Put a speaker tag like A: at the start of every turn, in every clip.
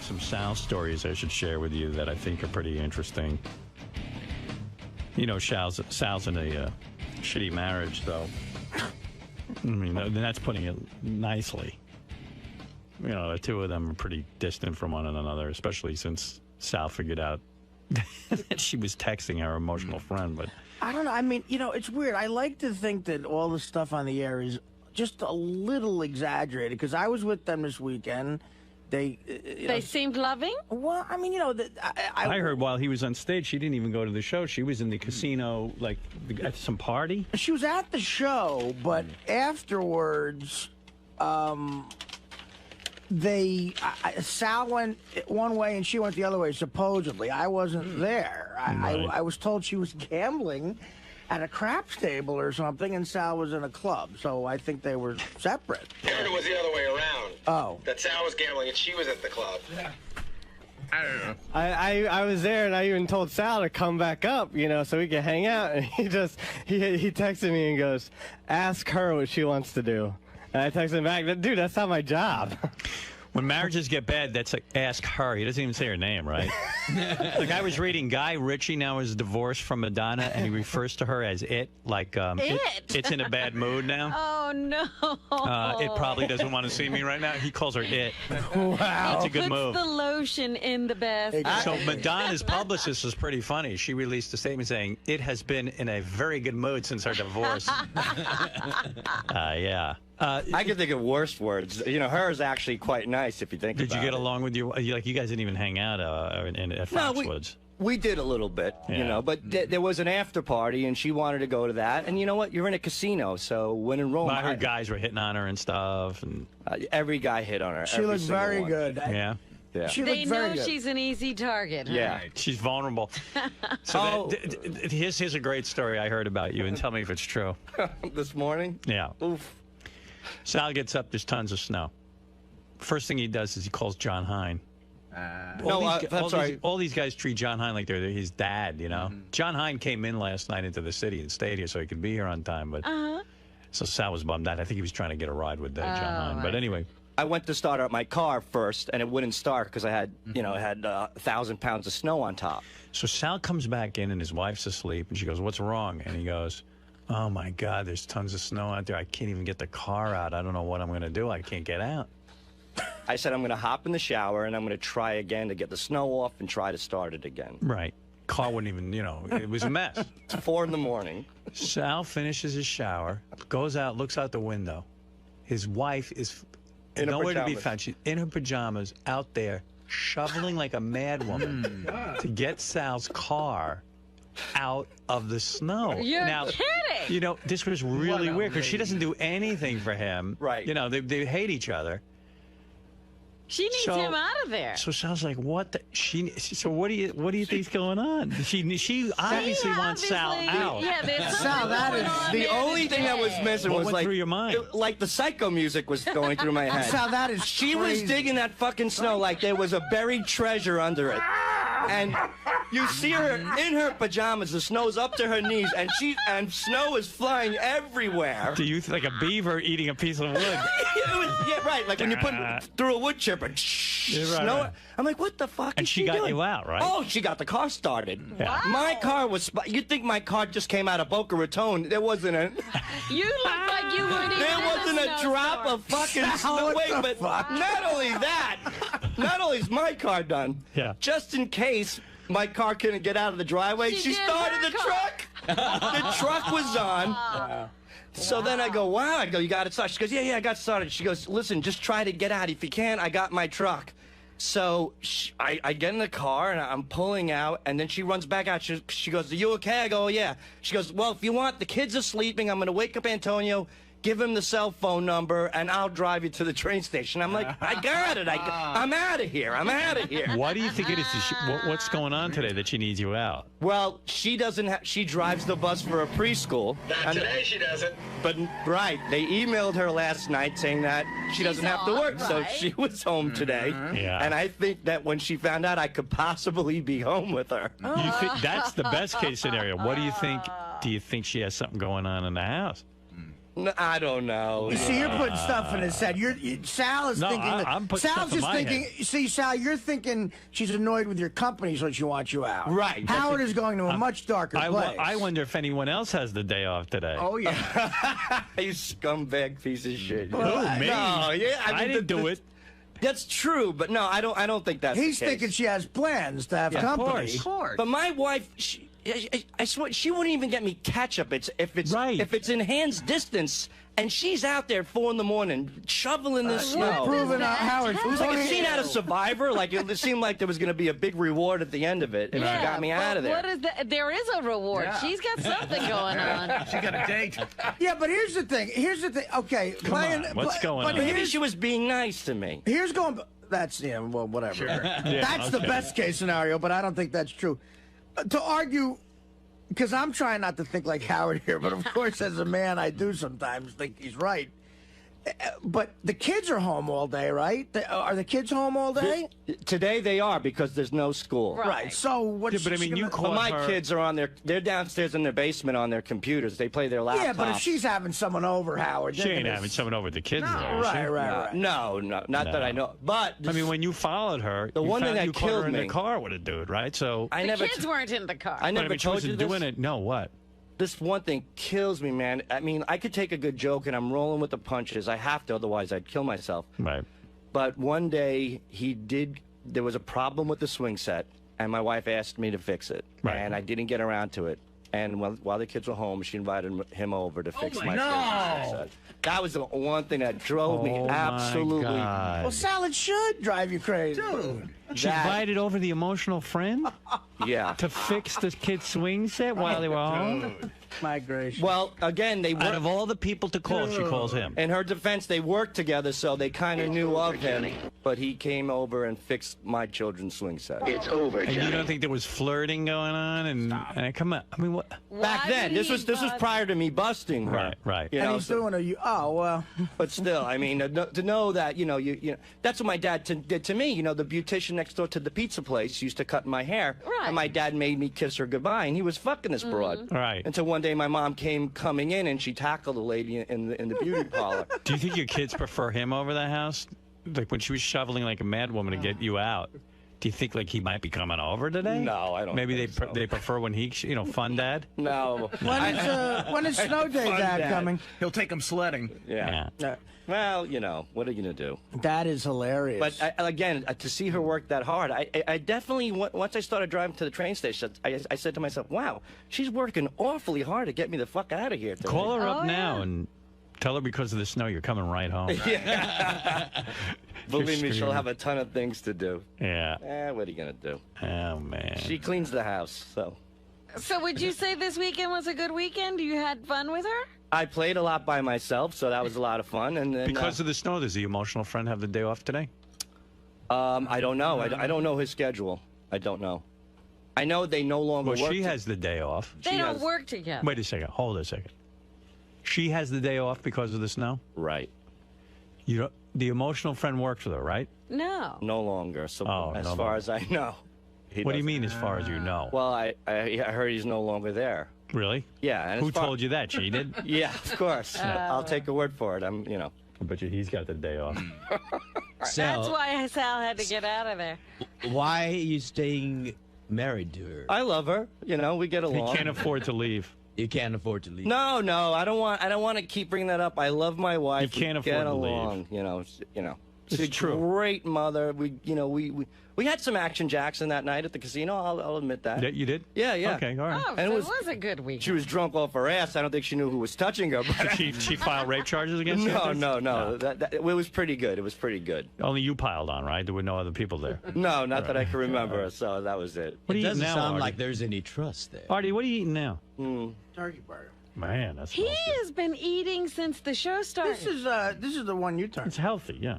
A: some Sal stories I should share with you that I think are pretty interesting. You know, Sal's in a shitty marriage, though. I mean, that's putting it nicely. You know, the two of them are pretty distant from one another, especially since Sal figured out that she was texting her emotional friend. But
B: I don't know. I mean, you know, it's weird. I like to think that all the stuff on the air is just a little exaggerated, because I was with them this weekend. They
C: seemed loving?
B: Well, I mean, you know,
A: I heard while he was on stage, she didn't even go to the show. She was in the casino, like, at some party.
B: She was at the show, but afterwards, Sal went one way and she went the other way, supposedly. I wasn't there. I was told she was gambling at a craps table or something, and Sal was in a club, so I think they were separate.
D: I heard it was the other way around.
B: Oh.
D: That Sal was gambling and she was at the club. Yeah.
E: I don't know. I was there, and I even told Sal to come back up, you know, so we could hang out, and he texted me and goes, ask her what she wants to do. And I texted him back, dude, that's not my job.
A: When marriages get bad, that's like, ask her. He doesn't even say her name, right? Like, I was reading Guy Ritchie now is divorced from Madonna, and he refers to her as it, like it's in a bad mood now.
C: Oh, no.
A: It probably doesn't want to see me right now. He calls her it.
E: Wow.
A: It's a good move.
C: Puts the lotion in the basket.
A: So Madonna's publicist was pretty funny. She released a statement saying, it has been in a very good mood since our divorce. Yeah.
F: I can think of worse words. You know, her is actually quite nice if you think about it.
A: Did you get along with your, like, you guys didn't even hang out at Foxwoods?
F: We did a little bit, you know, but there was an after party, and she wanted to go to that. And you know what? You're in a casino, so when in Rome...
A: Well, I heard guys were hitting on her and stuff. And
F: every guy hit on her.
B: She looked very good.
A: Yeah.
F: Yeah.
C: They know she's an easy target. Huh?
F: Yeah.
A: She's vulnerable. So here's a great story I heard about you, and tell me if it's true.
F: This morning?
A: Yeah.
F: Oof.
A: Sal gets up, there's tons of snow. First thing he does is he calls John Hein. All these guys treat John Hein like they're his dad, you know? John Hein came in last night into the city and stayed here so he could be here on time. But so Sal was bummed out. I think he was trying to get a ride with John Hein. But anyway.
F: I went to start up my car first, and it wouldn't start because I had, you know, it had 1,000 pounds of snow on top.
A: So Sal comes back in, and his wife's asleep, and she goes, what's wrong? And he goes, oh, my God, there's tons of snow out there. I can't even get the car out. I don't know what I'm going to do. I can't get out.
F: I said, I'm going to hop in the shower, and I'm going to try again to get the snow off and try to start it again.
A: Right. Car wouldn't even, you know, it was a mess.
F: It's 4 in the morning.
A: Sal finishes his shower, goes out, looks out the window. His wife is nowhere to be found. She's in her pajamas out there shoveling like a mad woman to get Sal's car out of the snow.
C: You're kidding.
A: You know, this was really weird because she doesn't do anything for him.
F: Right.
A: You know, they hate each other.
C: She needs him out of there.
A: So Sal's like, what the? So what do you think's going on? She obviously wants Sal out.
C: Yeah,
B: Sal, that is
F: the only thing that was missing was
A: went
F: like
A: through your mind?
F: Like the psycho music was going through my head.
B: Sal, that is
F: She
B: crazy.
F: was digging that fucking snow like there was a buried treasure under it. And you see her in her pajamas, the snow's up to her knees, and snow is flying everywhere.
A: Do you like a beaver eating a piece of wood?
F: Yeah, right. Like when you put through a wood chipper, snow. Right. I'm like, what the fuck?
A: And
F: is
A: she
F: she
A: got
F: doing?
A: you out, right?
F: Oh, she got the car started.
A: Yeah.
F: My car was. You'd think my car just came out of Boca Raton. There wasn't a.
C: You look like you weren't even.
F: There wasn't a drop of fucking snow. Wait, but not only that, not only is my car done.
A: Yeah.
F: Just in case my car couldn't get out of the driveway, she started the truck. The truck was on. Wow. So then I go, wow. I go, you got it started? She goes, yeah, I got started. She goes, listen, just try to get out. If you can, I got my truck. So I get in the car, and I'm pulling out, and then she runs back out. She goes, are you okay? I go, yeah. She goes, well, if you want, the kids are sleeping. I'm going to wake up Antonio, give him the cell phone number, and I'll drive you to the train station. I'm like, I got it. I'm out of here. I'm out of here.
A: Why do you think it is? What's going on today that she needs you out?
F: Well, she doesn't have. She drives the bus for a preschool.
D: Not today, she doesn't.
F: But right, they emailed her last night saying that she doesn't have to work, so she was home today.
A: Yeah.
F: And I think that when she found out I could possibly be home with her.
A: You think that's the best case scenario? What do you think? Do you think she has something going on in the house?
F: No, I don't know.
B: You see, you're putting stuff in his head. Sal is thinking.
A: I'm putting
B: Sal's
A: stuff in
B: just
A: my
B: thinking.
A: head.
B: See, Sal, you're thinking she's annoyed with your company, so she wants you out.
F: Right.
B: Howard is going to a much darker place.
A: I wonder if anyone else has the day off today.
B: Oh yeah.
F: You scumbag piece of shit.
B: Well,
A: me?
F: No, yeah,
A: I didn't do it.
F: That's true, but no, I don't think that's
B: He's
F: the case.
B: thinking she has plans to have company.
A: Of course.
F: But my wife, I swear, she wouldn't even get me ketchup. If it's in hands distance, and she's out there 4 in the morning shoveling the snow.
B: Proving out Howard.
F: It was like a scene out of Survivor. Like it seemed like there was going to be a big reward at the end of it, and she got me out of there.
C: What is that? There is a reward.
B: Yeah.
C: She's got something going on.
G: She got a date.
B: Yeah, but here's the thing. Okay,
A: What's going on?
F: Maybe she was being nice to me.
B: Here's going. That's well, whatever. That's the best case scenario, but I don't think that's true. To argue, because I'm trying not to think like Howard here, but of course, as a man, I do sometimes think he's right. But the kids are home all day, right? Are the kids home all day?
F: Today they are because there's no school.
B: Right. So what?
A: Yeah, but I mean, you
F: Well, my kids are they're downstairs in their basement on their computers. They play their laptops.
B: Yeah, but if she's having someone over, Howard,
A: She ain't having someone over the kids.
B: No, right.
F: No, not that I know. But
A: I mean, when you followed her,
F: The one thing that
A: you caught her
F: killed
A: in
F: me-
A: the car with a dude, right? So
F: I
C: The
F: never.
C: kids weren't in the car.
F: I
A: but
F: never
A: I mean, she
F: told you
A: wasn't
F: this.
A: doing it. No, what?
F: This one thing kills me, man. I mean, I could take a good joke and I'm rolling with the punches. I have to, otherwise I'd kill myself.
A: Right.
F: But one day there was a problem with the swing set, and my wife asked me to fix it.
A: Right.
F: And I didn't get around to it. And while the kids were home, she invited him over to fix my swing set. That was the one thing that drove me absolutely.
A: My God.
B: Well, salad should drive you crazy.
G: Dude.
A: She invited over the emotional friend
F: Yeah.
A: to fix the kid's swing set while they were home.
B: My gracious.
F: Well, again, they
A: Out
F: worked.
A: of all the people to call, she calls him.
F: In her defense, they worked together, so they kind of knew of him. But he came over and fixed my children's swing set.
D: It's over,
A: And you
D: Johnny.
A: don't think there was flirting going on? And come on, I mean, what?
F: Back then, this was prior to me busting her.
A: Right.
F: You
B: and
F: know,
B: he's doing well.
F: But still, I mean, to know that, you know, that's what my dad did to me. You know, the beautician next door to the pizza place used to cut my hair.
C: Right.
F: And my dad made me kiss her goodbye, and he was fucking this broad.
A: Right.
F: Until one day my mom came coming in, and she tackled a lady in the beauty parlor.
A: Do you think your kids prefer him over the house? Like when she was shoveling like a mad woman to get you out. Do you think like he might be coming over today?
F: No, I don't
A: Maybe
F: think so.
A: they prefer when he, fun dad?
F: No.
B: When is Snow Day Dad coming?
G: He'll take him sledding.
F: Yeah. Well, you know, what are you going to do?
B: That is hilarious.
F: But again, to see her work that hard, I definitely, once I started driving to the train station, I said to myself, wow, she's working awfully hard to get me the fuck out of here today.
A: Call her up
C: Oh,
A: now
C: yeah.
A: and tell her because of the snow you're coming right home.
F: Believe me, she'll
A: screaming.
F: have a ton of things to do.
A: Yeah.
F: What are you going to do?
A: Oh, man.
F: She cleans the house, so.
C: So would you say this weekend was a good weekend? You had fun with her?
F: I played a lot by myself, so that was a lot of fun. And then,
A: Because of the snow, does the emotional friend have the day off today?
F: I don't know. I don't know his schedule. I don't know. I know they no longer
A: Well,
F: work.
A: she has the day off.
C: They don't
F: has-
C: work together.
A: Wait a second. Hold a second. She has the day off because of the snow?
F: Right.
A: The emotional friend works with her, right?
C: No.
F: No longer. So
A: Oh,
F: as
A: no
F: far
A: longer.
F: as I know.
A: What do you mean as far as you know?
F: Well, I heard he's no longer there.
A: Really?
F: Yeah. And
A: Who told you that? She did?
F: Yeah, of course. I'll take a word for it.
A: I bet you he's got the day off.
C: That's why Sal had to get out of there.
H: Why are you staying married to her?
F: I love her. You know, we get
A: He
F: along.
A: can't afford to leave.
H: You can't afford to leave.
F: No, I don't want to keep bringing that up. I love my wife.
A: You can't
F: we get
A: afford to leave.
F: along. She's
A: It's
F: a
A: true.
F: great mother. We had some action Jackson that night at the casino. I'll admit that.
A: You did?
F: Yeah.
A: Okay, all right.
C: Oh,
F: And
C: so
F: it
C: it
F: was-
C: was a good weekend.
F: She was drunk off her ass. I don't think she knew who was touching her. But
A: Did she file rape charges against you?
F: no. It was pretty good. It was pretty good.
A: Only you piled on, right? There were no other people there.
F: No, not that I can remember. So that was it.
A: What are
H: It
A: you
H: doesn't
A: eating now,
H: sound
A: Artie?
H: like there's any trust there.
A: Artie, what are you eating now?
B: Turkey burger.
A: Man, that's
C: He has been eating since the show started.
B: This is the one you turned.
A: It's healthy, yeah.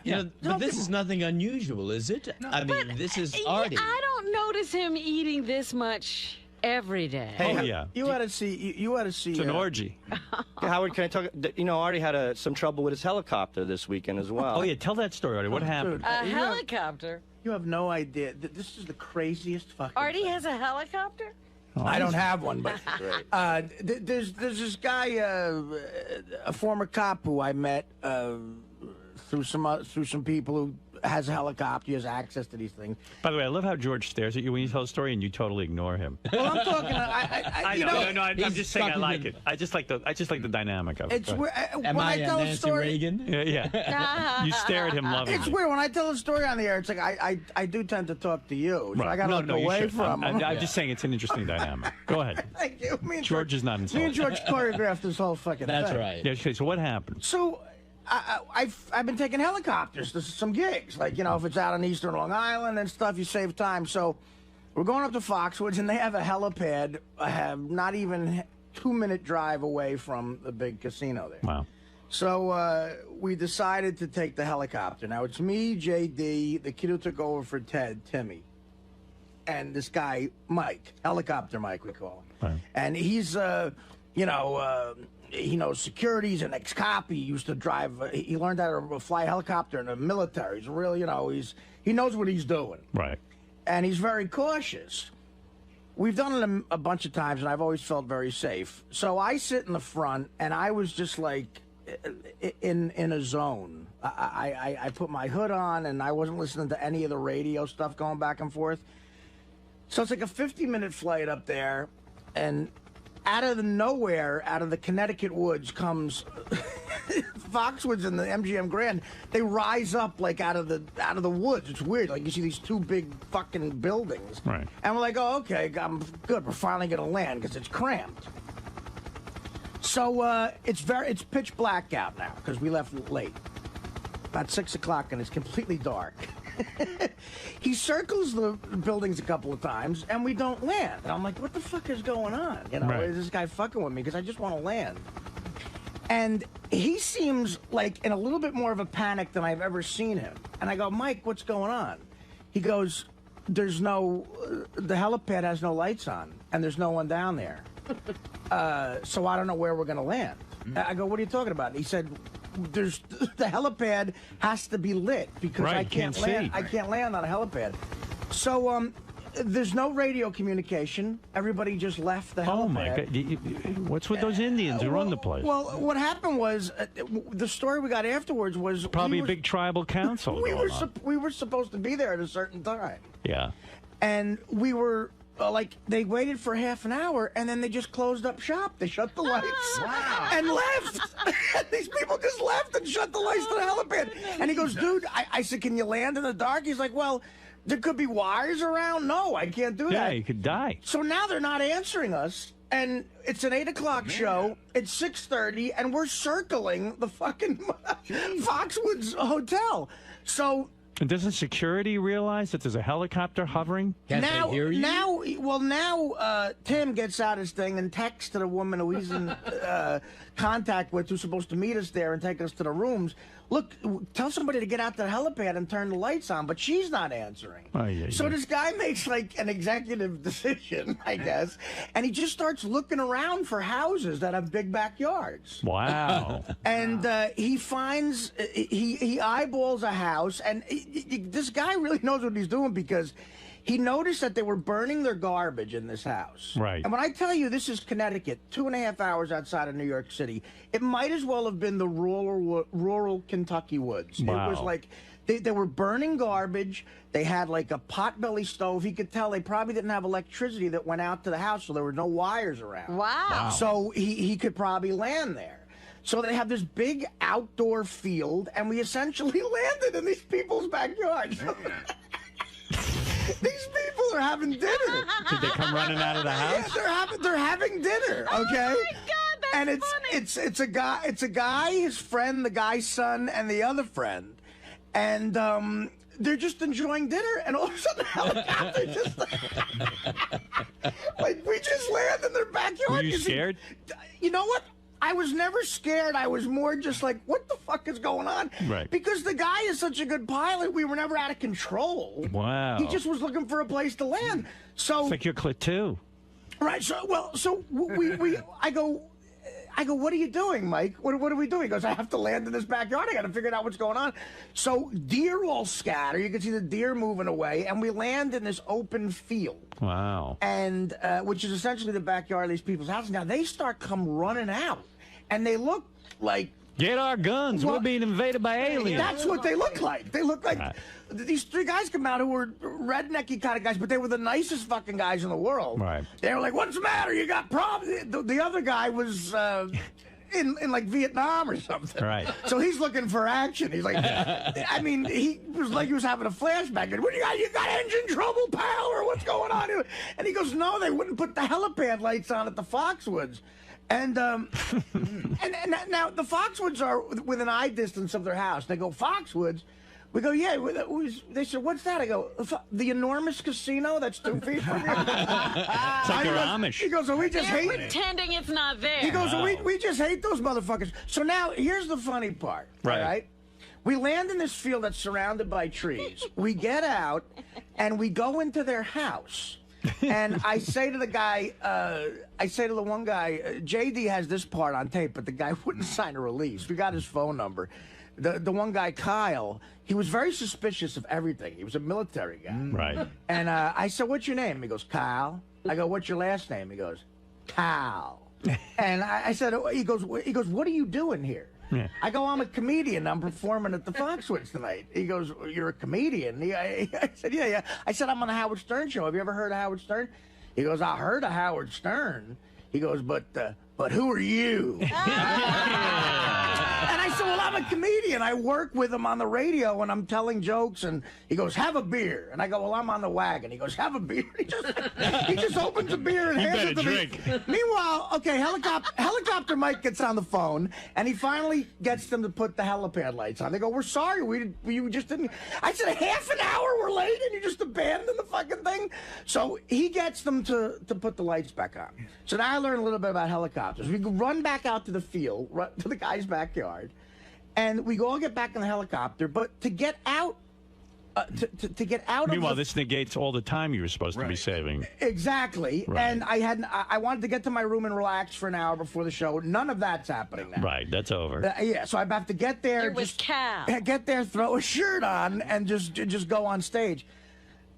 H: You know, but this is nothing unusual, is it? I mean, this is Artie.
C: I don't notice him eating this much every day.
A: Oh, yeah.
B: You ought to see. You ought to see.
A: It's an orgy.
F: Howard, can I talk? Artie had some trouble with his helicopter this weekend as well.
A: Oh, yeah, tell that story, Artie. What happened?
C: A
B: You have-
C: helicopter.
B: You have no idea. This is the craziest fucking.
C: Artie
B: thing.
C: has a helicopter?
B: I don't have one, but there's this guy, a former cop who I met through some people who has a helicopter, he has access to these things.
A: By the way, I love how George stares at you when you tell a story and you totally ignore him.
B: Well, I'm talking. I'm
A: just saying I like it. I just like the dynamic of it.
B: It's when I tell a story.
H: Reagan?
A: Yeah. You stare at him lovingly.
B: It's weird when I tell a story on the air. It's like I do tend to talk to you. So I got to look away from him.
A: I'm just saying it's an interesting dynamic. Go ahead.
B: Thank you.
A: George is not insulted.
B: Me and George choreographed this whole fucking thing.
H: That's right.
A: Yeah. Okay. So what happened?
B: So. I've been taking helicopters to some gigs, like, you know, if it's out on Eastern Long Island and stuff, you save time. So we're going up to Foxwoods, and they have a helipad, not even 2-minute drive away from the big casino there.
A: Wow.
B: So we decided to take the helicopter. Now, it's me, JD, the kid who took over for Ted, Timmy, and this guy, Mike, Helicopter Mike, we call him.
A: Right.
B: And he's, he knows security. He's an ex-cop. He used to drive. He learned how to fly a helicopter in the military. He's really, he knows what he's doing.
A: Right.
B: And he's very cautious. We've done it a bunch of times, and I've always felt very safe. So I sit in the front, and I was just like in a zone. I put my hood on, and I wasn't listening to any of the radio stuff going back and forth. So it's like a 50-minute flight up there, and out of the nowhere, out of the Connecticut woods comes Foxwoods and the MGM Grand. They rise up like out of the woods. It's weird. Like you see these two big fucking buildings.
A: Right.
B: And we're like, oh, okay, I'm good. We're finally gonna land because it's cramped. So it's pitch black out now because we left late, about 6 o'clock, and it's completely dark. He circles the buildings a couple of times, and we don't land. And I'm like, what the fuck is going on?
A: Right.
B: Is this guy fucking with me? Because I just want to land. And he seems like in a little bit more of a panic than I've ever seen him. And I go, Mike, what's going on? He goes, the helipad has no lights on, and there's no one down there. So I don't know where we're going to land. I go, what are you talking about? He said, the helipad has to be lit because I can't land. I can't land on a helipad. So there's no radio communication. Everybody just left the helipad.
A: Oh my God! What's with those Indians who run the place?
B: Well, what happened was the story we got afterwards was
A: probably a big tribal council.
B: We were supposed to be there at a certain time.
A: Yeah.
B: And we were. They waited for half an hour, and then they just closed up shop. They shut the lights and left. These people just left and shut the lights to the helipad. And he goes, dude, I said, can you land in the dark? He's like, well, there could be wires around. No, I can't do that.
A: Yeah, you could die.
B: So now they're not answering us, and it's an 8 o'clock show. It's 6:30, and we're circling the fucking Foxwoods Hotel. So...
A: And doesn't security realize that there's a helicopter hovering?
H: Can't they hear you?
B: Now, Tim gets out his thing and texts to the woman who he's in contact with, who's supposed to meet us there and take us to the rooms. Look, tell somebody to get out to the helipad and turn the lights on, but she's not answering.
A: Oh, yeah,
B: so this guy makes like an executive decision, I guess, and he just starts looking around for houses that have big backyards.
A: Wow.
B: And he finds, he eyeballs a house, and this guy really knows what he's doing because he noticed that they were burning their garbage in this house.
A: Right.
B: And when I tell you this is Connecticut, 2.5 hours outside of New York City, it might as well have been the rural Kentucky woods.
A: Wow.
B: It was like they were burning garbage. They had like a potbelly stove. He could tell they probably didn't have electricity that went out to the house, so there were no wires around.
C: Wow.
B: So he could probably land there. So they have this big outdoor field, and we essentially landed in these people's backyards. These people are having dinner.
A: Did they come running out of the house?
B: Yeah, they're having dinner. Okay.
C: Oh my God, that's
B: and
C: funny.
B: it's a guy, his friend, the guy's son, and the other friend, and they're just enjoying dinner, and all of a sudden, the helicopter just like we just land in their backyard.
A: Were you scared?
B: You know what? I was never scared. I was more just like, what the fuck is going on?
A: Right.
B: Because the guy is such a good pilot, we were never out of control.
A: Wow.
B: He just was looking for a place to land. So
A: it's like your clit too.
B: right. So I go. I go, what are you doing, Mike? What are we doing? He goes, I have to land in this backyard. I got to figure out what's going on. So deer all scatter. You can see the deer moving away, and we land in this open field.
A: Wow.
B: And which is essentially the backyard of these people's houses. Now they start come running out, and they look like.
A: Get our guns. We're being invaded by aliens.
B: That's what they look like. They look like these three guys come out who were rednecky kind of guys, but they were the nicest fucking guys in the world.
A: Right.
B: They were like, "What's the matter? You got problems?" The other guy was in like Vietnam or something.
A: Right.
B: So he's looking for action. He's like, I mean, he was like he was having a flashback. What do you got? You got engine trouble, pal, or what's going on? And he goes, "No, they wouldn't put the helipad lights on at the Foxwoods." And and now the Foxwoods are within eye distance of their house. They go, Foxwoods? We go, yeah. They said, what's that? I go, the enormous casino that's 2 feet from here.
A: It's like they're Amish.
B: He goes, we just
C: They're
B: hate
C: pretending it's not there.
B: He goes, we just hate those motherfuckers. So now, here's the funny part.
A: Right.
B: All right? We land in this field that's surrounded by trees. We get out, and we go into their house. And I say to the guy, I say to the one guy, JD has this part on tape, but the guy wouldn't sign a release. We got his phone number. The one guy, Kyle, he was very suspicious of everything. He was a military guy.
A: Right.
B: And I said, what's your name? He goes, Kyle. I go, what's your last name? He goes, Kyle. And I said, he goes, what are you doing here?
A: Yeah.
B: I go, I'm a comedian. I'm performing at the Foxwoods tonight. He goes, you're a comedian? I said, yeah. I said, I'm on the Howard Stern show. Have you ever heard of Howard Stern? He goes, I heard of Howard Stern. He goes, but who are you? And I said, well, I'm a comedian. I work with him on the radio and I'm telling jokes. And he goes, have a beer. And I go, well, I'm on the wagon. He goes, have a beer. He just opens a beer and hands it to me. Meanwhile, okay, helicopter Mike gets on the phone and he finally gets them to put the helipad lights on. They go, we're sorry, we just didn't. I said, half an hour we're late and you just abandoned the fucking thing. So he gets them to put the lights back on. So now I learned a little bit about helicopters. We run back out to the field, run to the guy's backyard, and we all get back in the helicopter. But to get out, to get out.
A: Meanwhile, this negates all the time you were supposed to be saving.
B: Exactly.
A: Right.
B: And I wanted to get to my room and relax for an hour before the show. None of that's happening now.
A: Right. That's over.
B: Yeah. So I have to get there.
C: You're with Cal.
B: Get there, throw a shirt on, and just go on stage.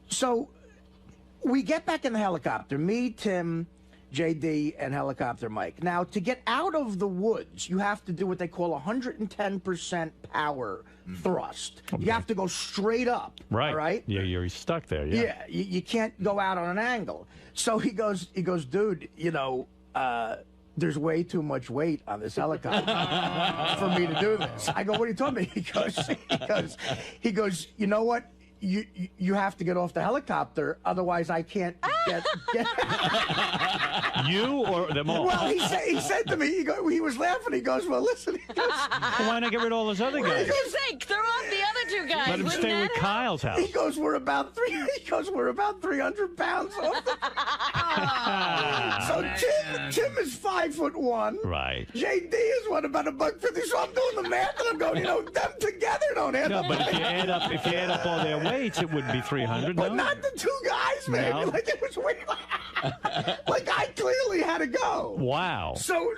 B: So we get back in the helicopter. Me, Tim, JD, and helicopter Mike. Now, to get out of the woods, you have to do what they call 110% power thrust. Okay. You have to go straight up.
A: Right.
B: All right?
A: Yeah, you're stuck there. Yeah.
B: Yeah, you can't go out on an angle. So he goes, dude, there's way too much weight on this helicopter for me to do this. I go, what are you talking about? He goes, you know what? You have to get off the helicopter, otherwise I can't get.
A: You or them all?
B: Well, he said to me, he was laughing. He goes, well, listen.
A: Well, why not get rid of all those other guys?
C: For goodness sake, throw out the other two guys.
A: Let him
C: Wouldn't
A: stay
C: that
A: with
C: help?
A: Kyle's house.
B: He goes, we're about 300 pounds off. So Tim is 5'1".
A: Right.
B: JD is about $150. So I'm doing the math and I'm going, them together don't add up.
A: No, but if you add up all their weights, it would be 300.
B: But
A: no?
B: not the two guys, man.
A: No.
B: Like it was way. Like I clearly had to go.
A: Wow.
B: So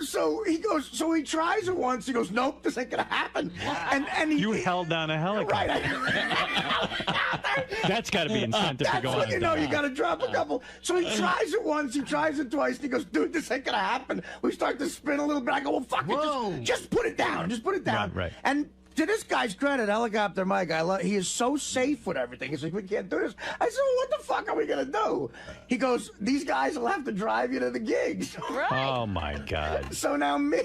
B: he goes. So he tries it once. He goes, nope, this ain't gonna happen. And
A: You held down a helicopter.
B: right.
A: That's got to be incentive to
B: That's
A: go on.
B: what you know. You got to drop a couple. So he tries it once. He tries it twice. And he goes, dude, this ain't gonna happen. We start to spin a little bit. I go, well, fuck it. Just put it down. Just put it down.
A: Right.
B: And to this guy's credit, helicopter Mike, he is so safe with everything. He's like, we can't do this. I said, well, what the fuck are we gonna do? He goes, these guys will have to drive you to the gigs.
C: Right.
A: Oh my God.
B: So now me,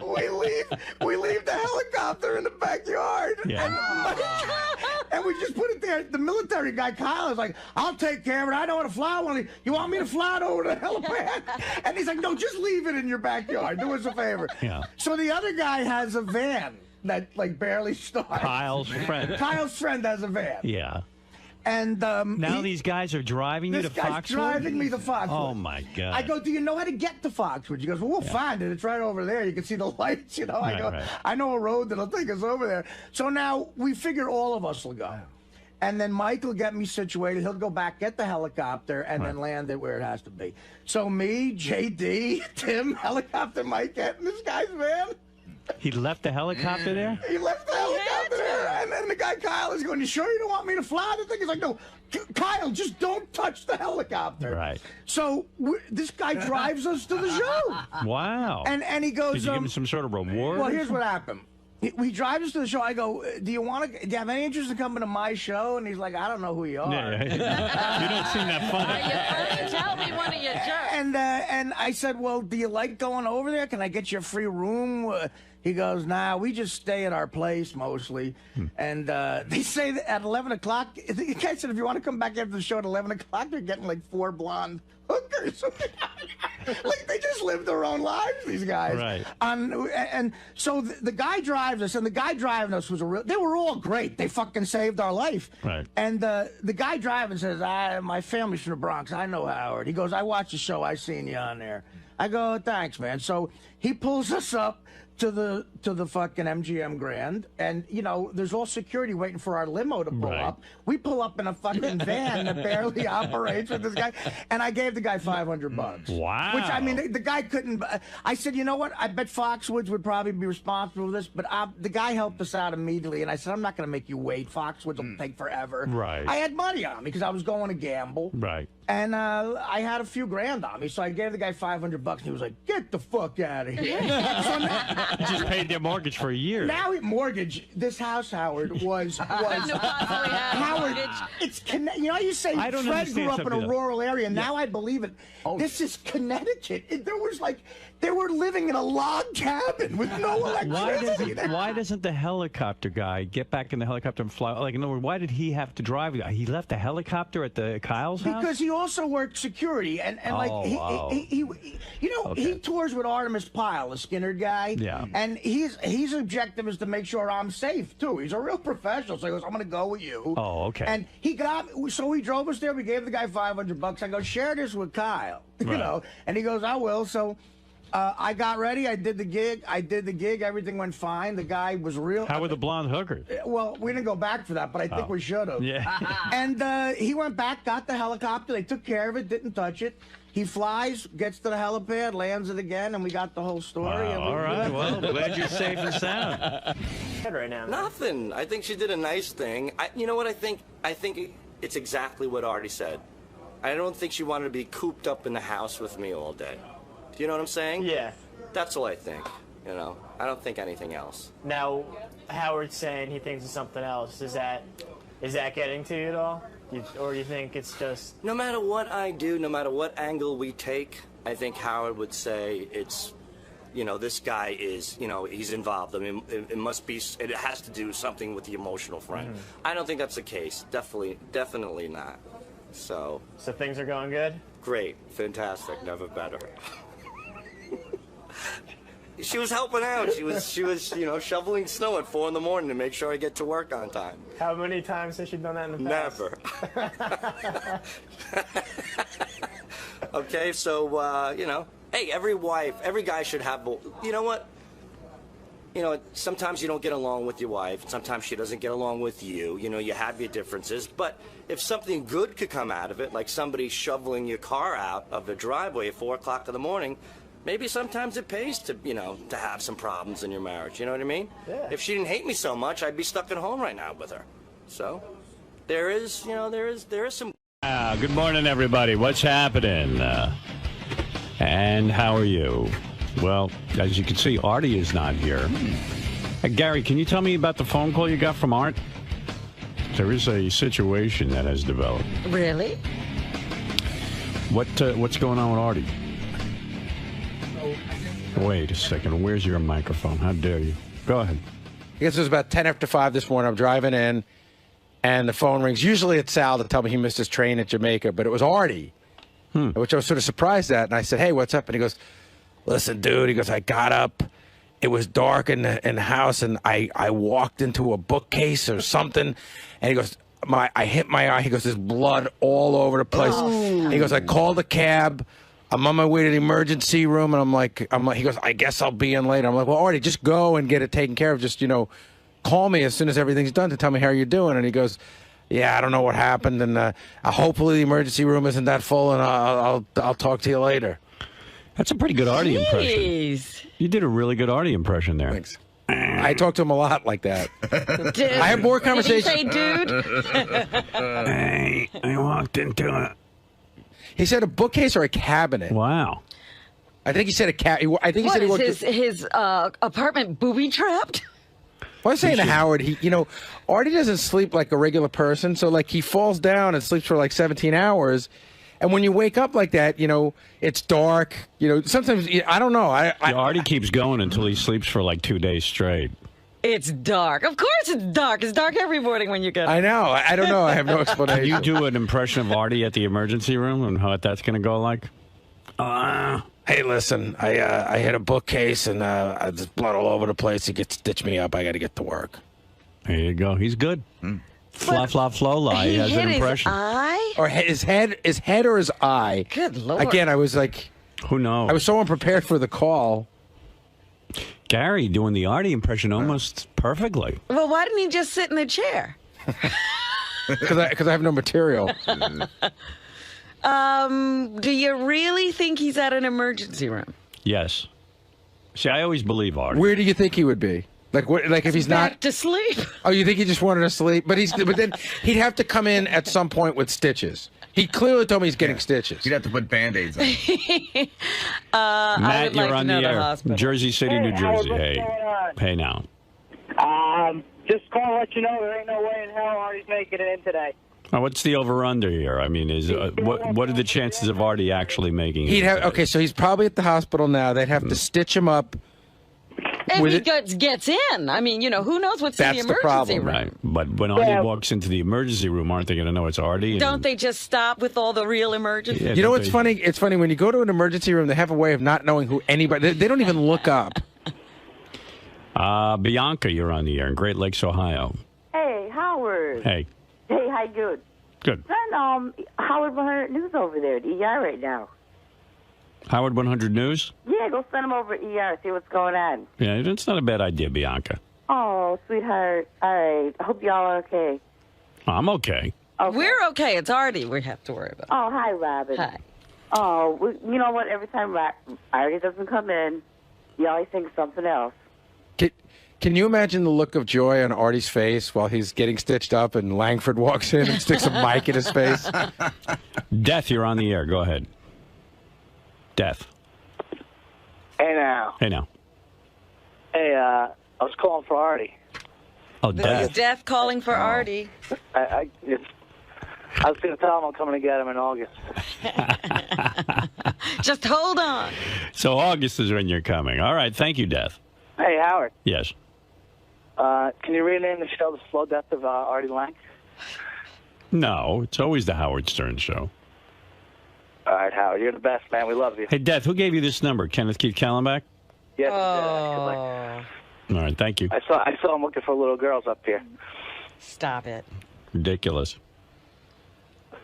B: we leave the helicopter in the backyard, and we just put it there. The military guy Kyle is like, I'll take care of it. I don't want to fly one. You want me to fly it over the helipad? And he's like, no, just leave it in your backyard. Do us a favor.
A: Yeah.
B: So the other guy has a van that like barely starts.
A: Kyle's friend.
B: Kyle's friend has a van.
A: Yeah.
B: And
A: now these guys are driving you to
B: this guy's
A: Foxwood?
B: driving me to Foxwood.
A: Oh my God.
B: I go, do you know how to get to Foxwood? He goes, well, we'll find it. It's right over there. You can see the lights, I go,
A: Right.
B: I know a road that'll take us over there. So now we figure all of us will go. And then Mike will get me situated. He'll go back, get the helicopter, and then land it where it has to be. So me, JD, Tim, helicopter Mike getting this guy's van.
A: He left the helicopter there?
B: He left the helicopter there. And then the guy Kyle is going, you sure you don't want me to fly the thing? He's like, no, Kyle, just don't touch the helicopter.
A: Right.
B: So this guy drives us to the show.
A: Wow.
B: And he goes,
A: did you give him some sort of reward?
B: Well, here's what happened. He drives us to the show. I go, do you have any interest in coming to my show? And he's like, I don't know who you are.
A: Yeah. You don't seem that funny.
C: You tell me one of your jerks.
B: And I said, well, do you like going over there? Can I get you a free room? He goes, nah, we just stay at our place mostly. And they say that at 11 o'clock, the guy said, if you want to come back after the show at 11 o'clock, they're getting like 4 blonde hookers. Like, they just live their own lives, these guys.
A: Right.
B: And so the guy drives us, and the guy driving us was they were all great. They fucking saved our life.
A: Right.
B: And the guy driving says, my family's from the Bronx. I know Howard. He goes, I watched the show. I seen you on there. I go, thanks, man. So he pulls us up to the fucking MGM Grand, and you know there's all security waiting for our limo to pull up. We pull up in a fucking van that barely operates with this guy, and I gave the guy $500.
A: Wow.
B: Which, I mean, the guy couldn't. I said, you know what? I bet Foxwoods would probably be responsible for this, but the guy helped us out immediately, and I said, I'm not going to make you wait. Foxwoods will take forever.
A: Right.
B: I had money on me because I was going to gamble.
A: Right.
B: And I had a few grand on me, so I gave the guy $500, and he was like, "Get the fuck out of here!"
A: Just paid their mortgage for a year.
B: Now this house, Howard, was Howard. It's you know, you say Fred grew up in a rural area. Now I believe it. This is Connecticut. There was like they were living in a log cabin with no electricity.
A: Why doesn't the helicopter guy get back in the helicopter and fly? Like, in other words, why did he have to drive? He left the helicopter at the Kyle's house?
B: Because he also worked security, and he he tours with @𝗦𝗵cie𝘄, the Skinner guy.
A: Yeah.
B: And his objective is to make sure I'm safe too. He's a real professional, so he goes, "I'm going to go with you."
A: Oh, okay.
B: And he so he drove us there. We gave the guy $500. I go, share this with Kyle, you know. And he goes, I will. So. I got ready. I did the gig. Everything went fine. The guy was real.
A: How were the blonde hookers?
B: Well, we didn't go back for that, but I think we should have.
A: Yeah.
B: And he went back, got the helicopter. They took care of it, didn't touch it. He flies, gets to the helipad, lands it again, and we got the whole story.
A: Wow, all right. Well, glad you're safe and sound.
E: Right now.
F: Nothing. I think she did a nice thing. You know what I think? I think it's exactly what Artie said. I don't think she wanted to be cooped up in the house with me all day. Do you know what I'm saying?
E: Yeah.
F: That's all I think. You know, I don't think anything else.
E: Now, Howard's saying he thinks it's something else. Is that getting to you at all? Or do you think it's just...
F: No matter what I do, no matter what angle we take, I think Howard would say it's, you know, this guy is, you know, he's involved. I mean, it must be, it has to do something with the emotional front. I don't think that's the case. Definitely not. So
E: things are going good?
F: Great. Fantastic. Never better. She was helping out. She was, you know, shoveling snow at 4 in the morning to make sure I get to work on time.
E: How many times has she done that in the past?
F: Never. Okay, so, you know, hey, every guy should have, you know what? You know, sometimes you don't get along with your wife. Sometimes she doesn't get along with you. You know, you have your differences. But if something good could come out of it, like somebody shoveling your car out of the driveway at 4 o'clock in the morning, maybe sometimes it pays to, you know, to have some problems in your marriage. You know what I mean?
E: Yeah.
F: If she didn't hate me so much, I'd be stuck at home right now with her. So there is, you know, there is some.
A: Good morning, everybody. What's happening? And how are you? Well, as you can see, Artie is not here. Gary, can you tell me about the phone call you got from Art? There is a situation that has developed.
C: Really?
A: What's going on with Artie? Wait a second. Where's your microphone? How dare you? Go ahead.
G: I guess it was about 10 after 5 this morning. I'm driving in, and the phone rings. Usually it's Sal to tell me he missed his train at Jamaica, but it was Artie, which I was sort of surprised at. And I said, hey, what's up? And he goes, listen, dude. He goes, I got up. It was dark in the house, and I walked into a bookcase or something. And he goes, I hit my eye. He goes, there's blood all over the place. Oh. He goes, I called a cab. I'm on my way to the emergency room, and I'm like, he goes, I guess I'll be in later. I'm like, well, Artie, just go and get it taken care of. Just, you know, call me as soon as everything's done to tell me how you're doing. And he goes, yeah, I don't know what happened, and hopefully the emergency room isn't that full, and I'll talk to you later.
A: That's a pretty good Artie impression. You did a really good Artie impression there.
G: Thanks. I talk to him a lot like that.
C: Dude.
G: I have more conversations.
C: Did he say dude?
A: Hey, I walked into it.
G: He said a bookcase or a cabinet.
A: Wow.
G: I think he said a cat. I think he
C: What,
G: said he worked.
C: is his apartment booby-trapped?
G: I was saying to Howard, Artie doesn't sleep like a regular person, so like he falls down and sleeps for like 17 hours. And when you wake up like that, it's dark. Sometimes, I don't know.
A: Artie keeps going until he sleeps for like 2 days straight.
C: It's dark. Of course it's dark. It's dark every morning when you get up.
G: I know. I don't know. I have no explanation.
A: Can you do an impression of Artie at the emergency room and how that's going to go like?
G: Hey, listen, I hit a bookcase and there's blood all over the place. He gets stitched me up. I got to get to work.
A: There you go. He's good. Fla-fla-flo-la. He has
C: hit
A: an impression.
C: His eye?
G: Or his head or his eye.
C: Good Lord.
G: Again, I was like...
A: Who knows?
G: I was so unprepared for the call.
A: Gary doing the Artie impression almost perfectly.
C: Well, why didn't he just sit in the chair?
G: Because I have no material.
C: Do you really think he's at an emergency room?
A: Yes. See, I always believe Artie.
G: Where do you think he would be? Like if he's
C: Back
G: not
C: to sleep.
G: Oh, you think he just wanted to sleep? But then he'd have to come in at some point with stitches. He clearly told me he's getting stitches.
I: You'd have to put Band-Aids on.
A: Matt, you're
C: like
A: on the air. Jersey City, New Jersey. Hey now.
J: Just call and let you know there ain't no way in hell Artie's making it in today.
A: What's the over/under here? I mean, what are the chances of Artie actually making it?
G: Okay, so he's probably at the hospital now. They'd have to stitch him up.
C: If he gets in, I mean, who knows what's in the emergency room?
A: Right. But when Artie walks into the emergency room, aren't they going to know it's Artie?
C: Don't they just stop with all the real emergencies?
A: Yeah,
G: you know what's funny? It's funny when you go to an emergency room, they have a way of not knowing who anybody. They don't even look up.
A: Bianca, you're on the air in Great Lakes, Ohio.
K: Hey, Howard.
A: Hey.
K: Hey, how you doing?
A: Good.
K: Send Howard 100 News over there at ER right now.
A: Howard 100 News?
K: Yeah, go send him over at ER, see what's going on.
A: Yeah, it's not a bad idea, Bianca.
K: Oh, sweetheart. All right. I hope y'all are okay.
A: I'm okay.
C: We're okay. It's Artie we have to worry about.
K: Oh, hi, Robin.
C: Hi.
K: Oh, you know what? Every time Artie doesn't come in, you always think something else.
G: Can you imagine the look of joy on Artie's face while he's getting stitched up and Langford walks in and sticks a mic in his face?
A: Death, you're on the air. Go ahead. Death.
J: Hey now.
A: Hey now.
J: Hey, I was calling for Artie.
A: Oh,
C: This is Death calling for Artie.
J: I was going to tell him I'm coming to get him in August.
C: Just hold on.
A: So August is when you're coming. All right. Thank you, Death.
J: Hey, Howard.
A: Yes.
J: Can you rename the show The Slow Death of Artie Lange?
A: No, it's always the Howard Stern Show.
J: All right, Howard. You're the best, man. We love you.
A: Hey, Death, who gave you this number? Kenneth 𝗛𝗿𝗏𝗏?
J: Yes.
A: All right, thank you.
J: I saw him looking for little girls up here.
C: Stop it.
A: Ridiculous.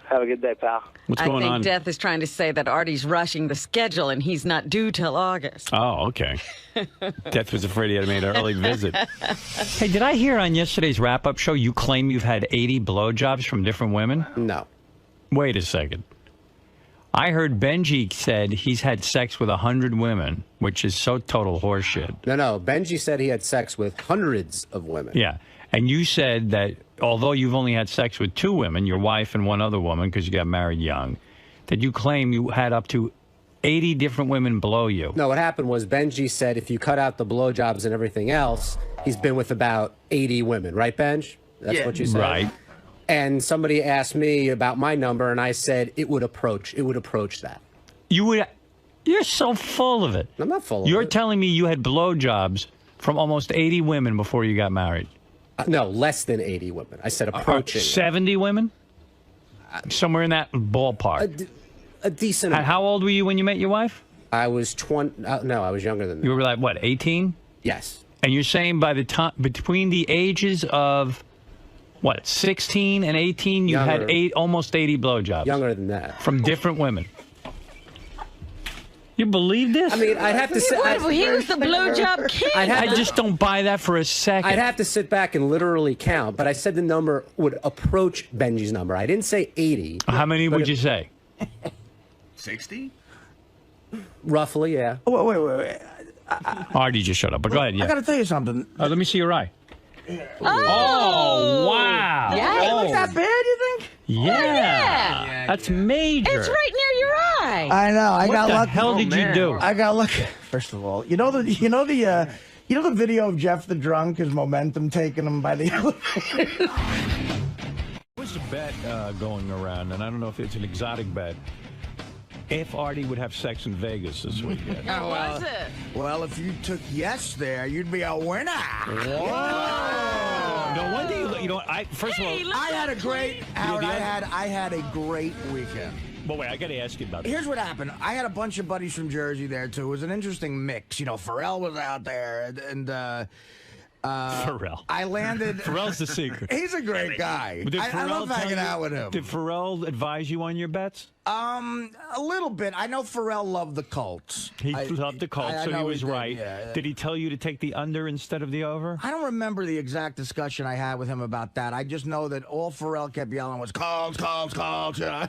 J: Have a good day, pal.
A: What's going
C: I
A: on?
C: think Death is trying to say that Artie's rushing the schedule and he's not due till August.
A: Oh, okay. Death was afraid he had made an early visit. Hey, did I hear on yesterday's wrap-up show you claim you've had 80 blowjobs from different women?
L: No.
A: Wait a second. I heard Benji said he's had sex with 100 women, which is so total horseshit.
L: No. Benji said he had sex with hundreds of women.
A: Yeah. And you said that although you've only had sex with 2 women, your wife and one other woman, because you got married young, that you claim you had up to 80 different women blow you.
L: No, what happened was Benji said if you cut out the blowjobs and everything else, he's been with about 80 women. Right, Benj? That's what you said?
A: Right.
L: And somebody asked me about my number, and I said it would approach that.
A: You're so full of it.
L: I'm not full of it.
A: You're telling me you had blowjobs from almost 80 women before you got married.
L: No, less than 80 women. I said approaching.
A: 70 women? Somewhere in that ballpark.
L: A decent
A: amount. How old were you when you met your wife?
L: I was 20. No, I was younger than that.
A: You were like, what, 18?
L: Yes.
A: And you're saying by the time, between the ages of, what, 16 and 18, you had almost 80 blowjobs?
L: Younger than that.
A: From different women? You believe this?
L: I mean, I'd have to say
C: he was the blowjob king.
A: I just don't buy that for a second.
L: I'd have to sit back and literally count, but I said the number would approach Benji's number. I didn't say 80.
A: How many would you say?
I: 60?
L: Roughly, yeah.
B: Wait.
A: Artie just shut up, but go ahead. Yeah.
B: I got to tell you something.
A: Let me see your eye.
C: Oh,
A: wow.
C: Yeah.
B: It look that bad, you think?
A: Yeah. That's major.
C: It's right near your eye.
B: I know. I got lucky.
A: What the hell did you do?
B: I got lucky. First of all, you know the video of Jeff the drunk, his momentum taking him by the elevator.
A: There's a bet going around, and I don't know if it's an exotic bet. If Artie would have sex in Vegas this weekend.
C: How was it?
B: Well, if you took yes there, you'd be a winner.
A: Whoa. No wonder you know. First of all,
B: I had a great. Howard, I had a great weekend.
A: But wait, I got to ask you about this.
B: Here's what happened. I had a bunch of buddies from Jersey there too. It was an interesting mix. You know, Pharrell was out there, and
A: Pharrell.
B: I landed.
A: Pharrell's the secret.
B: He's a great guy. I love hanging out with him.
A: Did Pharrell advise you on your bets?
B: A little bit. I know Pharrell loved the Colts.
A: He loved the Colts, so he was right.
B: Yeah.
A: Did he tell you to take the under instead of the over?
B: I don't remember the exact discussion I had with him about that. I just know that all Pharrell kept yelling was Colts, Colts, Colts. You know?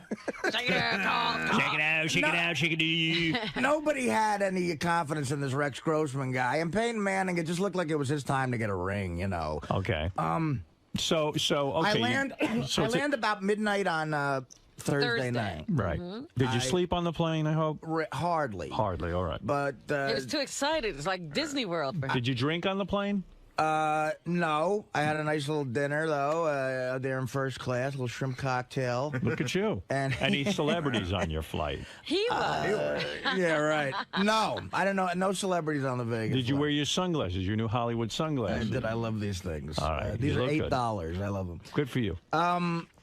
C: Check it out, Colts.
A: Shake it out, shake it out, shake it out.
B: Nobody had any confidence in this Rex Grossman guy. And Peyton Manning, it just looked like it was his time to get a ring, you know.
A: Okay. So okay.
B: I land about midnight on Thursday night.
A: Right. Did you sleep on the plane, I hope?
B: Hardly.
A: Hardly, all right.
B: But
C: He was too excited. It's like Disney World.
A: Did you drink on the plane?
B: No. I had a nice little dinner, though, there in first class, a little shrimp cocktail.
A: Look at you.
B: And
A: any celebrities on your flight?
C: He was.
B: Yeah, right. No, I don't know. No celebrities on the Vegas
A: Did you
B: flight.
A: wear your sunglasses, your new Hollywood sunglasses?
B: I did. I love these things.
A: All right.
B: These
A: You
B: are
A: look
B: $8.
A: good.
B: I love them.
A: Good for you.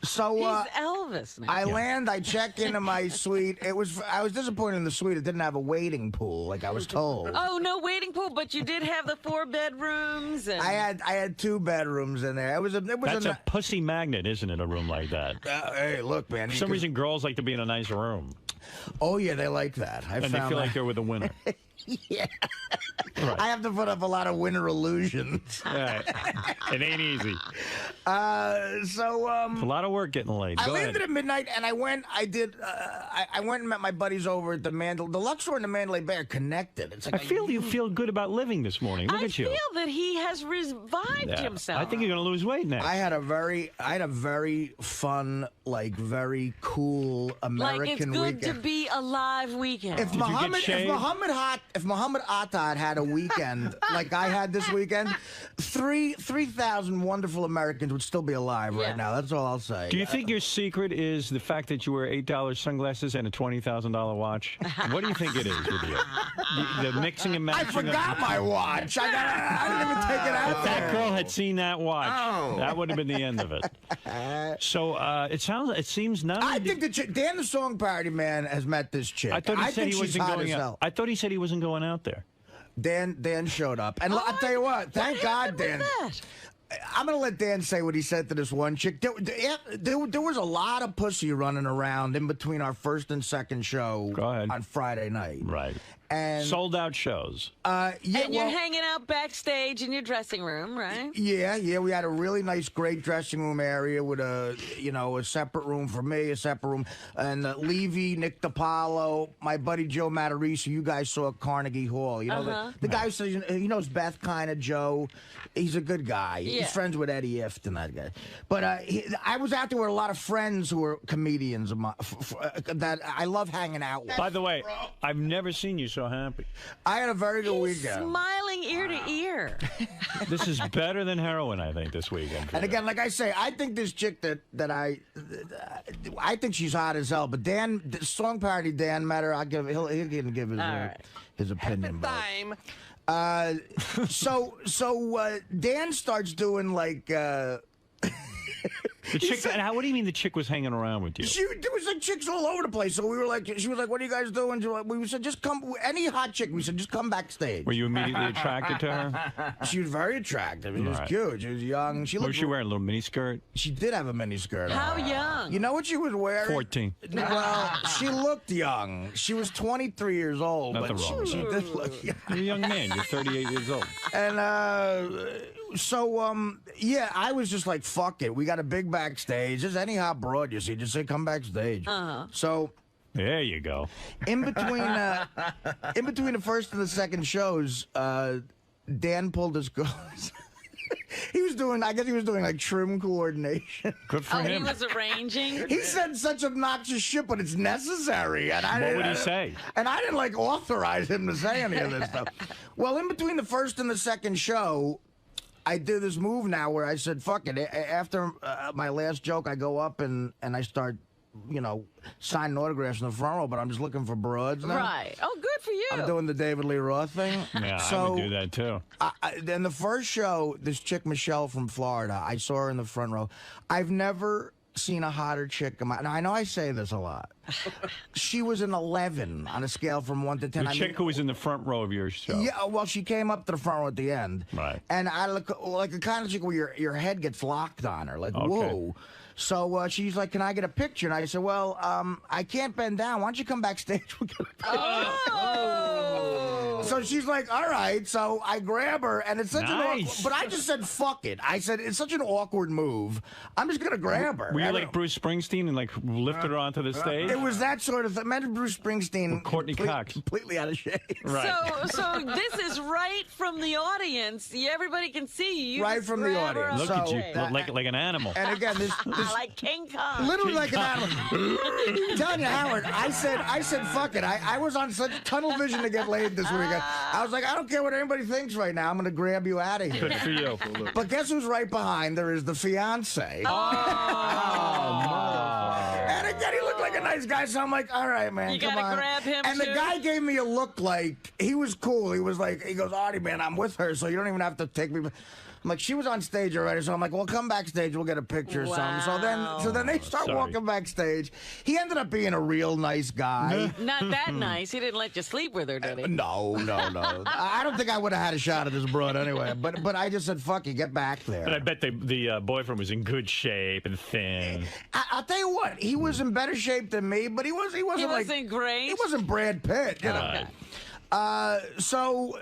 B: So
C: He's Elvis now.
B: I land. I check into my suite. I was disappointed in the suite. It didn't have a waiting pool like I was told.
C: Oh, no waiting pool, but you did have the 4 bedrooms. And...
B: I had 2 bedrooms in there.
A: That's a pussy magnet, isn't it? A room like that.
B: Hey, look, man.
A: For some reason, girls like to be in a nice room.
B: Oh yeah, they like that.
A: And they feel like they're with a winner.
B: Yeah.
A: Right.
B: I have to put up a lot of winter illusions.
A: Right. It ain't easy.
B: It's a
A: lot of work getting laid.
B: I
A: Go
B: landed
A: ahead.
B: at midnight, and I went and met my buddies over at the Luxor and the Mandalay Bay are connected. It's like
A: you feel good about living this morning. Look at you.
C: I feel that he has revived himself.
A: I think you're going to lose weight now.
B: I had a very fun, like very cool American
C: like it's good
B: weekend.
C: to be alive weekend.
B: If Muhammad Atta had a weekend like I had this weekend, 3,000 wonderful Americans would still be alive right now. That's all I'll say.
A: Do you think your secret is the fact that you wear $8 sunglasses and a $20,000 watch? What do you think it is with you? The mixing and matching.
B: I forgot my watch. I didn't even take it out.
A: If that girl had seen that watch, that would have been the end of it. So it seems not.
B: I think that Dan the Song Parody Man has met this chick.
A: I thought he said he wasn't going out.
B: hell.
A: I thought he said he wasn't going out there.
B: Dan showed up, and I'll tell you what. Thank God, Dan. I'm gonna let Dan say what he said to this one chick. There was a lot of pussy running around in between our first and second show on Friday night.
A: Right.
B: And
A: sold out shows.
C: And you're hanging out backstage in your dressing room, right?
B: Yeah. We had a really nice, great dressing room area with a separate room for me, a separate room, and Levy, Nick DiPaolo, my buddy Joe Matarese, you guys saw at Carnegie Hall. You know the guy who says he knows Beth, kind of Joe. He's a good guy.
C: Yeah.
B: He's friends with Eddie Ifft and that guy. But I was out there with a lot of friends who were comedians of mine, that I love hanging out with.
A: By the way, I've never seen you so happy.
B: I had a very good weekend.
C: Smiling ear to ear.
A: This is better than heroin, I think, this weekend.
B: And again, like I say, I think this chick that I think she's hot as hell. But Dan, Song Parody Dan met her. He'll give his opinion. So Dan starts doing like
A: The chick. What do you mean the chick was hanging around with you?
B: There was like chicks all over the place. So we were like, she was like, "What are you guys doing?" We said, "Just come." Any hot chick, we said, "Just come backstage."
A: Were you immediately attracted to her?
B: She was very attractive. She was cute. She was young.
A: What was she wearing? A little mini skirt?
B: She did have a mini skirt.
C: How young?
B: You know what she was wearing?
A: 14.
B: Well, she looked young. She was 23 years old.
A: Nothing
B: but
A: wrong with
B: she
A: that.
B: did look young.
A: You're a young man. You're 38 years old.
B: And yeah, I was just like, fuck it. We got a big backstage. There's any hot broad you see, just say come backstage. So
A: there you go.
B: In between the first and the second shows, Dan pulled his guns. I guess he was doing like trim coordination.
A: Good for him.
C: He was arranging?
B: He said such obnoxious shit, but it's necessary. And
A: What would he say?
B: And I didn't like authorize him to say any of this stuff. Well, in between the first and the second show, I do this move now where I said, fuck it. After my last joke, I go up and I start, signing autographs in the front row, but I'm just looking for broads now.
C: Right. Oh, good for you.
B: I'm doing the David Lee Roth thing.
A: Yeah,
B: so,
A: I would do that too.
B: Then the first show, this chick, Michelle from Florida, I saw her in the front row. I've never seen a hotter chick. Now, I know I say this a lot. She was an 11 on a scale from 1 to 10.
A: The chick who was in the front row of your show.
B: Yeah, well, she came up to the front row at the end.
A: Right.
B: And I look like the kind of chick where your head gets locked on her. Like, whoa. So she's like, can I get a picture? And I said, well, I can't bend down. Why don't you come backstage? We'll get a picture. So she's like, all right. So I grab her, and it's such but I just said, fuck it. I said, it's such an awkward move. I'm just going to grab her.
A: Were you like Bruce Springsteen and like lifted her onto the stage?
B: It was that sort of thing. Imagine Bruce Springsteen.
A: With Courtney Cox.
B: Completely out of shape.
A: Right.
C: So this is right from the audience. Everybody can see you.
B: Right from the audience.
A: Look at you, like an animal.
B: And again, this
C: like King Kong.
B: Literally like an animal. I'm telling you, Howard, I said, fuck it. I was on such tunnel vision to get laid this weekend. I was like, I don't care what anybody thinks right now. I'm going to grab you out of here.
A: Good for you.
B: But guess who's right behind? There is the fiance. And again, he looked like a nice guy, so I'm like, all right, man, come on.
C: You gotta grab him,
B: And the guy gave me a look like, he was cool. He was like, he goes, Artie, man, I'm with her, so you don't even have to take me. I'm like, she was on stage already, so I'm like, well, come backstage, we'll get a picture or something. So then they start walking backstage. He ended up being a real nice guy.
C: Not that nice. He didn't let you sleep with her, did he?
B: No. I don't think I would have had a shot at this broad anyway. But I just said, fuck you, get back there.
A: But I bet the boyfriend was in good shape and thin.
B: I'll tell you what, he was in better shape than me, but he wasn't like
C: great.
B: He wasn't Brad Pitt, you know. So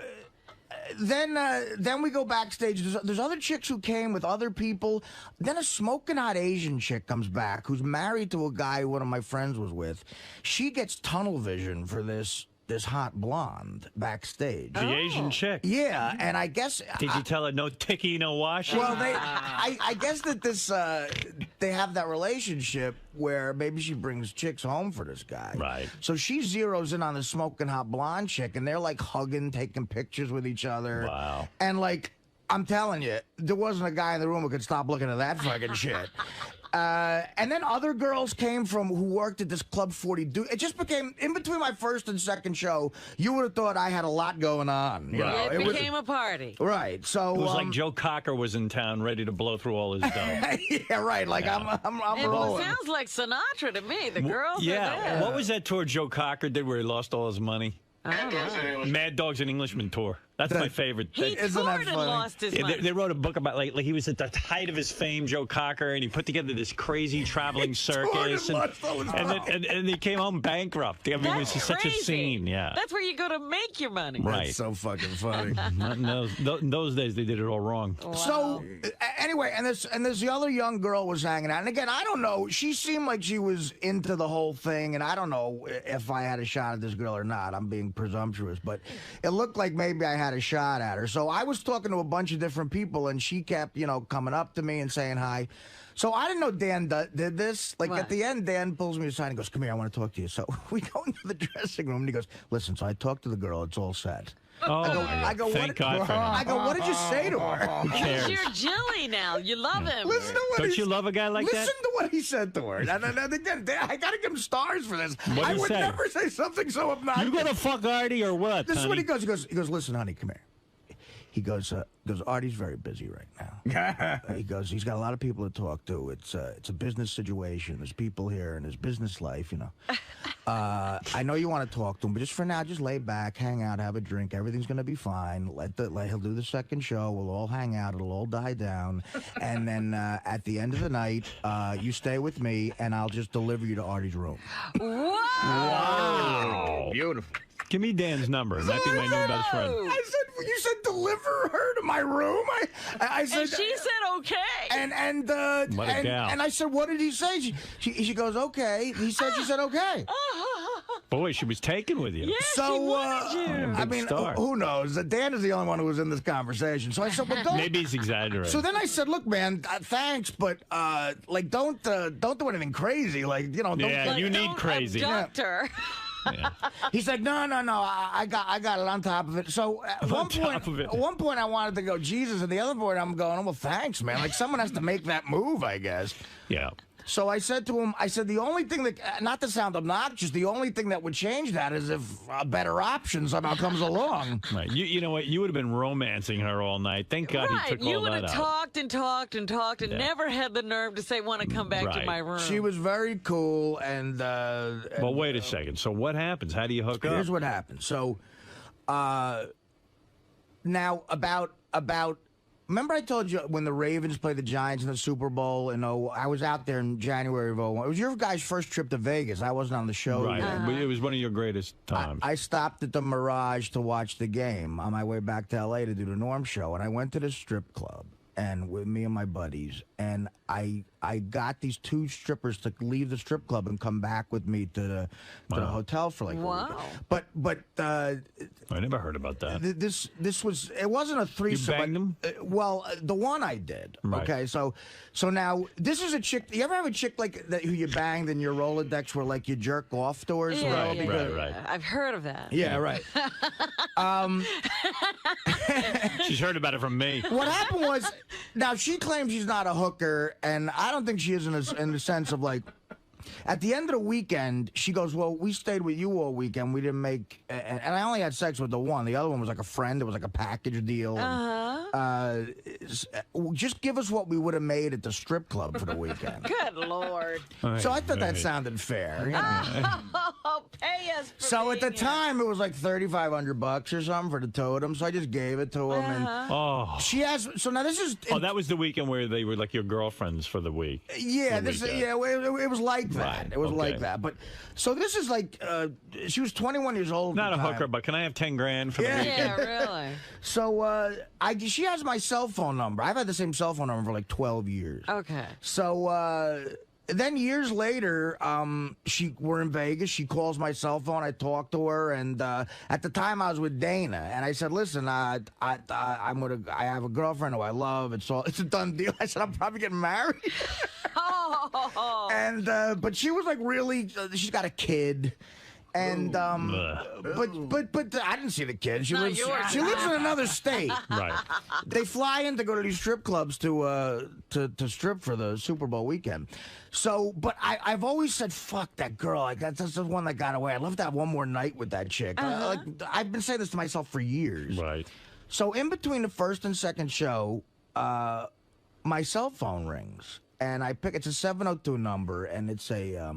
B: then we go backstage. There's other chicks who came with other people. Then a smoking hot Asian chick comes back who's married to a guy one of my friends was with. She gets tunnel vision for this hot blonde backstage.
A: The Asian chick.
B: Yeah, and I guess...
A: Did you tell her no ticky, no washing?
B: Well, I guess that they have that relationship where maybe she brings chicks home for this guy.
A: Right.
B: So she zeroes in on the smoking hot blonde chick, and they're like hugging, taking pictures with each other.
A: Wow.
B: And like, I'm telling you, there wasn't a guy in the room who could stop looking at that fucking shit. And then other girls came who worked at this Club 40. It just became, in between my first and second show, you would have thought I had a lot going on. You know?
C: It became a party.
B: Right. So
A: it was like Joe Cocker was in town ready to blow through all his dough.
B: Yeah, right. Like I'm rolling.
C: It sounds like Sinatra to me. The girls are there.
A: What was that tour Joe Cocker did where he lost all his money? Mad Dogs and Englishmen tour. That's my favorite.
C: He toured and lost his money.
A: They wrote a book about like he was at the height of his fame, Joe Cocker, and he put together this crazy traveling circus, and he came home bankrupt. I mean, it was just such a scene. Yeah,
C: that's where you go to make your money.
A: Right.
B: That's so fucking funny.
A: in those days, they did it all wrong.
B: Wow. So anyway, and this other young girl was hanging out, and again, I don't know. She seemed like she was into the whole thing, and I don't know if I had a shot at this girl or not. I'm being presumptuous, but it looked like maybe I had a shot at her. So I was talking to a bunch of different people, and she kept, coming up to me and saying hi. So I didn't know Dan did this. Like, at the end, Dan pulls me aside and goes, come here, I want to talk to you. So we go into the dressing room, and he goes, listen, so I talked to the girl. It's all set. I go,
A: thank God for him.
B: I go, what did you say to her?
A: Who cares?
C: You're Jilly now. You love him.
B: Listen to what
A: Don't you love a guy like that?
B: Listen to what he said to her. And again, I got to give him stars for this. I would never say something so obnoxious.
A: You gonna fuck Artie or what?
B: This is what he goes. He goes, listen, honey, come here. He goes, Artie's very busy right now. He goes, he's got a lot of people to talk to. It's a business situation. There's people here in his business life, you know. I know you want to talk to him, but just for now, just lay back, hang out, have a drink. Everything's going to be fine. He'll do the second show. We'll all hang out. It'll all die down. And then at the end of the night, you stay with me, and I'll just deliver you to Artie's room.
A: Wow.
I: Beautiful.
A: Give me Dan's number. It might be my new best friend.
B: You said deliver her to my room. I said,
C: and she said okay.
A: What a gal.
B: And I said, what did he say? She goes, okay. She said okay.
A: Boy, she was taken with you.
C: Yeah,
B: so,
C: she wanted you.
B: I mean,
A: star.
B: who knows? Dan is the only one who was in this conversation. So I said, well, don't.
A: Maybe he's exaggerating.
B: So then I said, look, man, thanks, but don't do anything crazy. Like, you know, don't.
A: Yeah, you need crazy.
C: Doctor.
A: Yeah.
B: He's like, no, I got it on top of it. So at one point I wanted to go Jesus, and the other point I'm going, well, thanks, man. Like someone has to make that move, I guess.
A: Yeah.
B: So I said to him, the only thing that, not to sound obnoxious, the only thing that would change that is if a better option somehow comes along.
A: Right. You know what? You would have been romancing her all night. Thank God he took all that out.
C: You would have talked and talked and talked and never had the nerve to say, want to come back to my room.
B: She was very cool and
A: well, wait a second. So what happens? How do you hook up?
B: Here's what happens. So now about remember I told you when the Ravens played the Giants in the Super Bowl, and I was out there in January of 2001. It was your guys' first trip to Vegas. I wasn't on the show.
A: Right. But it was one of your greatest times.
B: I stopped at the Mirage to watch the game on my way back to L.A. to do the Norm show, and I went to the strip club and with me and my buddies, and I got these two strippers to leave the strip club and come back with me to the hotel for like a week. But
A: I never heard about that.
B: It wasn't a threesome.
A: You banged them?
B: Well, the one I did.
A: Right.
B: Okay, so now this is a chick. You ever have a chick like that who you banged and your Rolodex where like you jerk off to her?
A: Right.
C: I've heard of that.
B: Yeah, right.
A: She's heard about it from me.
B: What happened was, now she claims she's not a hooker, and I don't think she is in the sense of like, at the end of the weekend, she goes, well, we stayed with you all weekend. We didn't make, and I only had sex with the one. The other one was like a friend. It was like a package deal. Just give us what we would have made at the strip club for the weekend.
C: Good Lord.
B: So I thought that sounded fair. You know?
C: Pay us for
B: so at the time, it was like $3,500 or something for the totem. So I just gave it to him. And she has, so now this is.
A: That was the weekend where they were like your girlfriends for the week.
B: Yeah, it was like that. It was like that. But so this is like she was 21 years old.
A: Not a hooker, but can I have 10 grand for the weekend?
C: Yeah, really.
B: So she has my cell phone number. I've had the same cell phone number for like 12 years.
C: Okay.
B: So then years later, we're in Vegas. She calls my cell phone. I talk to her, and at the time I was with Dana, and I said, "Listen, I have a girlfriend who I love. It's a done deal." I said, "I'm probably getting married." And but she was like really, she's got a kid. And but I didn't see the kid. She lives in another state.
A: Right.
B: They fly in to go to these strip clubs to strip for the Super Bowl weekend. So, but I've always said, fuck that girl. Like that's the one that got away. I'd love to have one more night with that chick. I've been saying this to myself for years.
A: Right.
B: So in between the first and second show, my cell phone rings, and I pick. It's a 702 number, and it's a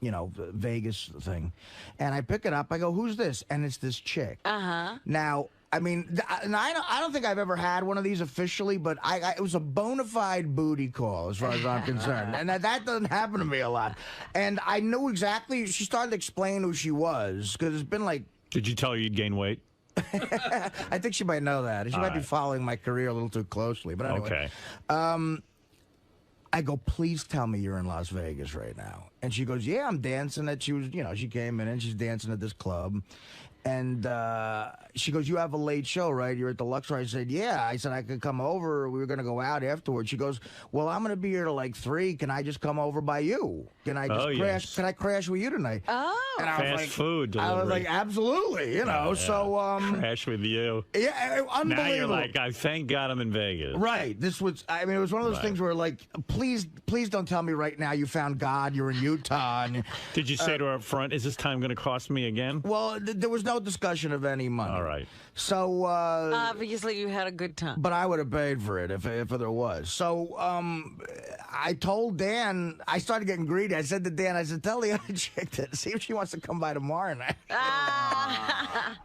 B: Vegas thing. And I pick it up. I go, who's this? And it's this chick. Now, I mean, I don't think I've ever had one of these officially, but it was a bona fide booty call as far as I'm concerned. And that doesn't happen to me a lot. And I knew exactly, she started to explain who she was, because it's been like...
A: Did you tell her you'd gain weight?
B: I think she might know that. She might be following my career a little too closely. But anyway.
A: Okay.
B: I go, please tell me you're in Las Vegas right now. And she goes, yeah, I'm dancing at, she came in and she's dancing at this club. And she goes, you have a late show, right? You're at the Luxor. I said, yeah. I said, I could come over. We were going to go out afterwards. She goes, well, I'm going to be here till like 3. Can I just come over by you? Can I just crash?
A: Yes.
B: Can I crash with you tonight?
C: Oh.
B: And I was
A: Fast
B: like,
A: food delivery.
B: I was like, absolutely, so...
A: crash with you.
B: Yeah, unbelievable.
A: Now you're like, thank God I'm in Vegas.
B: Right. This was, I mean, it was one of those things where like, please don't tell me right now you found God, you're in Utah. And,
A: did you say to her up front, is this time going to cost me again?
B: Well, there was no discussion of any money.
A: All right.
B: So
C: obviously you had a good time.
B: But I would have paid for it if there was. So I told Dan, I started getting greedy. I said to Dan, I said, tell the other chick to see if she wants to come by tomorrow night.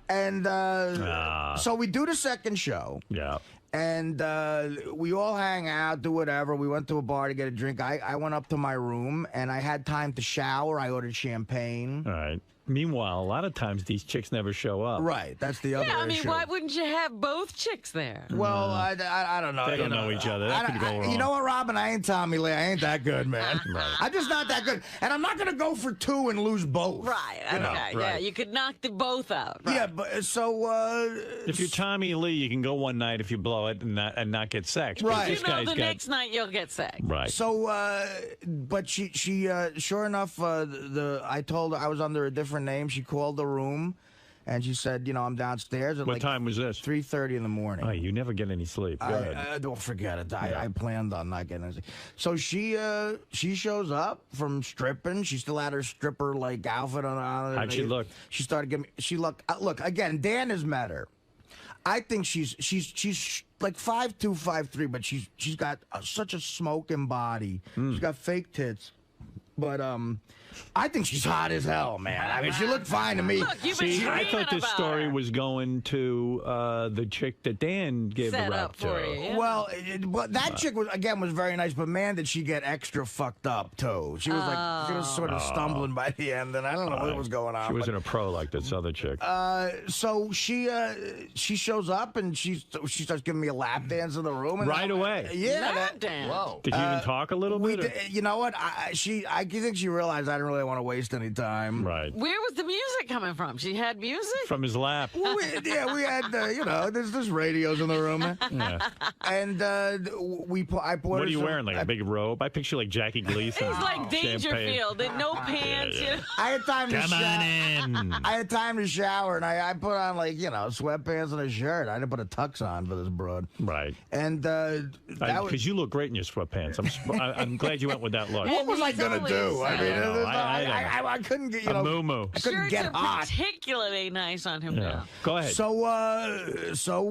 B: And so we do the second show.
A: Yeah.
B: And we all hang out, do whatever. We went to a bar to get a drink. I went up to my room, and I had time to shower. I ordered champagne.
A: All right. Meanwhile, a lot of times these chicks never show up.
B: Right. That's the other issue.
C: Yeah, I mean, why wouldn't you have both chicks there?
B: Well, I don't know.
A: They don't know each other. That could go wrong.
B: You know what, Robin? I ain't Tommy Lee. I ain't that good, man.
A: Right.
B: I'm just not that good. And I'm not going to go for two and lose both.
C: Right. Okay. Yeah, you could knock the both out. Right.
B: Yeah, but so...
A: if you're Tommy Lee, you can go one night if you blow it and not get sex.
B: Right.
A: This guy's
C: the next night you'll get sex.
A: Right.
B: So, but she sure enough, I told her I was under a different name. She called the room, and she said, I'm downstairs. At
A: What time was this?
B: 3:30 in the morning.
A: Oh, you never get any sleep. Good.
B: Don't forget it. I planned on not getting any sleep. So she shows up from stripping. She still had her stripper outfit on.
A: How'd she look?
B: She started giving me. She look again. Dan has met her. I think she's like 5'2", 5'3", but she's got such a smoking body. She's got fake tits. But I think she's hot as hell, man. I mean, she looked fine to me.
C: Look, you've been
A: See, I thought this
C: about
A: story
C: her.
A: was going to the chick that Dan gave
C: Set
A: the rap
C: up for
A: to.
C: you, yeah.
B: Well, that chick was very nice, but man, did she get extra fucked up too. She was she was sort of stumbling by the end, and I don't know what was going on.
A: She wasn't a pro like this other chick.
B: So she shows up and she starts giving me a lap dance in the room and
A: Right away.
B: Yeah,
C: Lap dance.
I: Whoa.
A: Did you even talk a little bit? or-
B: you know what? I think she realized I didn't really want to waste any time.
A: Right.
C: Where was the music coming from? She had music?
A: From his lap.
B: We had there's radios in the room.
A: Yeah.
B: And I poured.
A: What are you
B: some-
A: wearing? Like a big robe? I picture like Jackie Gleason.
C: He's like Dangerfield, and no pants.
A: yeah.
C: You know?
B: I had time to
A: Come on in.
B: I had time to shower, and I put on sweatpants and a shirt. I didn't put a tux on for this broad.
A: Right.
B: And
A: Because you look great in your sweatpants. I'm glad you went with that look.
B: what was I gonna do? I mean,
A: don't know.
B: I couldn't get
A: A moo-moo.
B: I couldn't
C: Shirts
B: get
C: are
B: hot.
C: particularly nice on him
A: Yeah.
C: now.
A: Go ahead.
B: So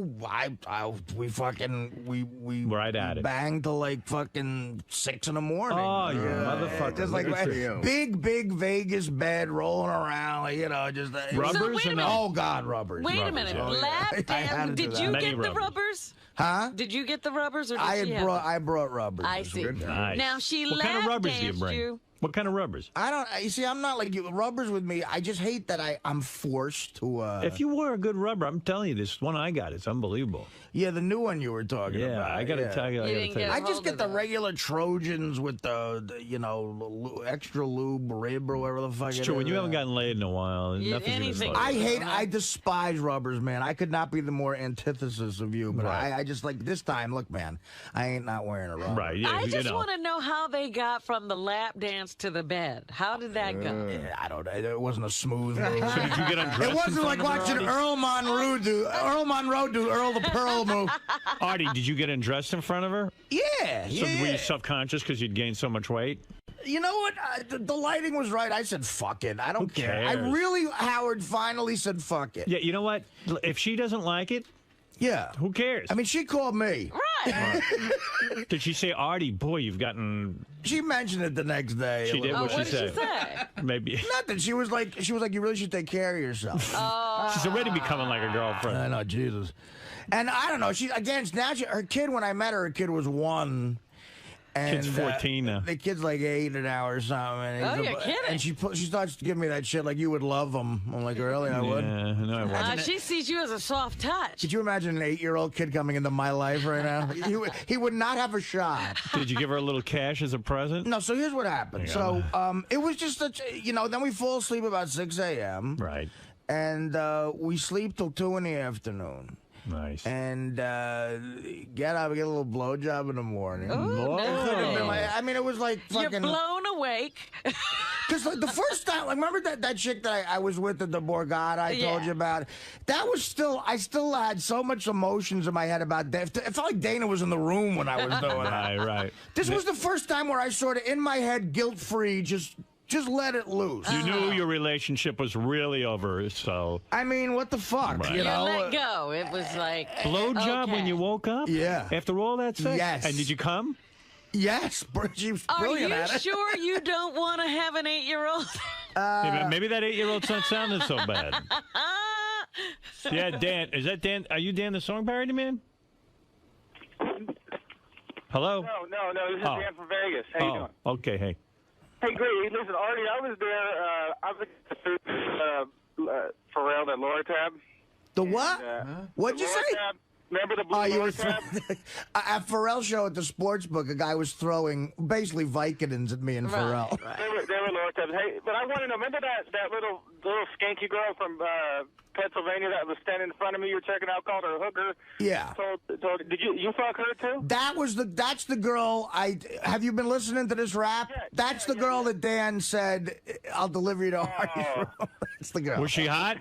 B: we
A: Right at it.
B: banged till like fucking 6 in the morning.
A: Oh, you motherfucker.
B: Just like
A: Look at you.
B: big Vegas bed rolling around, just
A: Rubbers
C: So wait a
A: or
C: minute.
A: no?
B: Oh God, rubbers.
C: Wait a
A: Rubbers,
C: minute.
A: yeah.
C: Lap
B: I had to
C: dance.
B: do
C: Did
B: that.
C: you
A: Many
C: get the
A: rubbers.
C: rubbers?
B: Huh?
C: Did you get the rubbers, or did
B: I
C: she have them?
B: I brought rubbers.
C: I see.
A: Nice.
C: Now she
A: What kind of
C: lap
A: rubbers do you
C: danced
A: bring?
C: you.
A: What kind of rubbers?
B: I don't. You see, I'm not like you. Rubbers with me. I just hate that I'm forced to.
A: If you wore a good rubber, I'm telling you, this one I got, it's unbelievable.
B: Yeah, the new one you were talking
A: Yeah,
B: about.
A: I got to tell you. I
C: You
A: gotta
C: didn't
A: tell you.
C: get
B: I just
C: hold
B: get
C: of
B: the
C: those.
B: regular Trojans with the extra lube rib or whatever the fuck
A: It's
B: it
A: true.
B: is.
A: When you haven't gotten laid in a while,
C: Yeah,
A: nothing's
C: anything.
A: gonna
B: I despise rubbers, man. I could not be the more antithesis of you, but
A: Right.
B: I just like this time. Look, man, I ain't not wearing a rubber.
A: Right. Yeah,
C: I just
A: you know.
C: want to know how they got from the lap dance to the bed. How did that go?
B: Yeah, I don't know. It wasn't a smooth move.
A: So did you get undressed
B: It
A: in
B: wasn't
A: front
B: like
A: of her,
B: watching
A: Artie?
B: Earl Monroe do Earl the Pearl move.
A: Artie, did you get undressed in front of her?
B: Yeah,
A: So
B: yeah.
A: were you self-conscious because you'd gained so much weight?
B: You know what? The lighting was right. I said, fuck it. I don't care. I
A: cares?
B: really, Howard, finally said, fuck it.
A: Yeah, you know what? If she doesn't like it,
B: Yeah.
A: who cares?
B: I mean, she called me.
C: Right.
A: Did she say, Artie, boy, you've gotten...
B: She mentioned it the next day.
A: She did?
C: Oh,
A: What'd
C: what
A: she
C: did she
A: say?
C: say?
A: Maybe.
B: Nothing. She was like, you really should take care of yourself.
A: She's already becoming like a girlfriend.
B: I know, Jesus. And I don't know. Her kid, when I met her kid was 1. And,
A: Kid's 14 now.
B: The kid's like 8 now or something. And
C: Oh, you're kidding.
B: And she starts giving me that shit like you would love him. I'm like, really? I would.
A: Yeah, no, I wasn't.
C: She sees you as a soft touch.
B: Could you imagine an 8-year-old kid coming into my life right now? He would not have a shot.
A: Did you give her a little cash as a present?
B: No, so here's what happened. So it was just such, then we fall asleep about 6 a.m.
A: Right.
B: And we sleep till 2 in the afternoon.
A: Nice.
B: And get up, get a little blowjob in the morning.
C: Ooh, nice.
B: I mean, it was like fucking.
C: You're blown awake.
B: Because like, the first time, like, remember that chick that I was with at the Borgata I told you about? That was I still had so much emotions in my head about that. It felt like Dana was in the room when I was doing it.
A: Right.
B: This was the first time where I sort of, in my head, guilt-free, just just let it loose.
A: You knew your relationship was really over, so.
B: I mean, what the fuck?
A: Right.
B: You know,
C: let go. It was like
A: blowjob when you woke up.
B: Yeah.
A: After all that sex.
B: Yes.
A: And did you come?
B: Yes, she was brilliant
C: Are
B: at
C: you
B: it.
C: sure you don't want to have an 8-year-old?
A: Maybe that 8-year-old's not sounding so bad. Yeah, Dan. Is that Dan? Are you Dan the song parody man? Hello?
J: No. This is Dan from Vegas. How you doing?
A: Okay, hey.
J: Hey, great. Listen, Artie, I was there. I was at Pharrell, that Laura tab.
B: The what? What'd you say?
J: Tab. Remember the blue
B: you
J: Laura
B: were
J: tab?
B: at Pharrell show at the sports book, a guy was throwing basically Vicodins at me and Pharrell.
J: They were Laura tabs. Hey, but I want to know, remember that little skanky girl from Pennsylvania that was standing in front of me you were checking out, called her a hooker?
B: Yeah.
J: Did you fuck her too?
B: That's the girl. Have you been listening to this rap?
J: Yeah,
B: that's the girl that Dan said, I'll deliver you to Artie's room. That's the girl.
A: Was she hot?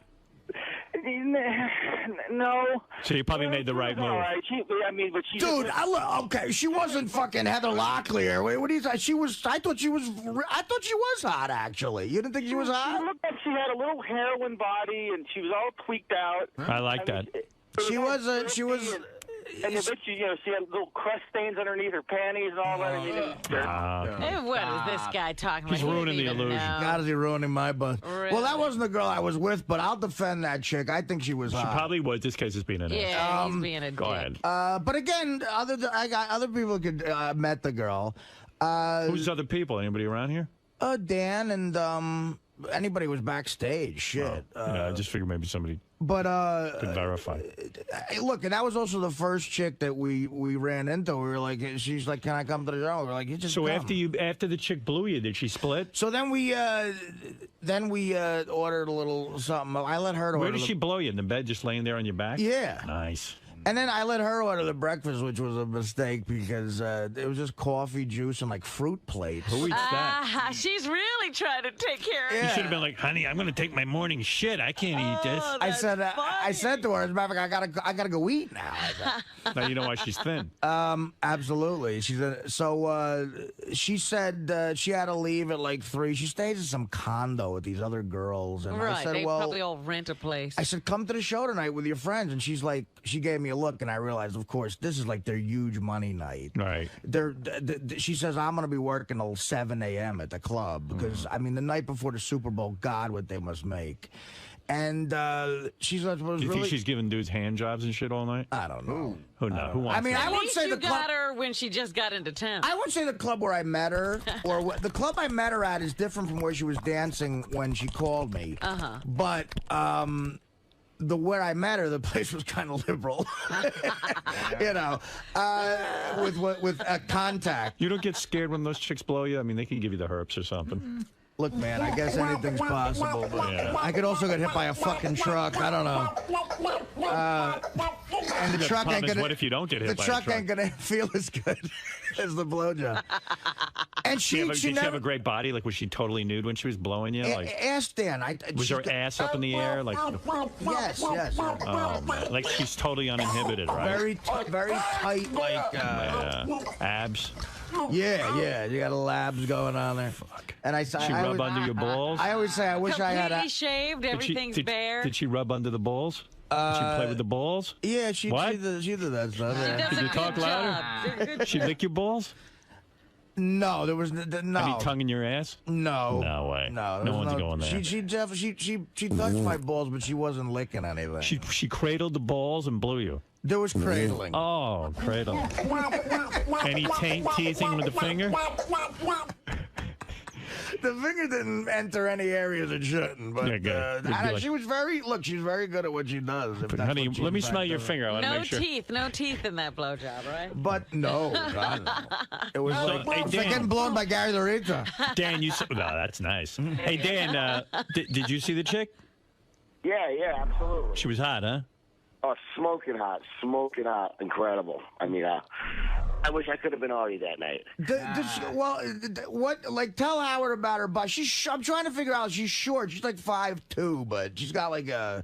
J: No.
A: So you probably made the right move.
J: All right.
B: Dude, okay, she wasn't fucking Heather Locklear. Wait, what do you say? I thought she was hot, actually. You didn't think she was hot?
J: She looked like she had a little heroin body, and she was all tweaked out.
A: I like that.
B: She was.
J: And she had little crust stains underneath her panties and all that.
C: Hey, what is this guy talking about?
A: He's ruining the illusion.
B: God, is he ruining my butt?
C: Really?
B: Well, that wasn't the girl I was with, but I'll defend that chick. I think she was hot.
A: She probably was. This case is being an ass.
C: Yeah, he's being a dick.
A: Go ahead.
B: But again, I got other people could met the girl.
A: Who's other people? Anybody around here?
B: Dan and anybody was backstage. Shit.
A: Yeah, I just figured maybe somebody could verify.
B: Look, and that was also the first chick that we ran into. We were like, she's like, "Can I come to the show?" We're like, "You just."
A: So
B: come.
A: after the chick blew you, did she split?
B: So then we ordered a little something. I let her order.
A: Where did she blow you? In the bed, just laying there on your back?
B: Yeah.
A: Nice.
B: And then I let her order the breakfast, which was a mistake because it was just coffee, juice, and like fruit plates.
A: Who eats that?
C: She's really trying to take care of
A: You should have been like, "Honey, I'm going to take my morning shit. I can't eat this."
B: I said to her, as a matter of fact, I gotta go eat now.
A: Now you know why she's thin.
B: Absolutely. She said she had to leave at like 3. She stays in some condo with these other girls, and I said,
C: they
B: "Well,
C: probably all rent a place."
B: I said, come to the show tonight with your friends," and she's like, she gave me a look, and I realized, of course, this is like their huge money night.
A: Right.
B: She says, "I'm going to be working till 7 a.m. at the club because I mean the night before the Super Bowl, God, what they must make." And she's like,
A: Do you think she's giving dudes hand jobs and shit all night?
B: I don't know.
A: Who knows? Who wants?
B: I mean,
A: that?
B: I won't say the club.
C: Got her when she just got into town.
B: I won't say the club where I met her, or the club I met her at is different from where she was dancing when she called me. But where I met her, the place was kind of liberal, with a contact.
A: You don't get scared when those chicks blow you? I mean, they can give you the herpes or something.
B: Look, man, I guess anything's possible, but I could also get hit by a fucking truck. I don't know. And the truck ain't gonna.
A: What if you don't get hit by a truck?
B: The truck ain't gonna feel as good as the blowjob. And
A: did she have a great body? Like, was she totally nude when she was blowing you? Like,
B: ass Dan.
A: Was her ass up in the air? Like,
B: yes.
A: Oh man, like she's totally uninhibited, right?
B: Very tight, like
A: abs.
B: Yeah, you got a labs going on there.
A: Fuck.
B: And
A: she rub under your balls?
B: I always say I wish I had
C: completely shaved, everything's bare.
A: Did she rub under the balls? Did she play with the balls?
B: Yeah, she did that stuff.
C: Did
A: you talk louder? She lick your balls?
B: No, there was no.
A: Any tongue in your ass?
B: No.
A: No way.
B: No
A: one's going there.
B: She touched my balls, but she wasn't licking anything.
A: She cradled the balls and blew you.
B: There was cradling.
A: Oh, cradle. Any teasing with the finger?
B: The finger didn't enter any areas it shouldn't, but she was very good at what she does.
A: Honey, let me smell your finger. I want to make sure.
C: No teeth in that blowjob, right?
B: But no, God, no. It was like getting blown by Gary Larita.
A: Dan, no, that's nice. Hey, Dan, did you see the chick?
M: Yeah, absolutely.
A: She was hot, huh?
M: Oh, smoking hot, incredible. I mean, I wish I could have been Artie that night.
B: Tell Howard about her butt. I'm trying to figure out. She's short. She's like 5'2", but she's got like a.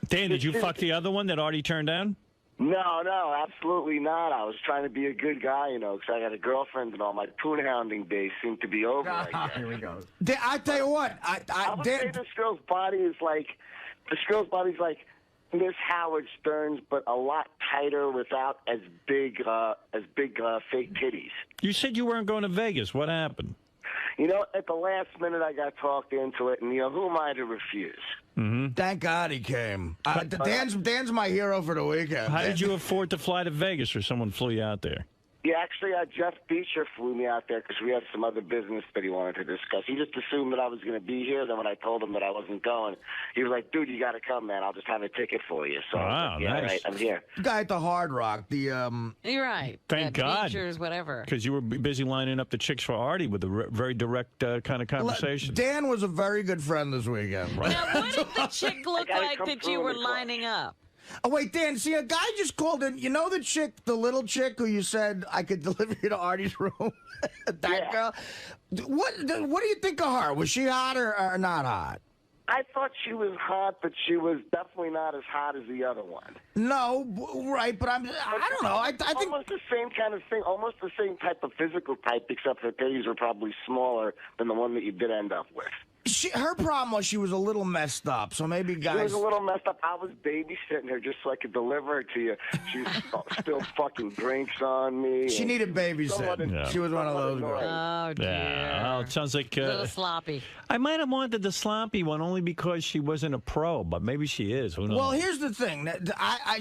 A: Dan, did you fuck the other one that Artie turned down?
M: No, absolutely not. I was trying to be a good guy, because I got a girlfriend and all. My poon hounding days seem to be over. I guess.
B: Here we go. I tell you what,
M: I would say this girl's body is like, Miss Howard Stern's, but a lot tighter without as big fake titties.
A: You said you weren't going to Vegas. What happened?
M: At the last minute, I got talked into it, and who am I to refuse?
A: Mm-hmm.
B: Thank God he came. Dan's my hero for the weekend.
A: How did you afford to fly to Vegas, or someone flew you out there?
M: Yeah, actually, Jeff Beecher flew me out there because we had some other business that he wanted to discuss. He just assumed that I was going to be here. Then when I told him that I wasn't going, he was like, "Dude, you got to come, man. I'll just have a ticket for you." So,
A: wow,
M: yeah,
A: nice.
M: right, I'm here.
B: The guy at the Hard Rock,
C: You're right.
A: Thank God.
C: Teachers, whatever.
A: Because you were busy lining up the chicks for Artie with a very direct kind of conversation.
B: Dan was a very good friend this weekend.
A: Right.
C: Now, what did the chick look like that you were lining up?
B: Oh, wait, Dan, see, a guy just called in. You know the chick, the little chick who you said I could deliver you to Artie's room? That girl? What do you think of her? Was she hot or not hot?
M: I thought she was hot, but she was definitely not as hot as the other one.
B: No, right, but I don't know. I think
M: almost the same kind of thing, almost the same type of physical type, except her titties were probably smaller than the one that you did end up with.
B: Her problem was she was a little messed up, so maybe guys...
M: She was a little messed up. I was babysitting her just so I could deliver her to you. She still fucking drinks on me.
B: She needed babysitting. Yeah. She was one of those girls.
C: Oh, dear.
A: Yeah, well, it sounds like...
C: a little sloppy.
A: I might have wanted the sloppy one only because she wasn't a pro, but maybe she is. Who knows?
B: Well, here's the thing.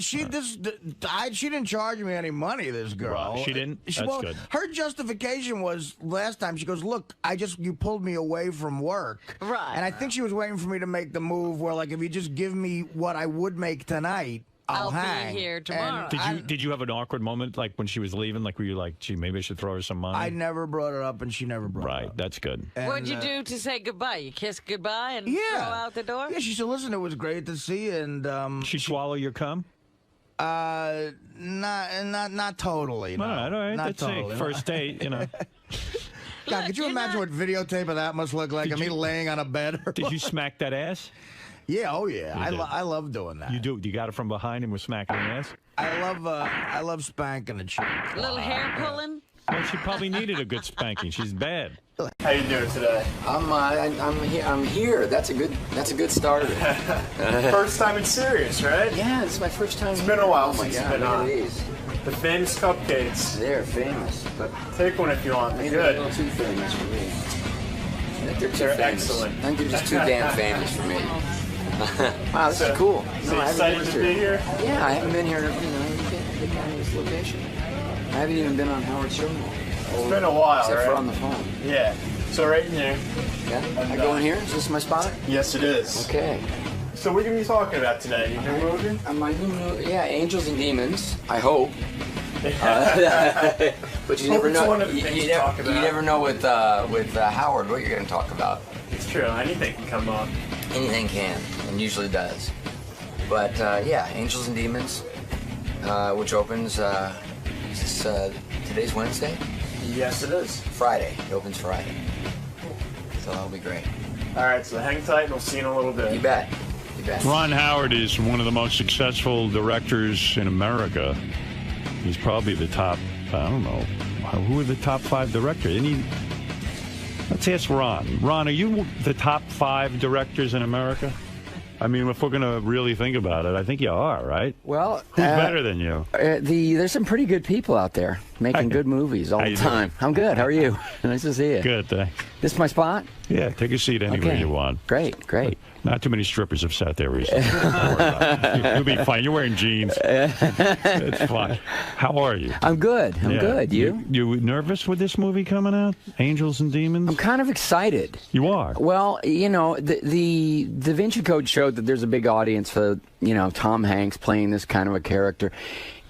B: She didn't charge me any money, this girl.
A: Well, she didn't? That's good.
B: Her justification was last time, she goes, look, you pulled me away from work.
C: Right.
B: And I think she was waiting for me to make the move where, like, if you just give me what I would make tonight, I'll hang.
C: Be here tomorrow.
A: Did you have an awkward moment, like when she was leaving? Like, were you like, gee, maybe I should throw her some money?
B: I never brought it up, and she never brought it up.
A: Right, that's good.
C: What'd you do to say goodbye? You kiss goodbye and throw out the door?
B: Yeah, she said, listen, it was great to see you. And
A: she swallow your cum?
B: Not totally. No.
A: All right.
B: Not
A: That's
B: totally.
A: First date,
B: God, could you imagine what videotape of that must look like? Me laying on a bed.
A: Did you smack that ass?
B: Yeah, oh yeah. I love doing that.
A: You do? You got it from behind and was smacking the ass?
B: I love spanking the chick.
C: A little hair pulling?
A: Well, she probably needed a good spanking. She's bad.
J: How you doing today?
N: I'm here. That's a good start.
J: First time it's serious, right?
N: Yeah, it's my first time.
J: It's been a while
N: since
J: you've been on. The famous cupcakes.
N: They're famous, but
J: take one if you want. They're
N: good.
J: A
N: little too famous for me. I think
J: they're excellent.
N: I think they're just too damn famous for me. Wow, this is cool.
J: So excited to be here?
N: Yeah, I haven't been here. Been on this location. I haven't even been on Howard Show.
J: It's been a while,
N: except
J: right?
N: for on the phone.
J: Yeah. So right in here.
N: Yeah. I go in here. Is this my spot?
J: Yes, it is.
N: Okay.
J: So what are you talking about today? Your new movie?
N: My new movie, yeah, Angels and Demons. I hope. But you never know. You never know with Howard what you're going to talk about.
J: It's true. Anything can come up.
N: Anything can, and usually does. But yeah, Angels and Demons, which opens today's Wednesday.
J: Yes, it is.
N: Friday. It opens Friday. So that'll be great.
J: All right. So hang tight, and we'll see you in a little bit.
N: You bet.
A: Ron Howard is one of the most successful directors in America. He's probably the top, I don't know, who are the top 5 directors? Let's ask Ron. Ron, are you the top 5 directors in America? I mean, if we're going to really think about it, I think you are, right?
N: Well,
A: who's better than you?
N: There's some pretty good people out there making good movies all the time. I'm good. How are you? Nice to see you.
A: Good, thanks.
N: This is my spot?
A: Yeah, take a seat anywhere you want.
N: Great.
A: Not too many strippers have sat there recently. Don't worry about it. You'll be fine. You're wearing jeans. It's fine. How are you?
N: I'm good. I'm good. You?
A: You nervous with this movie coming out? Angels and Demons?
N: I'm kind of excited.
A: You are?
N: Well, you know, the 𝗦𝗵cie Code showed that there's a big audience for, Tom Hanks playing this kind of a character.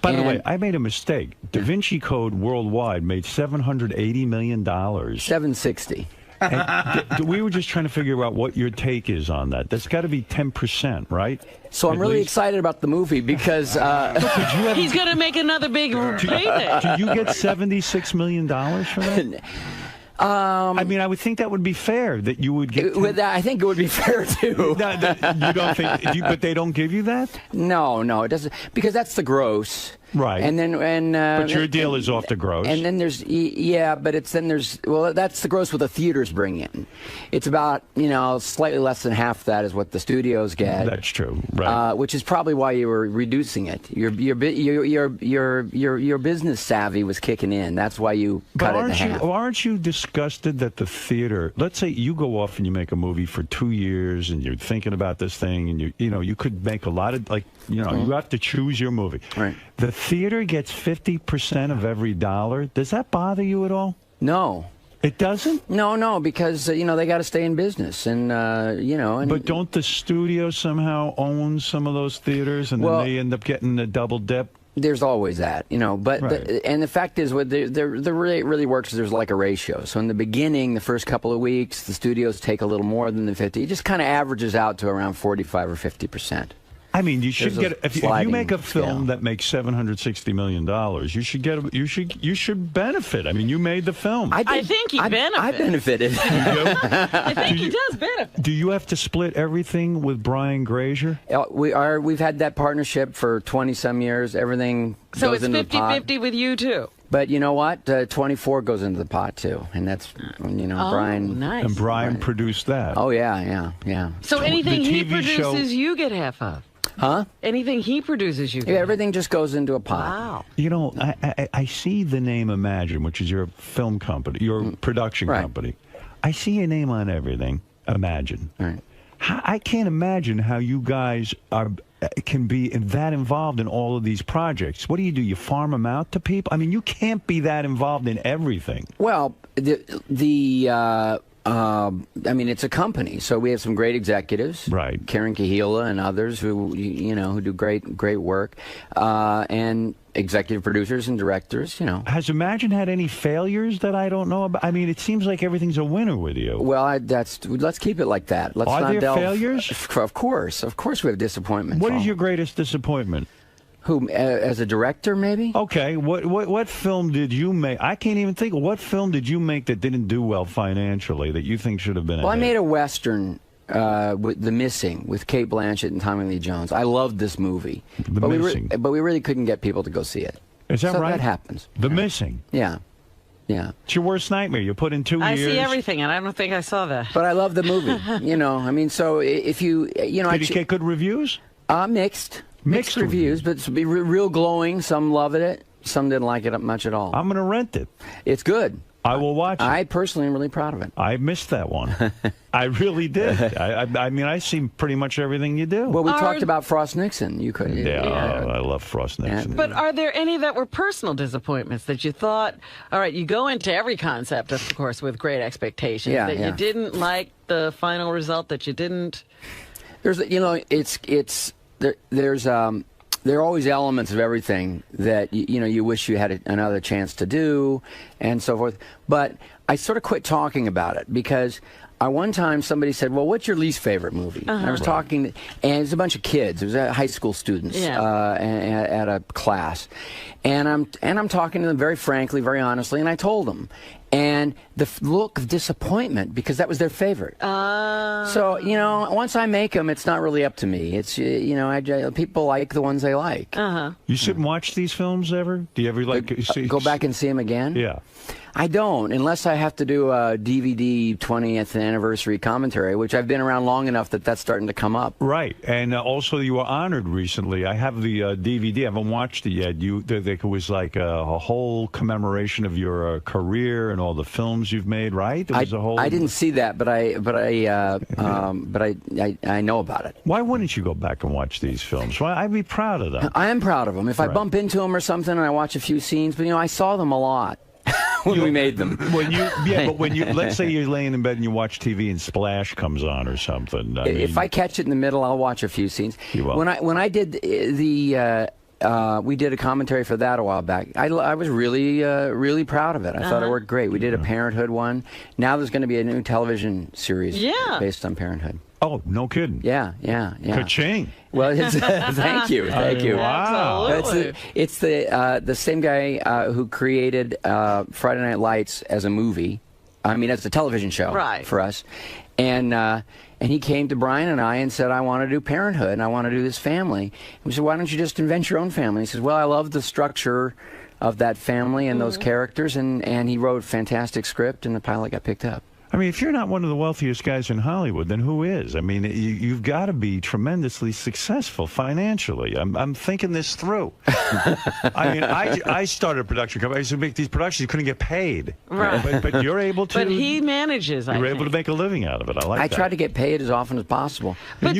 A: By the way, I made a mistake. 𝗦𝗵cie Code worldwide made $780 million.
N: 760.
A: And we were just trying to figure out what your take is on that. That's got to be 10%, right?
N: So I'm really excited about the movie because
C: he's going to make another big payday.
A: Did you get $76 million for that? I mean, I would think that would be fair, that you would get...
N: I think it would be fair, too.
A: You don't think... but they don't give you that?
N: No, it doesn't. Because that's the gross.
A: Right.
N: And then...
A: but your deal is off the gross.
N: And then there's... Yeah, but well, that's the gross what the theaters bring in. It's about, slightly less than half that is what the studios get.
A: That's true, right.
N: Which is probably why you were reducing it. Your business savvy was kicking in. That's why you cut it in half.
A: Aren't you disgusted that the theater... Let's say you go off and you make a movie for 2 years and you're thinking about this thing and you could make a lot of, you have to choose your movie.
N: Right.
A: The theater gets 50% of every dollar. Does that bother you at all?
N: No.
A: It doesn't?
N: No, because, they got to stay in business. And,
A: But don't the studios somehow own some of those theaters and then they end up getting the double dip?
N: There's always that, but
A: right.
N: And the fact is, what the really works is there's like a ratio. So in the beginning, the first couple of weeks, the studios take a little more than the 50. It just kind of averages out to around 45 or 50%.
A: I mean, you should get if you make a film that makes $760 million, you should benefit. I mean, you made the film.
C: I think he benefited.
N: I benefited.
C: I think he does benefit.
A: Do you have to split everything with Brian Grazer?
N: We've had that partnership for 20-some years. Everything goes into the pot.
C: So it's 50-50 with you too.
N: But you know what? 24 goes into the pot too, and that's Brian.
C: Nice.
A: And Brian produced that.
N: Oh yeah.
C: So anything he
A: TV
C: produces,
A: show...
C: you get half of.
N: Huh?
C: Anything he produces, you get.
N: Yeah, everything just goes into a pot.
C: Wow.
A: I see the name Imagine, which is your film company, your production company. I see your name on everything. Imagine.
N: Right.
A: I can't imagine how you guys can be that involved in all of these projects. What do? You farm them out to people? I mean, you can't be that involved in everything.
N: Well, I mean, it's a company, so we have some great executives,
A: right?
N: Karen 𝗛𝗄𝗿 and others who who do great work, and executive producers and directors.
A: Has Imagine had any failures that I don't know about? I mean, it seems like everything's a winner with you.
N: Well, let's keep it like that. Let's
A: Are
N: not
A: there
N: delve.
A: failures?
N: Of course we have disappointments.
A: What is your greatest disappointment?
N: Who, as a director, maybe?
A: Okay, what film did you make? I can't even think. What film did you make that didn't do well financially that you think should have been?
N: Well, I made a Western, with The Missing, with Cate Blanchett and Tommy Lee Jones. I loved this movie, but we really couldn't get people to go see it.
A: Is that right?
N: That happens.
A: The Missing.
N: Yeah.
A: It's your worst nightmare. You put in 2 years.
C: I see everything, and I don't think I saw that.
N: But I love the movie. I mean, so if you,
A: Did it get good reviews?
N: Mixed. Mixed reviews, but it's real glowing. Some loved it. Some didn't like it much at all.
A: I'm going to rent it.
N: It's good.
A: I will watch it.
N: I personally am really proud of it.
A: I missed that one. I really did. I mean, I see pretty much everything you do.
N: Well, we talked about Frost Nixon. You could.
A: Yeah, I love Frost Nixon.
C: But are there any that were personal disappointments that you thought, all right, you go into every concept, of course, with great expectations, you didn't like the final result, that you didn't?
N: There are always elements of everything that you wish you had another chance to do, and so forth. But I sort of quit talking about it because one time somebody said, "Well, what's your least favorite movie?" And I was talking, and it was a bunch of kids. It was high school students at a class, and I'm talking to them very frankly, very honestly, and I told them. And the look of disappointment, because that was their favorite. So, once I make them, it's not really up to me. It's, people like the ones they like.
A: You sit and watch these films ever? Do you ever
N: go back and see them again?
A: Yeah.
N: I don't, unless I have to do a DVD 20th anniversary commentary, which I've been around long enough that that's starting to come up.
A: Right, and also you were honored recently. I have the DVD. I haven't watched it yet. There was like a whole commemoration of your career and all the films you've made. Right? There was a whole.
N: I didn't see that, but I know about it.
A: Why wouldn't you go back and watch these films? Well, I'd be proud of them.
N: I am proud of them. If I bump into them or something and I watch a few scenes, but I saw them a lot. When we made them.
A: But when you let's say you're laying in bed and you watch TV and Splash comes on or something.
N: If I catch it in the middle, I'll watch a few scenes.
A: You will.
N: When I did we did a commentary for that a while back. I was really proud of it. I thought it worked great. We did a Parenthood one. Now there's going to be a new television series based on Parenthood.
A: Oh, no kidding.
N: Yeah.
A: Ka-ching.
N: Well, thank you.
A: Wow.
N: It's the same guy who created Friday Night Lights as a movie, I mean, as a television show for us. And he came to Brian and I and said, I want to do Parenthood, and I want to do this family. And we said, why don't you just invent your own family? He says, well, I love the structure of that family and those characters, and he wrote a fantastic script, and the pilot got picked up.
A: I mean, if you're not one of the wealthiest guys in Hollywood, then who is? I mean, you've got to be tremendously successful financially. I'm thinking this through. I mean, I started a production company. I used to make these productions. You couldn't get paid.
C: Right.
A: But you're able to.
C: But he manages,
A: You're able to make a living out of it. I like that.
N: I try to get paid as often as possible.
C: But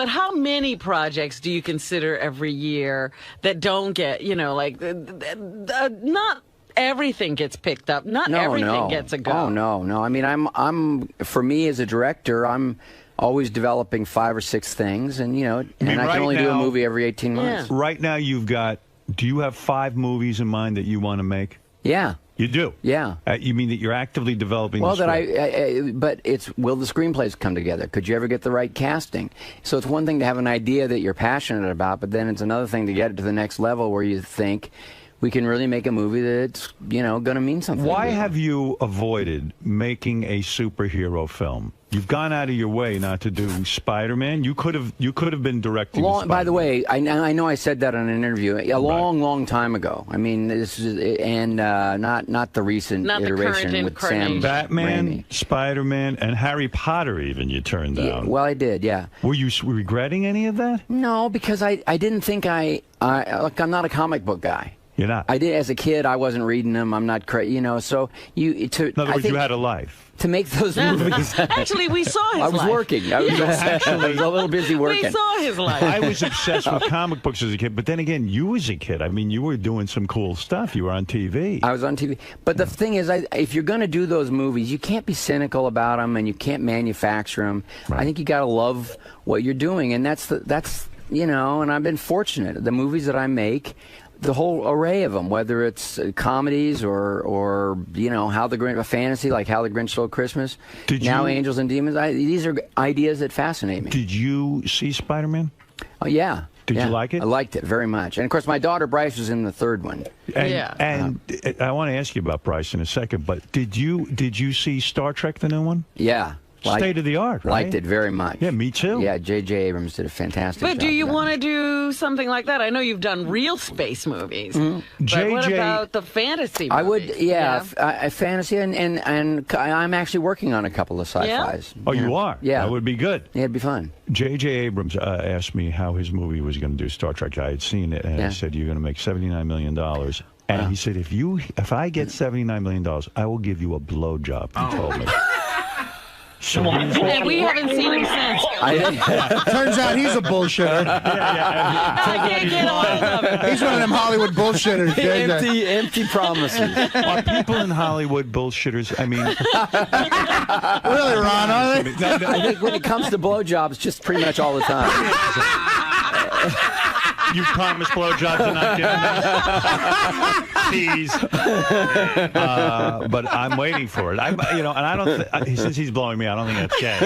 C: how many projects do you consider every year that don't get, like, not everything gets picked up. Not everything gets a go.
N: Oh, no. I mean, for me as a director, I'm always developing 5 or 6 things, and, I can only do a movie every 18 months.
A: Right now, do you have 5 movies in mind that you want to make?
N: Yeah.
A: You do?
N: Yeah.
A: You mean that you're actively developing
N: the
A: script?
N: But will the screenplays come together? Could you ever get the right casting? So it's one thing to have an idea that you're passionate about, but then it's another thing to get it to the next level where you think, we can really make a movie that's, going to mean something.
A: Why have you avoided making a superhero film? You've gone out of your way not to do Spider-Man. You could have been directing.
N: By the way, I know I said that on an interview a long time ago. I mean, this is not the recent iteration with Sam.
A: Batman,
N: Raimi.
A: Spider-Man, and Harry Potter. Even you turned down.
N: Yeah, well, I did. Yeah.
A: Were you regretting any of that?
N: No, because I didn't think I'm not a comic book guy.
A: You're not.
N: I did as a kid. I wasn't reading them. I'm not crazy. So
A: in other words, you had a life.
N: To make those movies.
C: Actually, we saw his life.
N: I was working. I was a little busy working.
C: We saw his life.
A: I was obsessed with comic books as a kid, but then again, you as a kid, I mean, you were doing some cool stuff. You were on TV.
N: I was on TV. But the thing is, if you're going to do those movies, you can't be cynical about them, and you can't manufacture them. Right. I think you got to love what you're doing, and that's and I've been fortunate. The movies that I make, the whole array of them, whether it's comedies or How the Grinch, a fantasy like How the Grinch Stole Christmas, Angels and Demons. These are ideas that fascinate me.
A: Did you see Spider-Man?
N: Oh yeah.
A: Did you like it?
N: I liked it very much, and of course my daughter Bryce was in the 3rd one.
A: And I want to ask you about Bryce in a second, but did you see Star Trek, the new one?
N: Yeah.
A: State of the art, right?
N: Liked it very much.
A: Yeah, me too.
N: Yeah, J.J. Abrams did a fantastic job.
C: But do you want to do something like that? I know you've done real space movies. But what about the fantasy movies?
N: I would, fantasy, and I'm actually working on a couple of sci-fis.
A: Yeah? Oh, you are?
N: Yeah.
A: That would be good.
N: Yeah, it'd be fun.
A: J.J. Abrams asked me how his movie was going to do Star Trek. I had seen it, and I said, you're going to make $79 million. And he said, if I get $79 million, I will give you a blowjob, he told me.
C: And we haven't seen him since.
O: Turns out he's a bullshitter.
C: I can't get all of it.
O: He's one of them Hollywood bullshitters.
N: empty promises.
A: Are people in Hollywood bullshitters? I mean,
O: really, Ron? Are they?
N: I think when it comes to blowjobs, just pretty much all the time.
A: You promised blowjobs and not giving them. Tease. But I'm waiting for it. And I don't. Since he's blowing me, I don't think that's gay.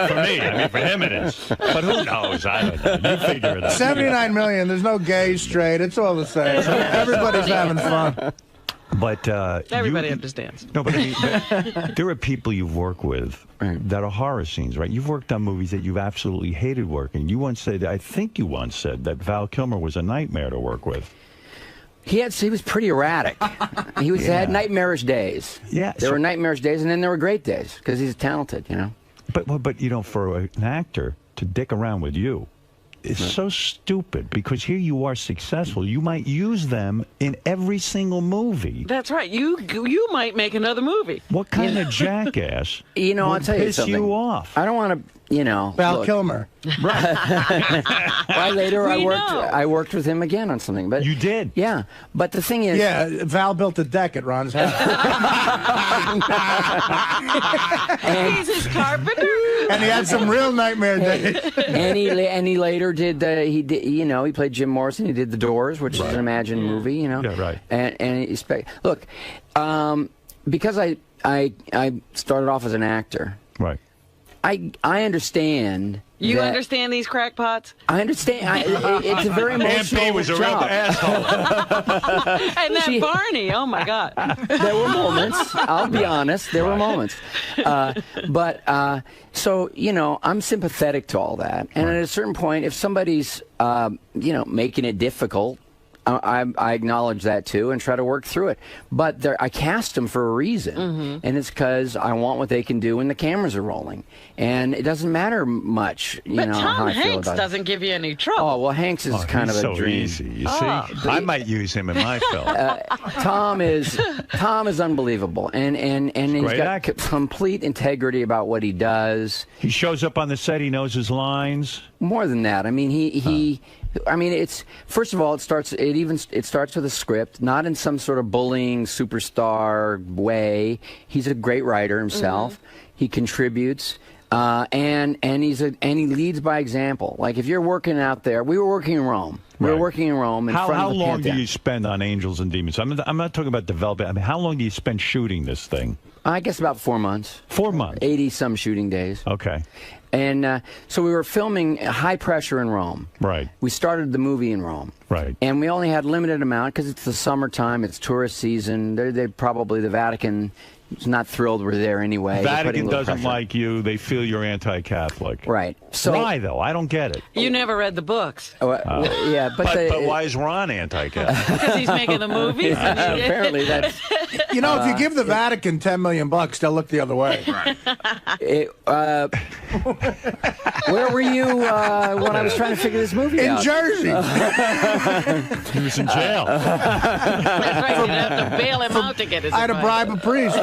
A: For me, I mean, for him it is. But who knows? I don't know. You figure it out.
O: 79 million. There's no gay, straight. It's all the same. Everybody's having fun.
A: But
C: everybody understands.
A: No, but I mean, there are people you've worked with that are horror scenes, right? You've worked on movies that you've absolutely hated working. You once said, I think you once said that Val Kilmer was a nightmare to work with.
N: He was pretty erratic. He had nightmarish days.
A: Yeah,
N: there were nightmarish days, and then there were great days because he's talented,
A: But for an actor to dick around with you. It's so stupid because here you are successful. You might use them in every single movie.
C: That's right. You might make another movie.
A: What kind of jackass
N: I'll tell you
A: piss
N: something.
A: you off?
N: I don't want to,
O: Val Kilmer.
N: Right. Well, later I worked with him again on something. But
A: you did?
N: Yeah. But the thing is...
O: Yeah, Val built a deck at Ron's house.
C: He's his carpenter?
O: And he had some real nightmare days.
N: And he later did he played Jim Morrison. He did The Doors, which is an imagined movie,
A: Yeah, right.
N: And look, because I started off as an actor.
A: Right.
N: I understand
C: You understand these crackpots?
N: I understand. It's a very emotional
A: MP was a real
N: job.
A: asshole.
C: And that Barney, oh my God.
N: There were moments. I'll be honest. There were moments. So, you know, I'm sympathetic to all that. And at a certain point, if somebody's, you know, making it difficult, I acknowledge that too and try to work through it. But I cast them for a reason, and it's because I want what they can do when the cameras are rolling. And it doesn't matter much, you know, how I feel
C: Hanks
N: about
C: doesn't give you any trouble.
N: Oh well, Hanks is kind of
A: he's
N: a
A: so
N: dream.
A: easy. You see, I might use him in my film.
N: Tom is unbelievable, and he's
A: great
N: got
A: actor.
N: complete integrity about what he does.
A: He shows up on the set. He knows his lines.
N: More than that, I mean, I mean, it's first of all, it starts with a script, not in some sort of bullying superstar way. He's a great writer himself. He contributes, and he leads by example. Like if you're working out there, we were working in Rome. We were working in Rome.
A: How long do you spend on Angels and Demons? I'm not talking about developing. I mean, how long do you spend shooting this thing?
N: I guess about 4 months.
A: 4 months.
N: 80-some shooting days.
A: Okay.
N: And so we were filming high pressure in Rome.
A: Right.
N: We started the movie in Rome.
A: Right.
N: And we only had limited amount because it's the summertime. It's tourist season. They probably the Vatican is not thrilled we're there anyway.
A: Vatican doesn't like you. They feel you're anti-Catholic.
N: Right. So
A: why though? I don't get it.
C: You never read the books.
N: Yeah, but
A: why is Ron anti-Catholic?
C: Because he's making the movies.
N: Apparently that's.
O: You know, if you give the Vatican $10 million, they'll look the other way.
N: Where were you when I was trying to figure this movie out?
O: In Jersey.
A: He was in jail.
C: That's right. You'd have to bail him out to get his
O: I had to bribe a priest.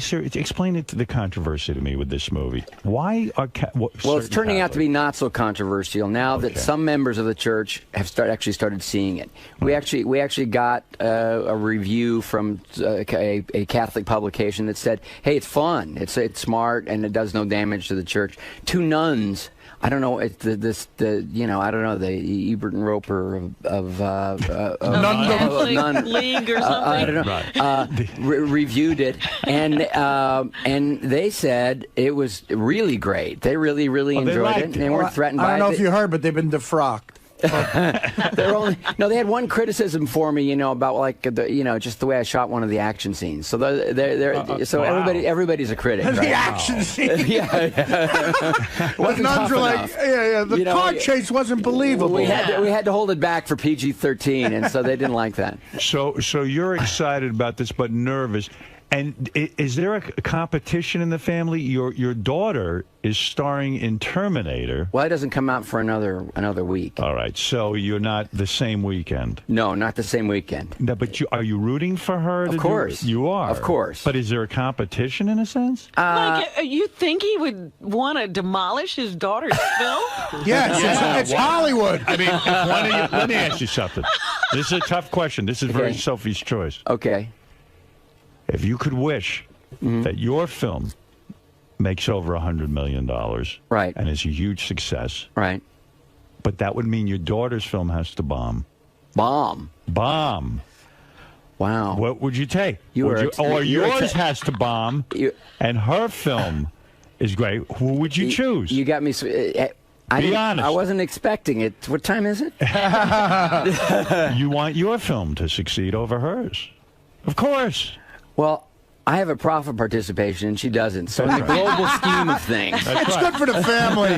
A: Sir, explain it to the controversy to me with this movie. Why are
N: well, it's turning out to be not so controversial now that some members of the church have actually started seeing it. We actually got a review from a Catholic publication that said, "Hey, it's fun, it's smart, and it does no damage to the church." 2 nuns. I don't know. It's you know, I don't know, the Ebert and Roper of
C: Catholic League or something.
N: I don't know. Reviewed it, and they said it was really great. They really enjoyed it. And they weren't threatened by it.
O: I don't know if you heard, but they've been defrocked.
N: They had one criticism for me, you know, about like just the way I shot one of the action scenes. So everybody's a critic.
O: The
N: right?
O: action scene.
N: Yeah.
O: The nuns were like, the car chase wasn't believable.
N: We had to hold it back for PG-13, and so they didn't like that.
A: So you're excited about this, but nervous. And is there a competition in the family? Your daughter is starring in Terminator.
N: Well, it doesn't come out for another week.
A: All right, so you're not the same weekend.
N: No, not the same weekend.
A: No, but are you rooting for her?
N: Of course.
A: You are.
N: Of course.
A: But is there a competition in a sense?
C: Like, you think he would want to demolish his daughter's film?
O: Yes, it's Hollywood.
A: I mean, let me ask you something. This is a tough question. This is very Sophie's choice.
N: Okay.
A: If you could wish that your film makes over $100 million,
N: right,
A: and is a huge success,
N: right,
A: but that would mean your daughter's film has to bomb.
N: Bomb.
A: Wow. What would you take? Yours has to bomb, and her film is great. Who would you choose?
N: You got me.
A: Be honest.
N: I wasn't expecting it. What time is it?
A: You want your film to succeed over hers. Of course.
N: Well, I have a profit participation, and she doesn't. So in the global scheme of things,
O: it's good for the family.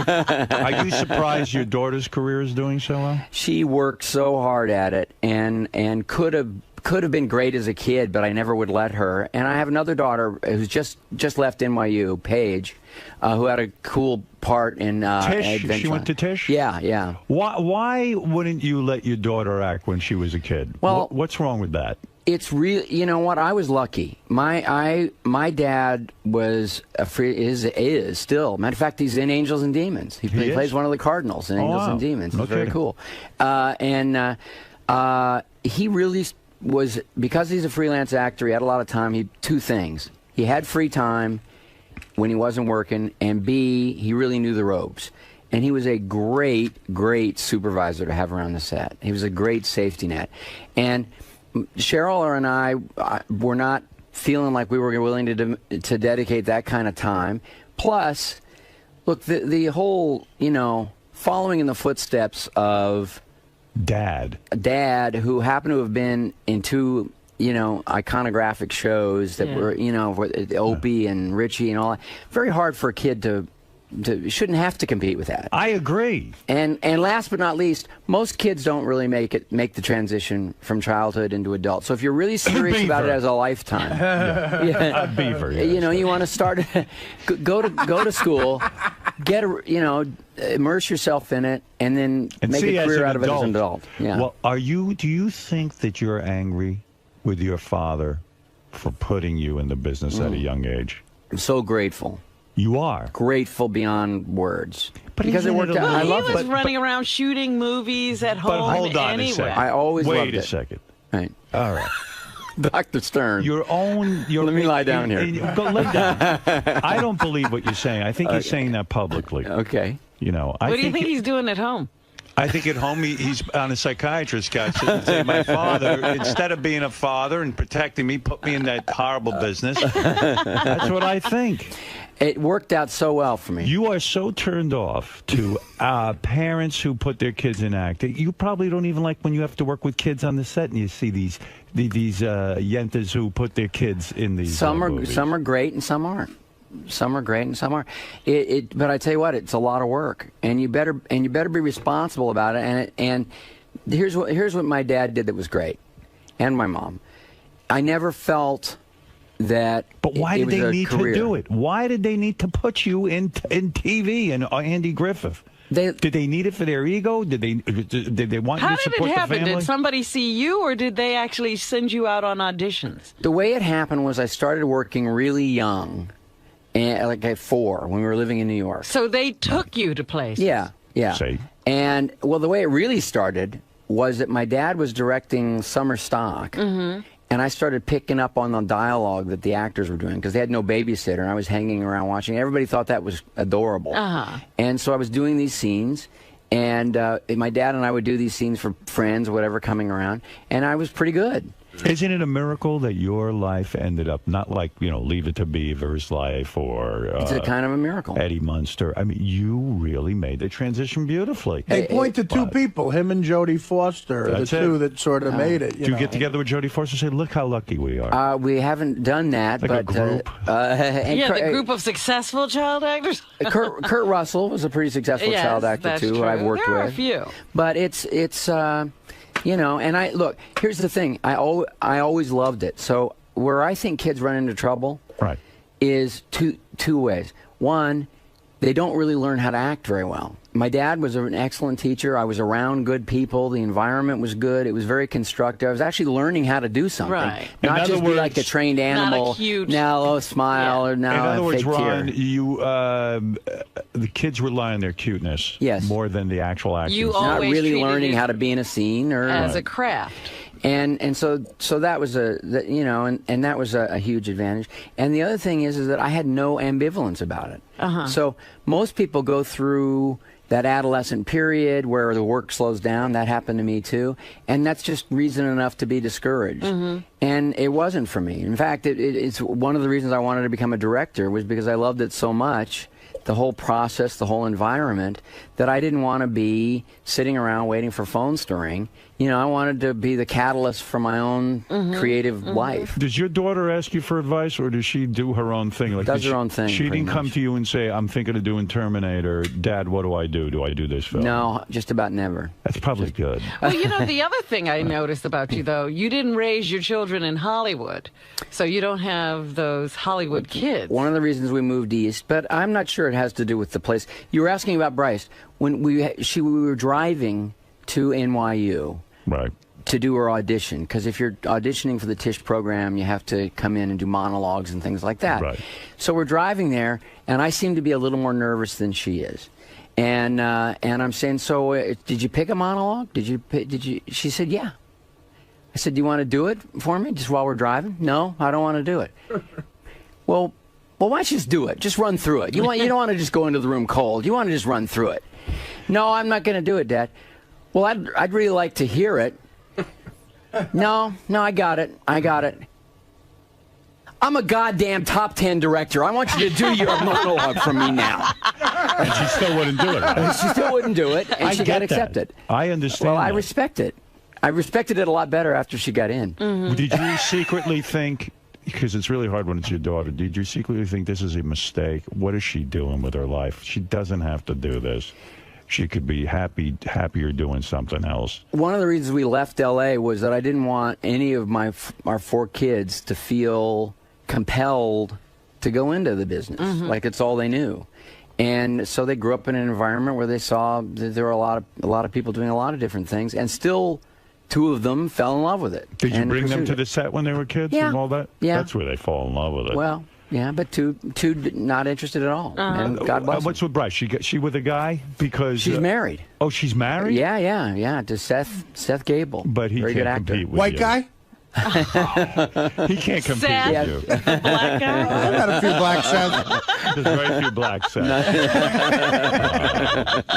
A: Are you surprised your daughter's career is doing so well?
N: She worked so hard at it, and could have been great as a kid, but I never would let her. And I have another daughter who's just left NYU, Paige, who had a cool part in
A: Tisch.
N: Adventure.
A: She went to Tisch?
N: Yeah.
A: Why wouldn't you let your daughter act when she was a kid?
N: Well,
A: what's wrong with that?
N: It's real. You know what? I was lucky. My dad was is still. Matter of fact, he's in Angels and Demons. He plays one of the Cardinals in Angels and Demons. It's very cool. He really was, because he's a freelance actor. He had a lot of time. Two things. He had free time when he wasn't working, and B, he really knew the ropes. And he was a great supervisor to have around the set. He was a great safety net. And Cheryl and I were not feeling like we were willing to dedicate that kind of time. Plus, Look, the whole, following in the footsteps of
A: Dad,
N: who happened to have been in two, iconographic shows that were, Opie and Richie and all that. Very hard for a kid to shouldn't have to compete with that.
A: I agree.
N: And last but not least, most kids don't really make the transition from childhood into adult. So if you're really serious about it as a lifetime,
A: Beaver.
N: You want to start, go to school, immerse yourself in it, and then make a career out of it as an adult. Yeah.
A: Well, do you think that you're angry with your father for putting you in the business at a young age?
N: I'm so grateful.
A: You are
N: grateful beyond words.
A: But
N: because it worked out.
C: Well,
N: I love
C: he was running around shooting movies at home.
A: But hold on
C: anyway.
A: a second.
N: I always loved
A: Wait a
N: it.
A: second.
N: Right.
A: All right.
N: Dr. Stern.
A: Let
N: me lie down here.
A: Go lay down. I don't believe what you're saying. I think he's saying that publicly.
N: Okay.
C: What do you think he's doing at home?
A: I think at home he's on a psychiatrist couch and say, my father, instead of being a father and protecting me, put me in that horrible business. That's what I think.
N: It worked out so well for me.
A: You are so turned off to parents who put their kids in acting. You probably don't even like when you have to work with kids on the set and you see these yentas who put their kids in these movies.
N: Some are great and some aren't. Some are great and some aren't. But I tell you what, it's a lot of work, and you better be responsible about it. And here's what my dad did that was great, and my mom. I never felt that.
A: But why did they need
N: career.
A: to do it? Why did they need to put you in TV and Andy Griffith? Did they need it for their ego? Did they want you to support the family?
C: How did it happen? Did somebody see you, or did they actually send you out on auditions?
N: The way it happened was I started working really young, like at 4 when we were living in New York.
C: So they took you to places.
N: Yeah.
A: See?
N: And well, the way it really started was that my dad was directing summer stock. Mm-hmm. And I started picking up on the dialogue that the actors were doing because they had no babysitter, and I was hanging around watching. Everybody thought that was adorable.
C: Uh-huh.
N: And so I was doing these scenes, and my dad and I would do these scenes for friends, whatever, coming around, and I was pretty good.
A: Isn't it a miracle that your life ended up not like, Leave It to Beaver's life or...
N: it's a kind of a miracle.
A: Eddie Munster. I mean, you really made the transition beautifully.
O: They point to two people, him and Jodie Foster, the two that sort of made it.
A: Do you get together with Jodie Foster and say, look how lucky we are?
N: We haven't done that.
A: Like
N: but,
A: a group?
C: The group of successful child actors?
N: Kurt Russell was a pretty successful child actor, too, who I've worked with.
C: There are a few.
N: But it's and here's the thing. I always loved it. So where I think kids run into trouble is two ways. One, they don't really learn how to act very well. My dad was an excellent teacher. I was around good people. The environment was good. It was very constructive. I was actually learning how to do something.
C: Right.
N: Not just be like a trained animal.
C: Not a cute...
N: Now smile or now
A: in other words,
N: fake
A: Ron,
N: tear.
A: the kids rely on their cuteness more than the actual acting.
C: You
N: not
C: always
N: really
C: treated
N: learning
C: it
N: how to be in a scene or
C: as a craft.
N: And so that was and that was a huge advantage. And the other thing is that I had no ambivalence about it.
C: Uh-huh.
N: So most people go through that adolescent period where the work slows down. That happened to me too, and that's just reason enough to be discouraged.
C: Mm-hmm.
N: And it wasn't for me. In fact, it's one of the reasons I wanted to become a director was because I loved it so much, the whole process, the whole environment, that I didn't want to be sitting around waiting for phones to ring. I wanted to be the catalyst for my own creative life.
A: Does your daughter ask you for advice, or does she do her own thing? Like,
N: does her own thing.
A: She didn't come to you and say, I'm thinking of doing Terminator. Dad, what do I do? Do I do this film?
N: No, just about never.
A: That's probably good.
C: Well, the other thing I noticed about you, though, you didn't raise your children in Hollywood, so you don't have those Hollywood kids.
N: One of the reasons we moved east, but I'm not sure it has to do with the place. You were asking about Bryce. When we were driving to NYU to do her audition, because if you're auditioning for the Tisch program, you have to come in and do monologues and things like that.
A: Right.
N: So we're driving there, and I seem to be a little more nervous than she is. And I'm saying, so did you pick a monologue? Did you? She said, yeah. I said, do you want to do it for me just while we're driving? No, I don't want to do it. Well, why don't you just do it? Just run through it. You don't want to just go into the room cold. You want to just run through it. No, I'm not going to do it, Dad. Well, I'd really like to hear it. No, I got it. I'm a goddamn top 10 director. I want you to do your monologue for me now.
A: And she still wouldn't do it. Right?
N: She still wouldn't do it, and she got accepted.
A: I understand.
N: Well, I respect it. I respected it a lot better after she got in.
A: Did you secretly think, because it's really hard when it's your daughter, did you secretly think this is a mistake? What is she doing with her life? She doesn't have to do this. She could be happier doing something else.
N: One of the reasons we left L.A. was that I didn't want any of our 4 kids to feel compelled to go into the business, like it's all they knew. And so they grew up in an environment where they saw that there were a lot of people doing a lot of different things, and still 2 of them fell in love with it.
A: Did you bring them to the set when they were kids and all that?
N: Yeah.
A: That's where they fall in love with it.
N: Well, yeah, but two not interested at all. And God bless
A: what's with Bryce? She with a guy? Because
N: she's married.
A: Oh, she's married?
N: Yeah, to Seth Gable.
A: But he
N: Very
A: can't
N: good actor.
A: compete with
O: White
A: you.
O: guy?
A: He can't compete
C: Seth,
A: with you.
C: the black guy.
O: I've got a few black Seth.
A: There's very few black Seth.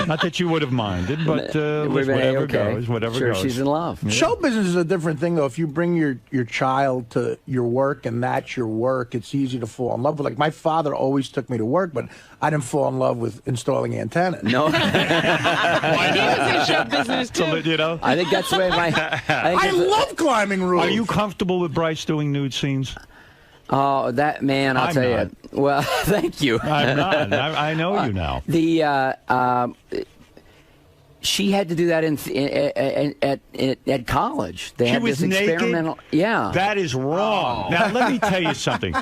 A: Not that you would have minded, but whatever goes. Whatever
N: sure,
A: goes.
N: she's in love.
A: Yeah.
O: Show business is a different thing, though. If you bring your child to your work and that's your work, it's easy to fall in love with. Like, my father always took me to work, but I didn't fall in love with installing antennas.
N: No.
C: He was in show business too.
A: So, you know?
N: I think that's the way
O: I love climbing roofs.
A: Are you comfortable with Bryce doing nude scenes?
N: Oh, that man! I'll tell you. Well, thank you.
A: I'm not. I know you now.
N: She had to do that at college. They had
A: was
N: this experimental.
A: Naked?
N: Yeah,
A: that is wrong. Now let me tell you something.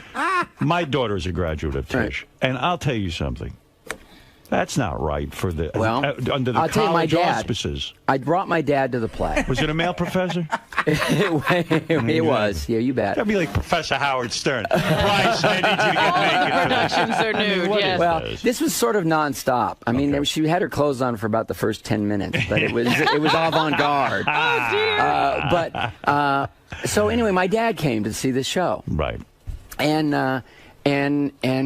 A: My daughter's a graduate of Tisch, and I'll tell you something. That's not right for the under the
N: I'll tell you, my
A: college
N: dad,
A: auspices.
N: I brought my dad to the play.
A: Was it a male professor?
N: It was. Yeah, you bet.
A: That'd be like Professor Howard Stern. Bryce, I need you to get naked.
C: All the productions are nude. Yes.
N: Well, this was sort of nonstop. I mean, she had her clothes on for about the first 10 minutes, but it was avant-garde.
C: Oh dear.
N: So anyway, my dad came to see this show.
A: Right.
N: And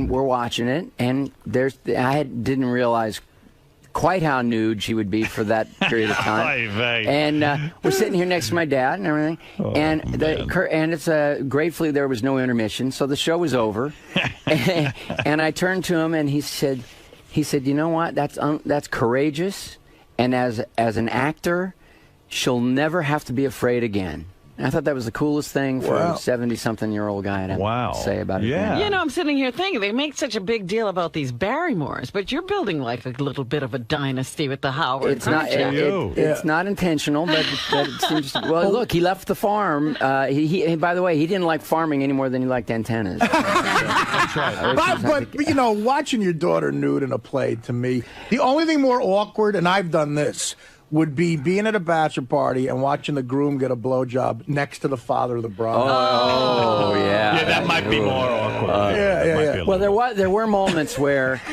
N: we're watching it, and didn't realize quite how nude she would be for that period of time. And we're sitting here next to my dad and everything, and it's gratefully there was no intermission, so the show was over. And I turned to him and he said, you know what? That's courageous, and as an actor, she'll never have to be afraid again. And I thought that was the coolest thing for a 70-something-year-old guy to say about it.
C: Yeah. You know, I'm sitting here thinking they make such a big deal about these Barrymores, but you're building like a little bit of a dynasty with the Howards.
N: It's not. It's not intentional, but it seems. Well, look, he left the farm. He by the way, he didn't like farming any more than he liked antennas.
A: That's right.
O: But you know, watching your daughter nude in a play, to me, the only thing more awkward, and I've done this, would be being at a bachelor party and watching the groom get a blowjob next to the father of the bride.
N: Oh yeah.
A: Yeah, that might be more awkward.
O: Yeah.
N: Well, there were moments where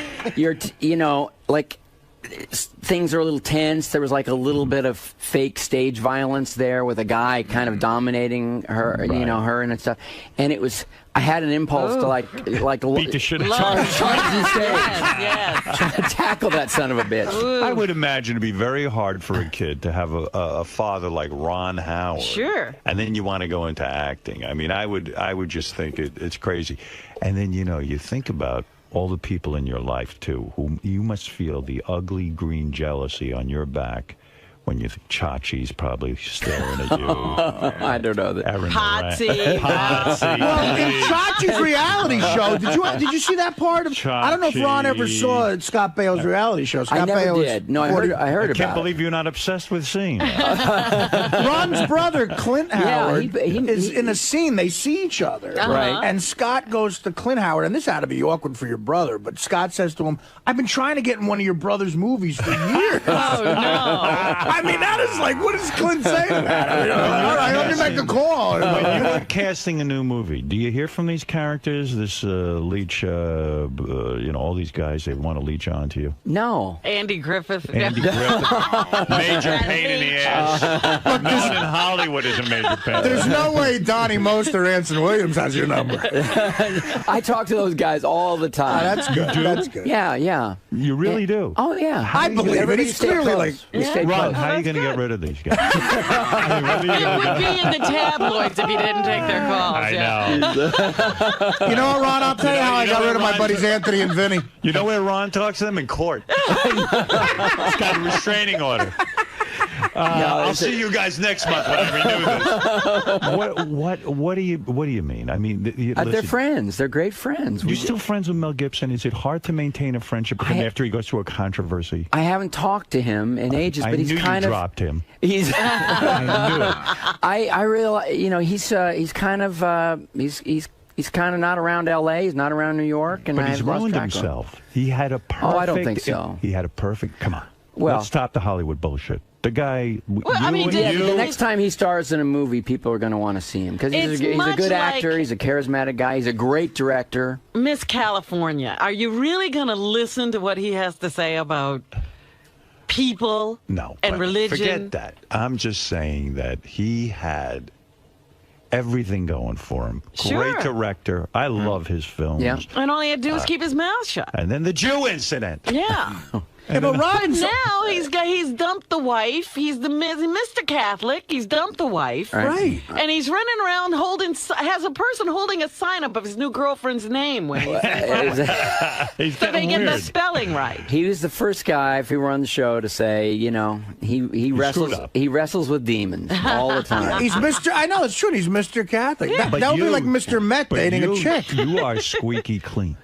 N: like things are a little tense. There was like a little bit of fake stage violence there with a guy kind of dominating her, her and stuff. And it was. I had an impulse to like
A: beat the shit out
N: charge the stage.
C: Yes.
N: Try to tackle that son of a bitch.
A: I would imagine it'd be very hard for a kid to have a father like Ron Howard.
C: Sure.
A: And then you want to go into acting. I mean, I would just think it's crazy. And then you think about all the people in your life too, whom you must feel the ugly green jealousy on your back. When you think 𝗛𝗄𝗿𝗄's probably staring at you.
N: I don't know that.
C: 𝗛𝗁𝗄𝗿𝗄.
O: Well, in 𝗛𝗄𝗄's reality show, did you see that part of? I don't know if Ron ever saw Scott Bale's reality show.
N: I never did. No, I heard about it.
A: I can't believe you're not obsessed with seeing it.
O: Ron's brother, Clint Howard, is in a scene. They see each other.
N: Right.
O: And Scott goes to Clint Howard, and this had to be awkward for your brother, but Scott says to him, I've been trying to get in one of your brother's movies for years.
C: Oh, no.
O: I mean, that is like, what does Clint say to that? I mean, all right, let me make a call.
A: When you are casting a new movie, do you hear from these characters, this leech, all these guys, they want to leech onto you?
N: No.
C: Andy Griffith.
A: Andy Griffith. Major pain in the ass. No one in Hollywood is a major pain.
O: There's no way Donnie Most or Anson Williams has your number.
N: I talk to those guys all the time.
O: That's good. That's good.
N: Yeah.
A: You really do?
N: Oh, yeah.
O: I believe it. He's clearly like...
N: We stay
A: Ron
N: close.
A: how are you going to get rid of these guys?
C: It would be in the tabloids if he didn't take their calls.
A: I
C: know.
O: You know what, Ron? I'll tell you how I got rid of my buddies Anthony and Vinny.
A: You know where Ron talks to them? In court. He's got a restraining order. I'll see you guys next month when I renew this. What do you mean? I mean,
N: they're friends. They're great friends.
A: You're still friends with Mel Gibson? Is it hard to maintain a friendship with him after he goes through a controversy?
N: I haven't talked to him in ages, but he's kind of
A: dropped him.
N: He's.
A: I knew it.
N: I realize, you know, he's kind of not around L.A. He's not around New York, and
A: but he's ruined himself. He had a perfect.
N: Oh, I don't think so.
A: He had a perfect. Come on.
N: Well,
A: let's stop the Hollywood bullshit. The guy.
N: The next time he stars in a movie, people are going to want to see him because he's a good actor. He's a charismatic guy. He's a great director.
C: Miss California, are you really going to listen to what he has to say about people and religion?
A: Forget that. I'm just saying that he had everything going for him.
C: Sure.
A: Great director. I love his films.
N: Yeah.
C: And all he had to do was keep his mouth shut.
A: And then the Jew incident.
C: Yeah.
O: Yeah, but
C: now he's dumped the wife. He's Mr. Catholic. He's dumped the wife.
O: Right.
C: And he's running around has a person holding a sign up of his new girlfriend's name when he's so they get the spelling right.
N: He was the first guy, if he were on the show, to say, you know, he wrestles with demons all the time.
O: He's Mr. I know it's true. He's Mr. Catholic.
C: Yeah.
O: That would be like Mr. Met dating a chick.
A: You are squeaky clean.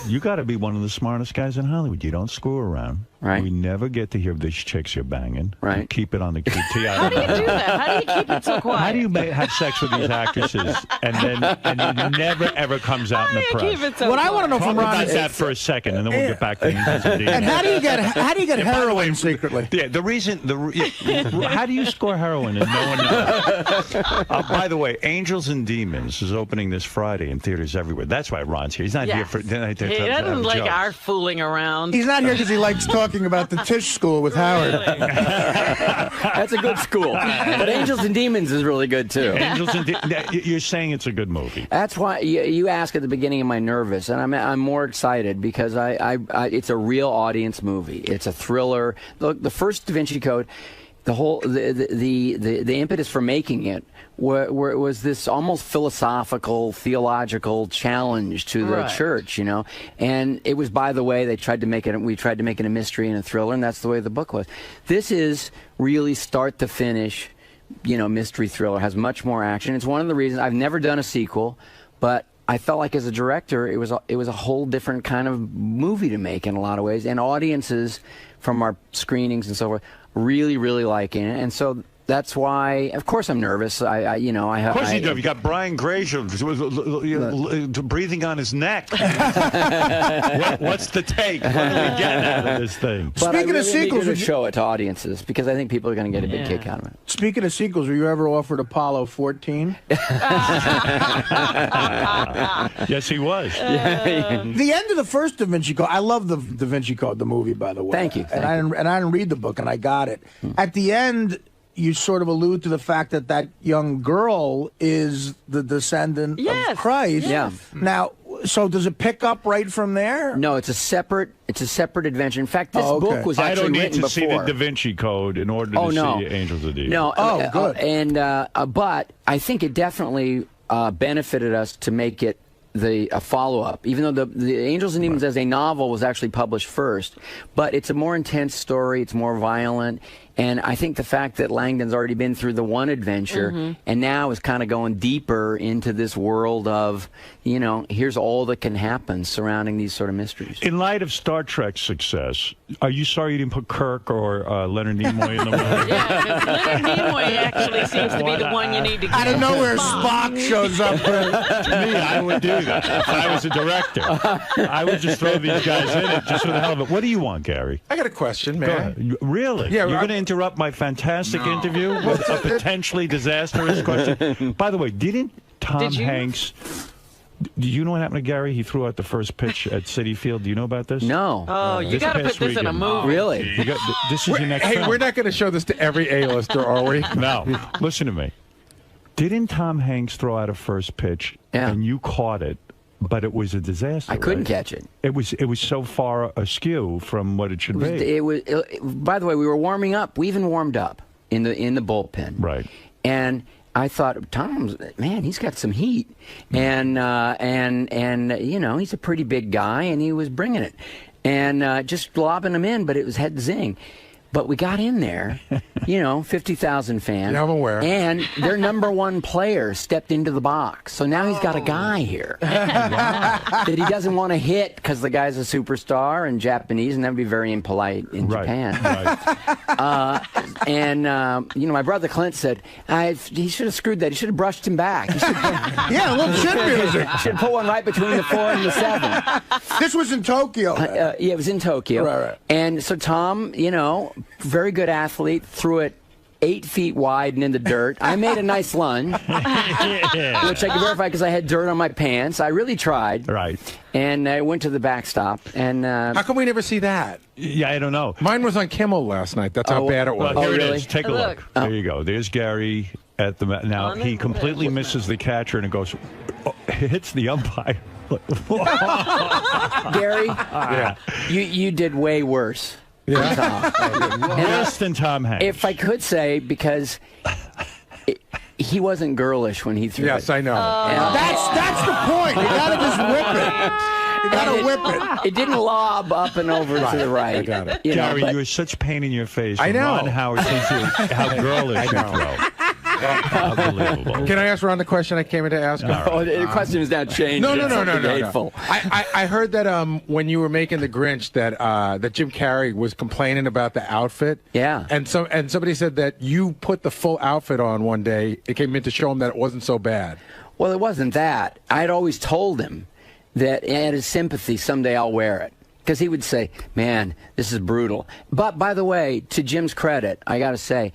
A: You got to be one of the smartest guys in Hollywood. You don't screw around.
N: Right.
A: We never get to hear these chicks you're banging.
N: Right.
A: You keep it on the QT.
C: How do you do that? How do you keep it so quiet?
A: How do you have sex with these actresses and it never ever comes out in the press?
C: Keep it so
O: What I want to know from Ron
A: about
O: is
A: that for a second, and then we'll get back to Angels and Demons.
O: And how do you get heroin secretly?
A: Yeah, how do you score heroin and no one knows? By the way, Angels and Demons is opening this Friday in theaters everywhere. That's why Ron's here. He's not here for.
C: He doesn't like our fooling around.
O: He's not here because he likes talking about the Tisch School with Howard.
N: That's a good school. But Angels and Demons is really good, too.
A: Angels and you're saying it's a good movie.
N: That's why you ask at the beginning, am I nervous? And I'm more excited because it's a real audience movie. It's a thriller. Look, the first 𝗦𝗵ci Code, the impetus for making it was this almost philosophical, theological challenge to the church, you know. And it was, by the way, we tried to make it a mystery and a thriller, and that's the way the book was. This is really start to finish, you know, mystery thriller. Has much more action. It's one of the reasons I've never done a sequel, but I felt like as a director, it was a whole different kind of movie to make in a lot of ways, and audiences from our screenings and so forth really, really liking it, and so. That's why, of course, I'm nervous.
A: Of course you do. You got Brian Grazer breathing on his neck. What's the take? What are we getting out of this thing?
N: But Speaking of sequels, need to show it to audiences because I think people are going to get a big kick out of it.
O: Speaking of sequels, were you ever offered Apollo 14?
A: Yes, he was.
O: The end of the first 𝗦𝗵ci Code. I love the 𝗦𝗵ci Code, the movie, by the way.
N: Thank you.
O: I didn't read the book, and I got it. At the end, you sort of allude to the fact that young girl is the descendant of Christ.
N: Yeah.
O: Now, so does it pick up right from there?
N: No, it's a separate adventure. In fact, this book was actually written before.
A: I don't need to see the 𝗦𝗵ci Code in order to see Angels of Demons.
N: No.
O: Good.
N: But I think it definitely benefited us to make it a follow-up, even though the Angels and Demons as a novel was actually published first. But it's a more intense story. It's more violent. And I think the fact that Langdon's already been through the one adventure and now is kind of going deeper into this world of, you know, here's all that can happen surrounding these sort of mysteries.
A: In light of Star Trek's success, are you sorry you didn't put Kirk or Leonard Nimoy in the movie?
C: Yeah, because Leonard Nimoy actually seems to be the one you need to get.
O: Out of nowhere, Spock shows up.
A: To me, I would do that if I was a director. I would just throw these guys in it just for the hell of it. What do you want, Gary?
G: I got a question, man.
A: Really?
G: Yeah,
A: you're going to interrupt my fantastic interview with a potentially disastrous question? By the way, didn't Tom Hanks... Do you know what happened to Gary? He threw out the first pitch at Citi Field. Do you know about this?
N: No.
C: Oh, you got to put this in a movie.
N: Really?
A: This is your next film.
G: We're not going to show this to every A-lister, are we?
A: No. Listen to me. Didn't Tom Hanks throw out a first pitch and you caught it but it was a disaster.
N: I couldn't
A: right?
N: catch it.
A: It was so far askew from what it should be.
N: By the way, we were warming up. We even warmed up in the bullpen.
A: Right.
N: And I thought, man, he's got some heat, and you know, he's a pretty big guy, and he was bringing it, and just lobbing him in, but it was head zing. But we got in there, you know, 50,000 fans.
G: Yeah, I'm aware.
N: And their number one player stepped into the box. So now he's got a guy here that he doesn't want to hit because the guy's a superstar and Japanese, and that would be very impolite in Japan.
A: Right.
N: You know, my brother Clint said, he should have screwed that. He should have brushed him back.
O: Yeah, a little chin music.
N: Should have put one right between the 4 and the 7.
O: This was in Tokyo.
N: Yeah, it was in Tokyo.
O: Right.
N: And so Tom, you know, very good athlete, threw it 8 feet wide and in the dirt. I made a nice lunge, which I can verify because I had dirt on my pants. I really tried.
A: Right.
N: And I went to the backstop. And
G: how come we never see that?
A: Yeah, I don't know.
G: Mine was on Kimmel last night. That's how bad it was.
A: Well, here
N: really?
A: it is. Take a look. There you go. There's Gary at the now. He completely misses the catcher and it goes, hits the umpire.
N: Gary,
A: Yeah.
N: you did way worse.
G: Yeah.
N: Than Tom.
A: Worse than Tom Hanks.
N: If I could say, because he wasn't girlish when he threw it.
G: Yes, I know.
O: That's the point. You gotta just whip it. You gotta whip it.
N: It didn't lob up and over to the right.
G: I got it.
N: You know,
A: Gary,
N: but-
A: you were such pain in your face.
G: I know.
A: Ron Howard thinks how girlish you throw. Unbelievable.
G: Can I ask Ron the question I came in to ask?
N: Oh, the question is now changed.
G: No.
N: It's something hateful.
G: I heard that when you were making the Grinch that Jim Carrey was complaining about the outfit.
N: Yeah.
G: And somebody said that you put the full outfit on one day. It came in to show him that it wasn't so bad.
N: Well, it wasn't that. I'd always told him that out of sympathy, someday I'll wear it. Because he would say, man, this is brutal. But by the way, to Jim's credit, I got to say,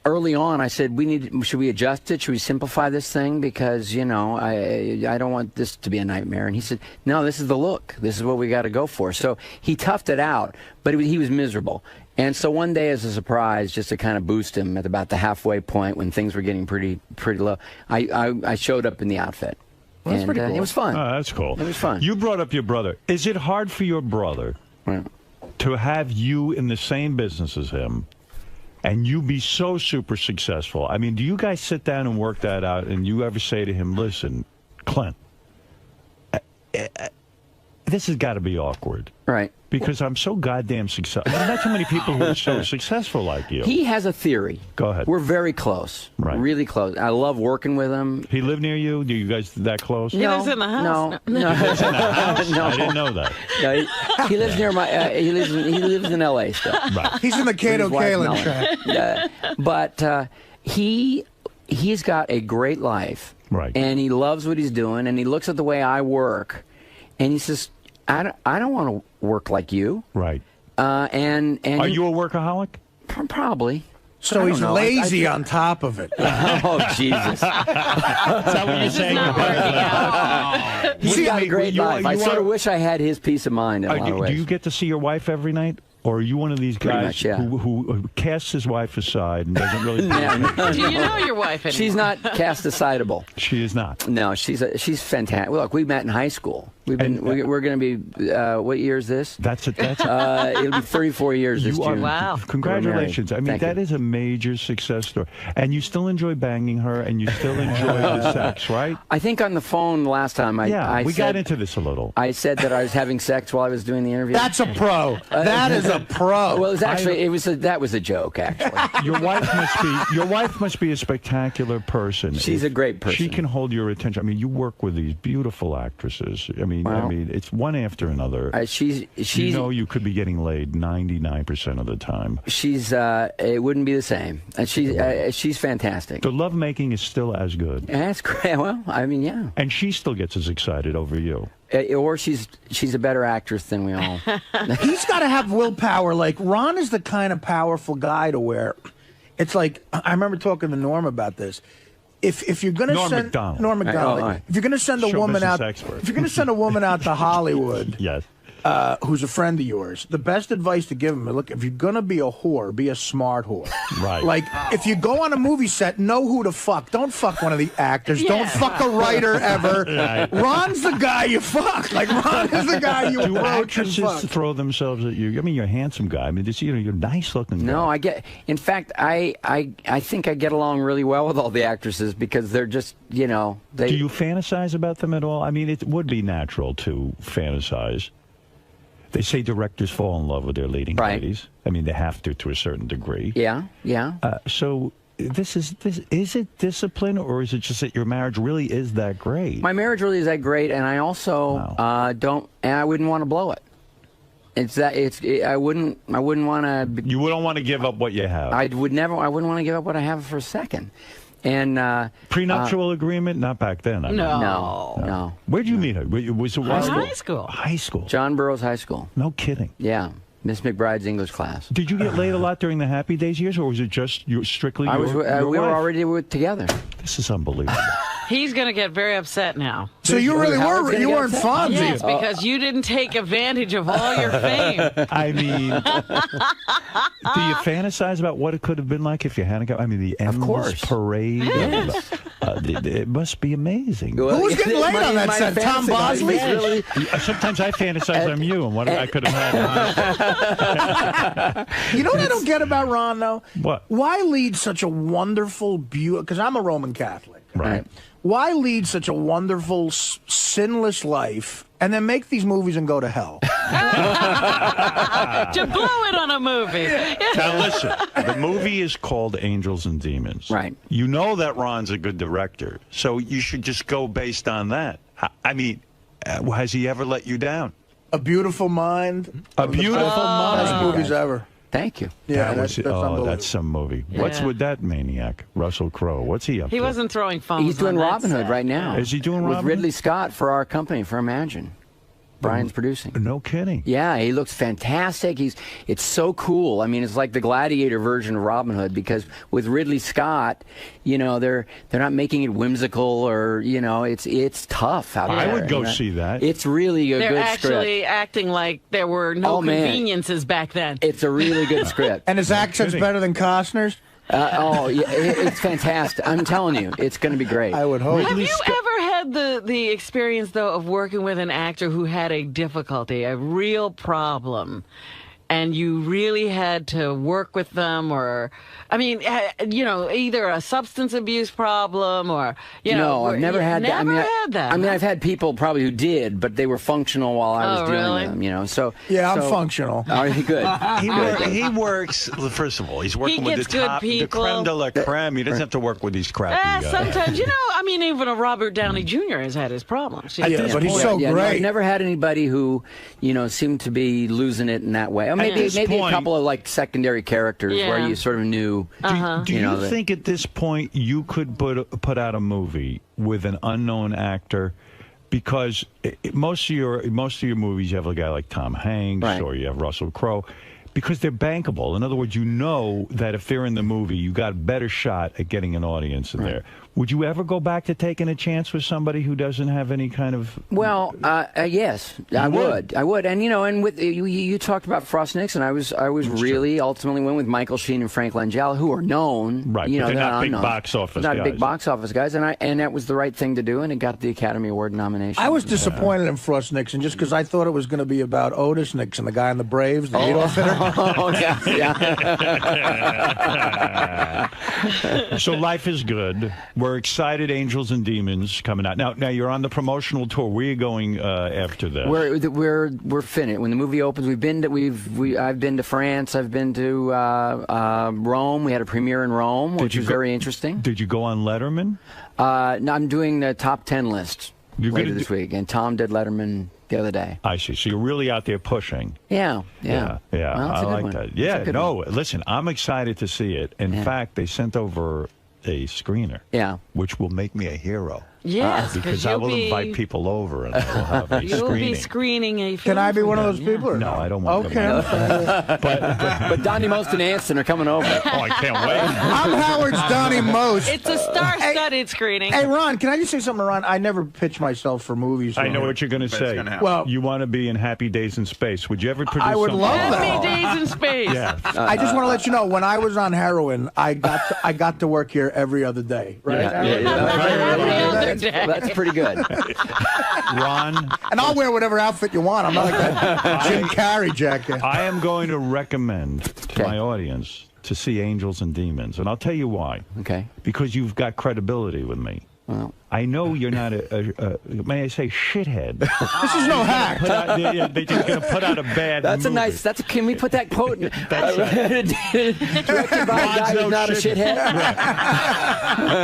N: early on I said, should we adjust it? Should we simplify this thing? Because, you know, I don't want this to be a nightmare. And he said, no, this is the look. This is what we got to go for. So he toughed it out, but he was miserable. And so one day, as a surprise, just to kind of boost him at about the halfway point when things were getting pretty low, I showed up in the outfit.
G: Well, that's
N: and
G: pretty cool.
N: It was fun.
A: Oh, that's cool.
N: It was fun.
A: You brought up your brother. Is it hard for your brother to have you in the same business as him and you be so super successful? I mean, do you guys sit down and work that out and you ever say to him, listen, Clint, this has got to be awkward.
N: Right.
A: Because I'm so goddamn successful. There's not too many people who are so successful like you.
N: He has a theory.
A: Go ahead.
N: We're very close.
A: Right.
N: Really close. I love working with him.
A: He live near you? Do you guys that close?
C: He lives in the house.
N: No.
A: He lives in a house?
N: No.
A: I didn't know that.
N: No, he lives near my. He lives in L.A. still.
A: Right.
O: He's in the Kato Kalin trap.
N: But he's got a great life.
A: Right.
N: And he loves what he's doing, and he looks at the way I work, and he says, I don't want to work like you.
A: Right.
N: And
A: Are you a workworkaholic?
N: Probably.
O: So he's lazy on top of it.
N: Oh, Jesus.
A: Is that what you're saying?
N: He's got a great life. I sort of wish I had his peace of mind in a lot of ways.
A: Do you get to see your wife every night? Or are you one of these guys
N: much, yeah.
A: who casts his wife aside and doesn't really...
N: No.
C: Do you know your wife anymore?
N: She's not cast asideable.
A: She is not.
N: No, she's fantastic. Look, we met in high school. We're going to be, what year is this?
A: That's it.
N: It'll be 34 years this June.
C: Wow.
A: Congratulations. I mean,
N: Thank
A: that
N: you.
A: is a major success story. And you still enjoy banging her, and you still enjoy the sex, right?
N: I think on the phone last time,
A: we
N: said,
A: got into this a little.
N: I said that I was having sex while I was doing the interview.
O: That's a pro. That is a pro.
N: Well, it was actually that was a joke. Actually,
A: your wife must be a spectacular person.
N: She's a great person.
A: She can hold your attention. I mean, you work with these beautiful actresses. I mean, it's one after another.
N: She's
A: you know you could be getting laid 99% of the time.
N: She's it wouldn't be the same. She's fantastic.
A: The lovemaking is still as good.
N: That's great. Well, I mean, yeah.
A: And she still gets as excited over you.
N: Or she's a better actress than we all.
O: He's got to have willpower. Like, Ron is the kind of powerful guy to where it's like, I remember talking to Norm about this. If you're going to send
A: Macdonald.
O: Norm Macdonald,
N: right.
O: if you're going to send a
A: Show
O: woman
A: business
O: out,
A: expert.
O: if you're going to send a woman out to Hollywood,
A: Yes.
O: who's a friend of yours, the best advice to give him, look, if you're going to be a whore, be a smart whore.
A: Right.
O: Like, if you go on a movie set, know who to fuck. Don't fuck one of the actors. Don't fuck a writer ever.
A: Right.
O: Ron's the guy you fuck. Like, Ron is the guy you
A: Do
O: approach and fuck.
A: actresses throw themselves at you? I mean, you're a handsome guy. I mean, you're a nice-looking guy.
N: No, I get. In fact, I think I get along really well with all the actresses because they're just, you know.
A: Do you fantasize about them at all? I mean, it would be natural to fantasize. They say directors fall in love with their leading ladies. I mean, they have to a certain degree.
N: Yeah, yeah.
A: So is it discipline, or is it just that your marriage really is that great?
N: My marriage really is that great, and I also I wouldn't want to blow it. I wouldn't want to.
A: You wouldn't want to give up what you have.
N: I wouldn't want to give up what I have for a second. And
A: prenuptial agreement? Not back then. I mean.
N: No.
A: Where'd you meet her? Was it
C: high school?
A: High school.
N: John Burroughs High School.
A: No kidding.
N: Yeah. Miss McBride's English class.
A: Did you get laid a lot during the Happy Days years, or was it just strictly
N: we were already together.
A: This is unbelievable.
C: He's going to get very upset now.
O: So you really weren't Fonzie.
C: Yes, because you didn't take advantage of all your fame.
A: I mean, do you fantasize about what it could have been like if you hadn't got? I mean, the endless parade.
N: Yes.
A: It must be amazing.
O: Who was getting laid on that set? Tom Bosley?
A: Really, sometimes I fantasize I'm you and what I could have had.
O: You know what I don't get about Ron, though?
A: What?
O: Why lead such a wonderful, because I'm a Roman Catholic.
A: Right.
O: Why lead such a wonderful, sinless life and then make these movies and go to hell?
C: To blow it on a movie.
A: Now listen, the movie is called Angels and Demons.
N: Right.
A: You know that Ron's a good director, so you should just go based on that. I mean, has he ever let you down?
O: A Beautiful Mind.
A: A Beautiful Mind.
O: Best movies ever.
N: Thank you.
O: Yeah, that's unbelievable.
A: That's some movie.
C: Yeah.
A: What's with that maniac, Russell Crowe? What's he up to?
C: He wasn't throwing phones.
N: He's doing
C: on that
N: Robin Hood
C: set.
N: right now.
A: Is he doing Robin
N: with Ridley Scott for our company, for Imagine? Brian's producing.
A: No kidding.
N: Yeah, he looks fantastic. It's so cool. I mean, it's like the Gladiator version of Robin Hood, because with Ridley Scott, you know, they're not making it whimsical, or, you know, it's tough out there.
A: I would go see that.
N: It's really a
C: They're
N: good
C: actually acting like there were no conveniences back then.
N: It's a really good script.
O: And his accent's better than Costner's?
N: Yeah, it's fantastic. I'm telling you, it's going to be great.
O: I would hope.
C: Have you ever had the experience, though, of working with an actor who had a difficulty, a real problem, and you really had to work with them, or, I mean, you know, either a substance abuse problem, or, you know.
N: No, I've never had that.
C: Never had that.
N: I mean, I've had people probably who did, but they were functional while I was dealing with them, you know. So
O: yeah, I'm functional.
N: Are you good?
A: He works, first of all, he's working with the top, the creme de la creme. He doesn't have to work with these crappy guys.
C: Sometimes, you know, I mean, even a Robert Downey Jr. has had his problems.
O: But he's so great.
N: No, I've never had anybody who, you know, seemed to be losing it in that way. I mean, maybe a couple of like secondary characters where you sort of knew.
A: Do you think at this point you could put out a movie with an unknown actor? Because most of your movies, you have a guy like Tom Hanks, or you have Russell Crowe, because they're bankable. In other words, you know that if they're in the movie, you got a better shot at getting an audience in there. Would you ever go back to taking a chance with somebody who doesn't have any kind of?
N: Well, yes, I would, and you know, and with you talked about Frost Nixon. I was really ultimately went with Michael Sheen and Frank Langella, who are known,
A: right?
N: You know,
A: they're not big
N: unknown.
A: box office,
N: not big box office guys, and that was the right thing to do, and it got the Academy Award nomination.
O: I was disappointed in Frost Nixon just because I thought it was going to be about Otis Nixon, the guy in the Braves, the Adolf hitter.
N: Oh yeah.
A: So life is good. We're excited. Angels and Demons coming out now. Now you're on the promotional tour. Where are you going after this?
N: We're finished. When the movie opens, I've been to France. I've been to Rome. We had a premiere in Rome, which was very interesting.
A: Did you go on Letterman?
N: No, I'm doing the top 10 list later this week, and Tom did Letterman the other day.
A: I see. So you're really out there pushing.
N: Yeah.
A: Well, I like that. Yeah, listen, I'm excited to see it. In fact, they sent over a screener.
N: Yeah.
A: Which will make me a hero.
C: Yes,
A: because I will invite people over and we'll have a
C: You'll
A: screening.
C: be screening a film.
B: Can I be one of those people? Or
A: No, I don't want
B: Okay.
N: But Donnie Most and Anson are coming over.
A: Oh, I can't wait.
B: I'm Howard's Donnie Most.
C: It's a star-studded screening.
B: Hey, Ron, can I just say something to Ron? I never pitch myself for movies.
A: I know what you're going to say.
B: Well,
A: you want to be in Happy Days in Space. Would you ever produce
B: I would
A: something?
B: love that.
C: Happy Days in Space.
A: Yeah.
B: I just want to let you know, when I was on heroin, I got to work here every other day. Right?
N: That's pretty good.
A: Ron.
B: And I'll wear whatever outfit you want. I'm not like that Jim Carrey jacket.
A: I am going to recommend to my audience to see Angels and Demons, and I'll tell you why.
N: Okay.
A: Because you've got credibility with me.
N: Well,
A: I know you're not may I say, shithead.
B: This is no hack.
A: They're just going to put out a bad
N: That's
A: movie.
N: a nice. Can we put that quote? Directed by a
A: Ron's
N: guy
A: no
N: who's not a shithead.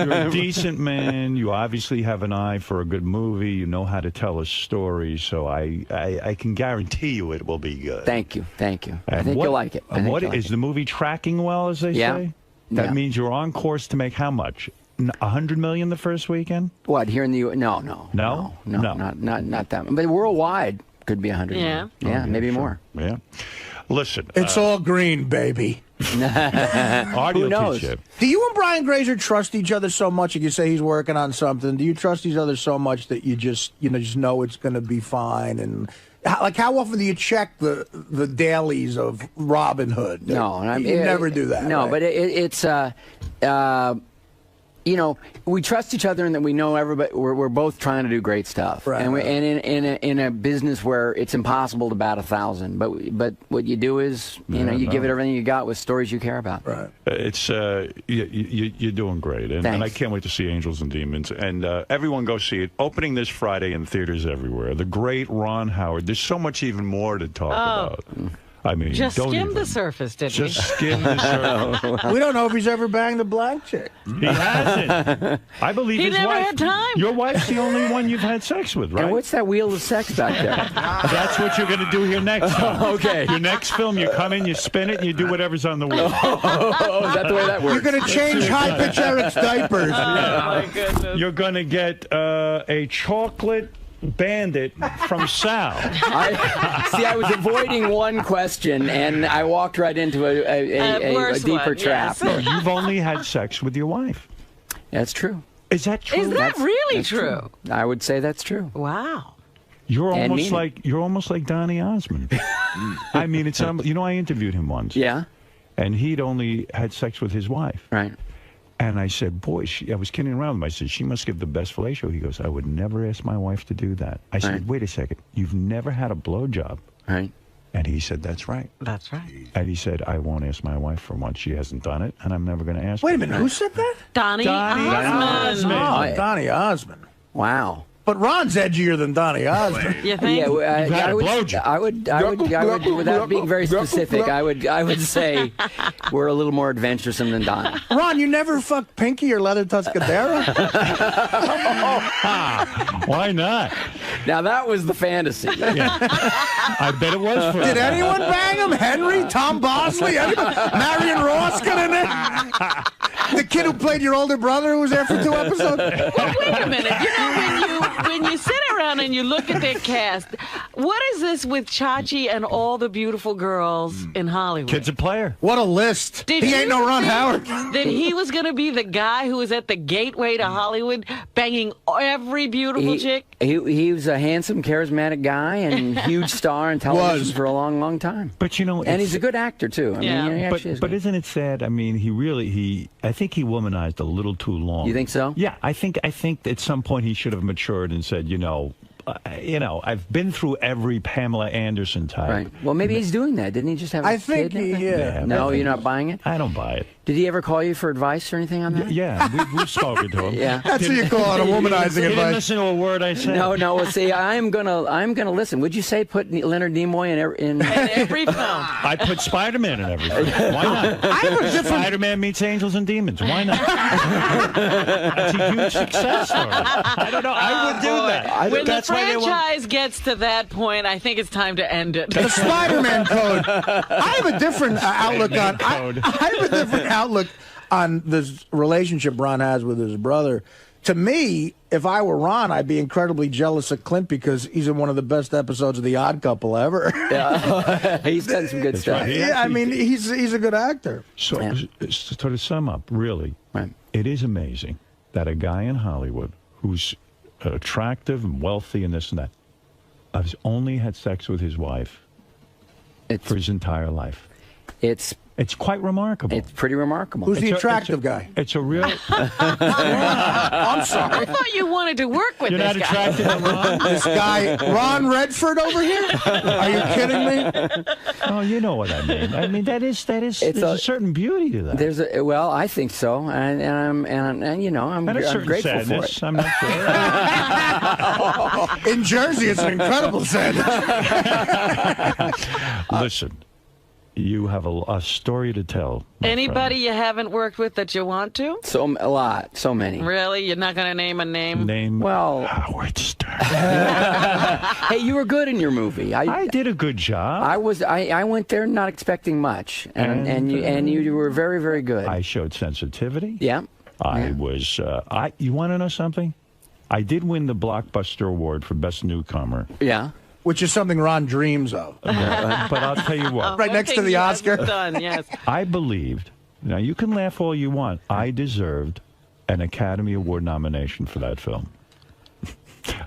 A: You're a decent man. You obviously have an eye for a good movie. You know how to tell a story. So I can guarantee you it will be good.
N: Thank you. I
A: And
N: think you'll like it.
A: Is the movie tracking well, as they say? That means you're on course to make how much? 100 million the first weekend?
N: What, here in the U.S.? No, not that much. But worldwide could be 100 million. Yeah, maybe more.
A: Yeah. Listen.
O: It's all green, baby.
A: Artie
N: Who knows?
A: teach you.
B: Do you and Brian Grazer trust each other so much? If you say he's working on something, do you trust each other so much that you just know it's going to be fine? And how often do you check the dailies of Robin Hood?
N: No,
B: you never do that.
N: No,
B: right?
N: but it's we trust each other and that we know everybody. We're both trying to do great stuff,
B: Right,
N: and in a business where it's impossible to bat 1,000. But what you do is you give it everything you got with stories you care about.
B: Right.
A: It's you're doing great, and I can't wait to see Angels and Demons. And everyone go see it. Opening this Friday in theaters everywhere. The great Ron Howard. There's so much even more to talk about. I mean,
C: Just
A: don't
C: skim
A: even.
C: the surface, didn't we?
A: Just skim the surface.
B: We don't know if he's ever banged a black chick.
A: He hasn't. I believe
C: He
A: his
C: never
A: wife.
C: had time.
A: Your wife's the only one you've had sex with, right?
N: And what's that wheel of sex back there?
A: That's what you're going to do here next time.
N: Okay.
A: Your next film, you come in, you spin it, and you do whatever's on the wheel.
N: Is that the way that works?
B: You're going to change high-pitch Eric's diapers.
C: My goodness.
A: You're going to get a chocolate bandit from Sal.
N: I was avoiding one question, and I walked right into a deeper trap.
C: Yes.
A: You've only had sex with your wife.
N: That's true.
A: Is that true?
C: Is that really true?
N: I would say that's true.
C: Wow.
A: You're
N: And
A: almost
N: mean it.
A: you're almost like Donny Osmond. I mean, it's I interviewed him once.
N: Yeah.
A: And he'd only had sex with his wife.
N: Right.
A: And I said, boy, I was kidding around with him. I said, she must give the best fellatio. He goes, I would never ask my wife to do that. I said, wait a second. You've never had a blowjob.
N: Right.
A: And he said, that's right.
C: That's right.
A: And he said, I won't ask my wife for one. She hasn't done it, and I'm never going to ask her.
B: Wait a minute, who said that?
C: Donny Osmond.
B: Oh, Donny Osmond.
N: Wow.
B: But Ron's edgier than Donny Osmond.
C: You think?
N: Yeah,
A: had a blowjob.
N: I would, without being very specific, I would say we're a little more adventuresome than Don.
B: Ron, you never fucked Pinky or Leather Tuscadero?
A: Why not?
N: Now that was the fantasy.
A: Yeah. I bet it was for
B: Did anyone bang him? Henry? Tom Bosley? Anybody? Marion Ross got in there? The kid who played your older brother who was there for 2 episodes?
C: Well, wait a minute. You know, when you sit around and you look at their cast, what is this with Chachi and all the beautiful girls in Hollywood?
A: Kid's a player.
B: What a list. He ain't no Ron Howard.
C: That he was going to be the guy who was at the gateway to Hollywood banging every beautiful chick?
N: He was a handsome, charismatic guy and huge star in television for a long, long time.
A: But
N: and he's a good actor too. I mean, he actually is
A: but
N: good.
A: isn't it sad? I mean, I think he womanized a little too long.
N: You think so?
A: Yeah, I think at some point he should have matured and said, I've been through every Pamela Anderson type.
N: Right. Well, maybe he's doing that. Didn't he just have a
B: I think
N: kid?
B: yeah.
N: No, you're not buying it?
A: I don't buy it.
N: Did he ever call you for advice or anything on that?
A: Yeah, we've spoken to him.
N: Yeah.
B: That's what you call it, a womanizing
A: He didn't
B: advice.
A: listen to a word I said.
N: No. Well, see, I'm gonna listen. Would you say put Leonard Nimoy in
C: every film?
A: I put Spider-Man in everything. Why not?
B: I have a different...
A: Spider-Man meets Angels and Demons. Why not? That's a huge success story. I don't know. I would do that.
C: When the franchise gets to that point, I think it's time to end it.
B: The Spider-Man code. I have a different outlook on. I have a different outlook on this relationship Ron has with his brother.
O: to me, if I were Ron, I'd be incredibly jealous of Clint because he's in one of the best episodes of The Odd Couple ever.
N: Yeah, he's done some good stuff.
A: Right.
O: Yeah, I mean, he's a good actor.
A: So to sum up, really, it is amazing that a guy in Hollywood who's attractive and wealthy and this and that has only had sex with his wife for his entire life.
N: It's quite remarkable. It's pretty remarkable.
O: Who's the attractive guy?
A: It's a real...
O: I'm sorry.
C: I thought you wanted to work with
A: You're
C: this
A: not
C: guy.
A: attracted to Ron?
O: This guy, Ron Redford over here? Are you kidding me?
A: Oh, you know what I mean. I mean, there's a certain beauty to that.
N: Well, I think so, and you know, I'm grateful
A: sadness.
N: for it.
A: I'm not sure.
O: In Jersey, it's an incredible sadness.
A: Listen, you have a story to tell.
C: Anybody you haven't worked with that you want to?
N: So many.
C: Really? You're not going to name a name?
N: Well,
A: Howard Stern.
N: Hey, you were good in your movie.
A: I did a good job.
N: I went there not expecting much, and you were very, very good.
A: I showed sensitivity.
N: Yeah.
A: I was. You want to know something? I did win the Blockbuster Award for Best Newcomer.
N: Yeah.
O: Which is something Ron dreams of.
A: But I'll tell you what.
O: Right next to the Oscar.
C: Done, yes.
A: I believed, now you can laugh all you want, I deserved an Academy Award nomination for that film.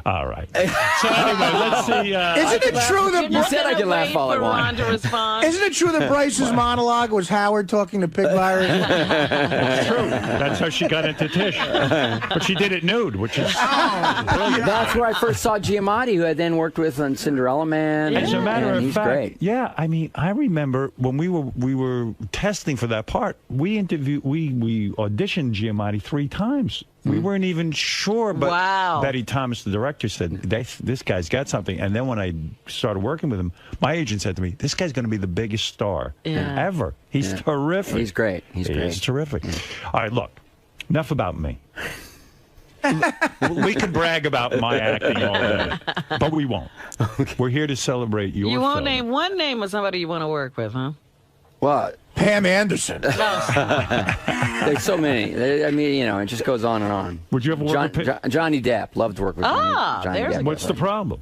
A: All right. So anyway, let's see.
O: Isn't it true that
N: You said I can laugh all I
C: for Ron
N: want.
C: to respond?
O: Isn't it true that Bryce's monologue was Howard talking to Pig Virus?
A: That's true. That's how she got into Tish. But she did it nude, which is brilliant.
N: That's where I first saw 𝗦𝗵cie, who I then worked with on Cinderella Man.
A: As a matter of
N: he's
A: fact,
N: great.
A: yeah, I mean, I remember when we were testing for that part, we auditioned 𝗦𝗵cie 3 times. We weren't even sure, but Betty Thomas, the director, said, this guy's got something. And then when I started working with him, my agent said to me, this guy's going to be the biggest star ever. He's terrific.
N: He's great. He's
A: terrific. All right, look, enough about me. We can brag about my acting all day, but we won't. Okay. We're here to celebrate your
C: You won't
A: film.
C: name one name of somebody you want to work with, huh?
N: What?
O: Pam Anderson.
N: There's so many. I mean, you know, it just goes on and on.
A: Would you ever work with
N: Johnny Depp? Loved to work with Johnny Depp.
A: What's the problem?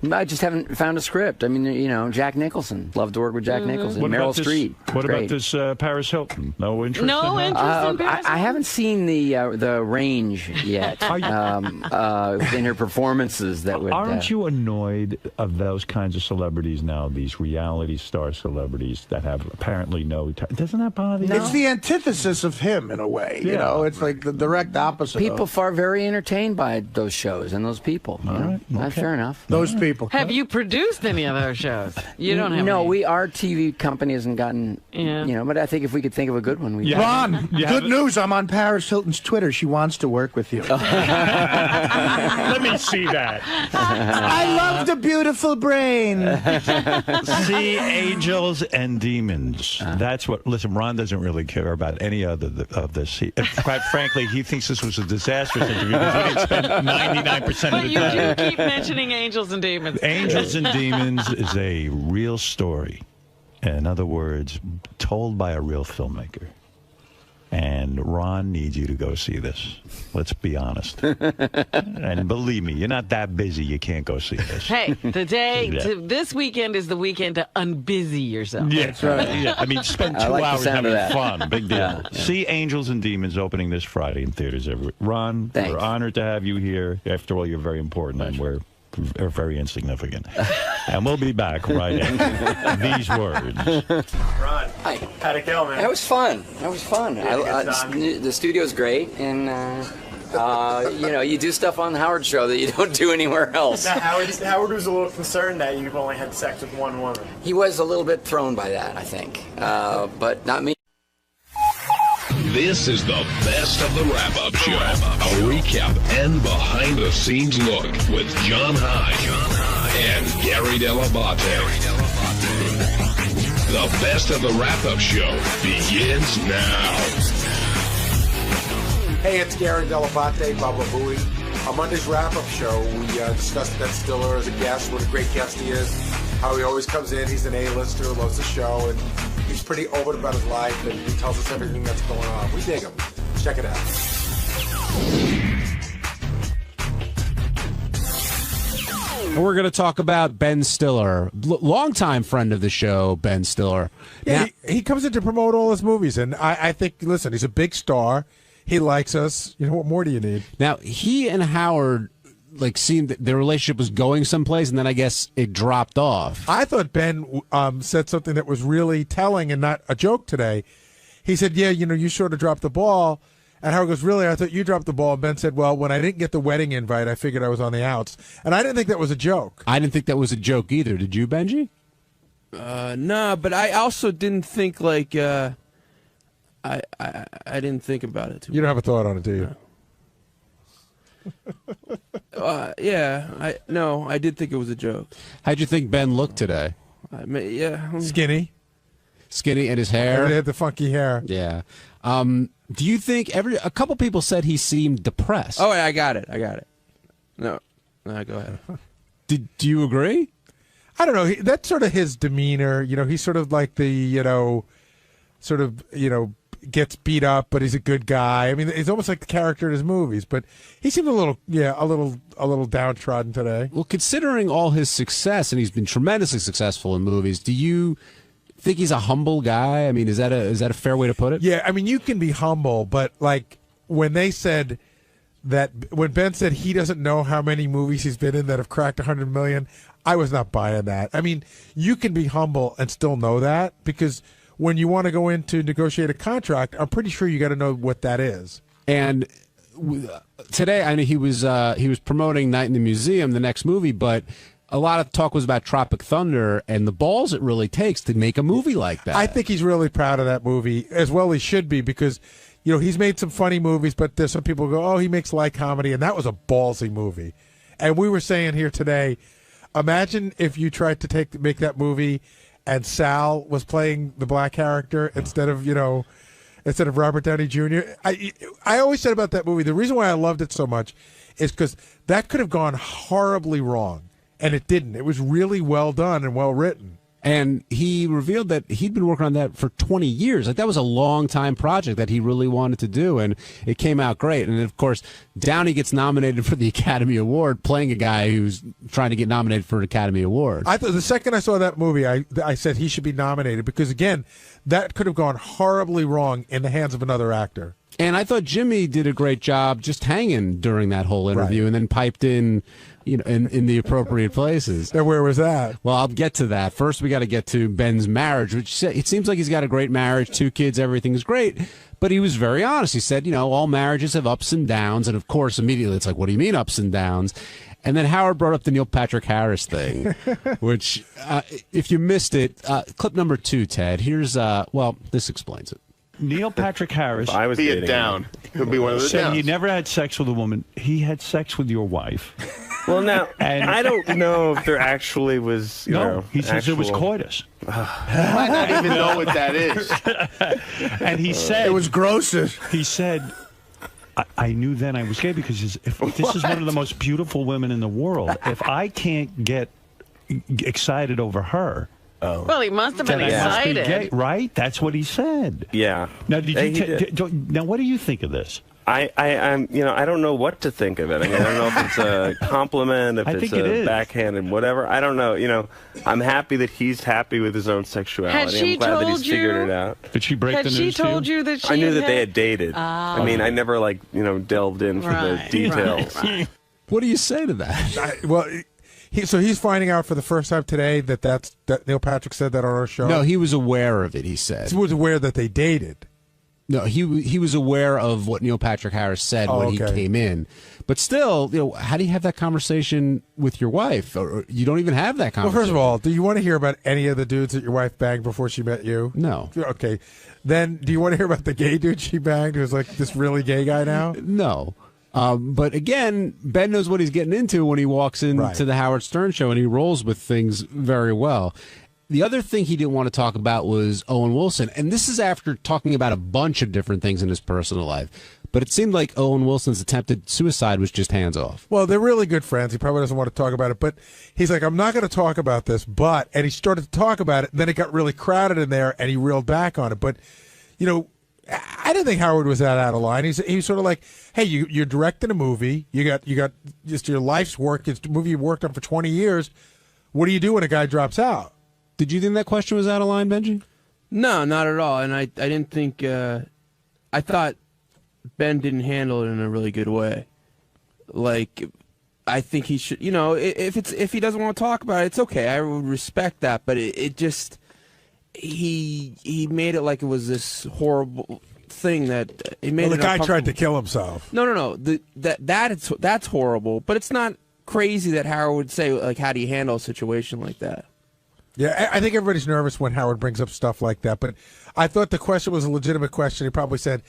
N: I just haven't found a script. I mean, you know, Jack Nicholson. Love to work with Jack Nicholson. Meryl Streep.
A: What about this Paris Hilton? No interest
C: No
A: in
C: interest in Paris
N: I haven't seen the range yet in her performances that would...
A: Aren't you annoyed of those kinds of celebrities now, these reality star celebrities that have apparently no... Doesn't that bother you?
O: It's the antithesis of him, in a way. You know, it's like the direct opposite.
N: People are very entertained by those shows and those people. You know? That's fair enough.
O: Those people.
C: Have you produced any of those shows? You don't have
N: No,
C: any.
N: our TV company hasn't gotten, you know, but I think if we could think of a good one, we
O: Ron, good news. I'm on Paris Hilton's Twitter. She wants to work with you.
A: Let me see that.
O: I love the beautiful brain.
A: See Angels and Demons. That's what... Listen, Ron doesn't really care about any other of this. Quite frankly, he thinks this was a disastrous interview because we didn't spend 99% of
C: But
A: the
C: you
A: time.
C: do keep mentioning Angels and Demons.
A: Angels and Demons is a real story. In other words, told by a real filmmaker. And Ron needs you to go see this. Let's be honest. And believe me, you're not that busy. You can't go see this.
C: Hey, this weekend is the weekend to unbusy yourself.
A: Yeah, that's right. Yeah, I mean, spend 2
N: I like the
A: hours
N: sound of
A: having
N: that.
A: fun. Big deal.
N: Yeah.
A: See Angels and Demons opening this Friday in theaters everywhere. Ron,
N: Thanks.
A: we're honored to have you here. After all, you're very important, and we're very insignificant. And we'll be back right after these words.
P: Ron,
N: Hi.
P: how'd it go, man?
N: That was fun. The studio's great, and you know, you do stuff on the Howard Show that you don't do anywhere else.
P: Now, Howard was a little concerned that you've only had sex with one woman.
N: He was a little bit thrown by that, I think, but not me.
Q: This is the best of the wrap-up show. A recap and behind-the-scenes look with John High and Gary 𝗏𝗏𝗏𝗏. The best of the wrap-up show begins now.
R: Hey, it's Gary 𝗏𝗏𝗏𝗏, Baba Booey. On Monday's wrap-up show, we discussed Ben Stiller as a guest, what a great guest he is, how he always comes in, he's an A-lister, loves the show, and he's pretty open about his life, and he tells us everything that's going on. We dig him. Check it out.
L: Maybe.
S: We're going to talk about Ben Stiller, longtime friend of the show, Ben Stiller.
O: Yeah,
S: Now,
O: he comes in to promote all his movies, and I think, listen, he's a big star. He likes us. You know, what more do you need?
S: now, he and Howard seemed that their relationship was going someplace, and then I guess it dropped off.
O: I thought Ben said something that was really telling and not a joke today. He said, yeah, you sort of dropped the ball. And Howard goes, really? I thought you dropped the ball. And Ben said, well, when I didn't get the wedding invite, I figured I was on the outs. And I didn't think that was a joke.
S: I didn't think that was a joke either. Did you, Benji?
T: No, but I also didn't think I didn't think about it.
O: You don't have a thought on it, do you?
T: Yeah, I did think it was a joke.
S: How'd you think Ben looked today?
O: Skinny.
S: Skinny, and his hair.
O: He had the funky hair.
S: Yeah. Do you think a couple people said he seemed depressed?
T: Oh, yeah, I got it. No, go ahead.
S: Do you agree?
O: I don't know. That's sort of his demeanor. He's sort of like the, gets beat up, but he's a good guy. I mean, he's almost like the character in his movies, but he seemed a little downtrodden today.
S: Well, considering all his success, and he's been tremendously successful in movies, do you think he's a humble guy? I mean, is that a fair way to put it?
O: Yeah, I mean, you can be humble, but when they said that, when Ben said he doesn't know how many movies he's been in that have cracked 100 million, I was not buying that. I mean, you can be humble and still know that, because when you want to go in to negotiate a contract, I'm pretty sure you got to know what that is.
S: And today, I mean, he was promoting Night in the Museum, the next movie, but a lot of talk was about Tropic Thunder and the balls it really takes to make a movie like that.
O: I think he's really proud of that movie, as well he should be, because he's made some funny movies, but there's some people who go, oh, he makes light comedy, and that was a ballsy movie. And we were saying here today, imagine if you tried to make that movie and Sal was playing the black character instead of Robert Downey Jr. I always said about that movie, the reason why I loved it so much is because that could have gone horribly wrong. And it didn't. It was really well done and well written.
S: And he revealed that he'd been working on that for 20 years. That was a long-time project that he really wanted to do, and it came out great. And, of course, Downey gets nominated for the Academy Award, playing a guy who's trying to get nominated for an Academy Award.
O: I thought the second I saw that movie, I said he should be nominated because, again, that could have gone horribly wrong in the hands of another actor.
S: And I thought Jimmy did a great job just hanging during that whole interview, and then piped in, in the appropriate places.
O: And where was that?
S: Well, I'll get to that. First, we got to get to Ben's marriage, which it seems like he's got a great marriage, 2 kids, everything's great. But he was very honest. He said, all marriages have ups and downs. And, of course, immediately it's like, what do you mean ups and downs? And then Howard brought up the Neil Patrick Harris thing, which, if you missed it, clip number 2, Ted, here's, this explains it.
A: Neil Patrick Harris.
U: I was dating him. It would be one of those
A: said
U: downs.
A: he never had sex with a woman. He had sex with your wife.
U: Well, now,
A: And-
U: I don't know if there actually was,
A: he says it was coitus.
U: You might not even know what that is.
A: And he said...
O: It was grossest.
A: He said... I knew then I was gay because if this is one of the most beautiful women in the world. If I can't get excited over her...
C: Well, he must have been
A: then I must be
C: excited.
A: gay, right? That's what he said.
U: Yeah.
A: Now, now, what do you think of this?
U: I don't know what to think of it. I mean, I don't know if it's a compliment, if
A: I
U: it's
A: think it
U: a
A: is.
U: backhanded, whatever. I don't know. I'm happy that he's happy with his own sexuality.
C: Had she
U: I'm glad that
C: told
U: he's figured
C: you?
U: it out.
A: Did she break
C: Had
A: the
C: she
A: news
C: told
A: to you?
C: you that she
U: I knew
C: had
U: that they had dated. I mean, I never delved in for the details.
C: Right.
S: What do you say to that?
O: So he's finding out for the first time today that Neil Patrick said that on our show?
S: No, he was aware of it, he said.
O: He was aware that they dated.
S: No, he was aware of what Neil Patrick Harris said when he came in. But still, how do you have that conversation with your wife? Or you don't even have that conversation.
O: Well, first of all, do you want to hear about any of the dudes that your wife banged before she met you?
S: No.
O: Okay. Then do you want to hear about the gay dude she banged who's like this really gay guy now?
S: No. But again, Ben knows what he's getting into when he walks into the Howard Stern show, and he rolls with things very well. The other thing he didn't want to talk about was Owen Wilson, and this is after talking about a bunch of different things in his personal life. But it seemed like Owen Wilson's attempted suicide was just hands off.
O: Well, they're really good friends. He probably doesn't want to talk about it, but he's like, I'm not going to talk about this, and he started to talk about it, and then it got really crowded in there, and he reeled back on it. But, I didn't think Howard was that out of line. He was sort of like, hey, you're directing a movie. You got just your life's work. It's a movie you worked on for 20 years. What do you do when a guy drops out?
S: Did you think that question was out of line, Benji?
T: No, not at all. And I didn't think. I thought Ben didn't handle it in a really good way. Like, I think he should. You know, if he doesn't want to talk about it, it's okay. I would respect that. But it just he made it like it was this horrible thing that it made.
O: Well,
T: it
O: the guy tried to kill himself.
T: No. That's horrible. But it's not crazy that Howard would say, like, how do you handle a situation like that?
O: Yeah, I think everybody's nervous when Howard brings up stuff like that. But I thought the question was a legitimate question. He probably said,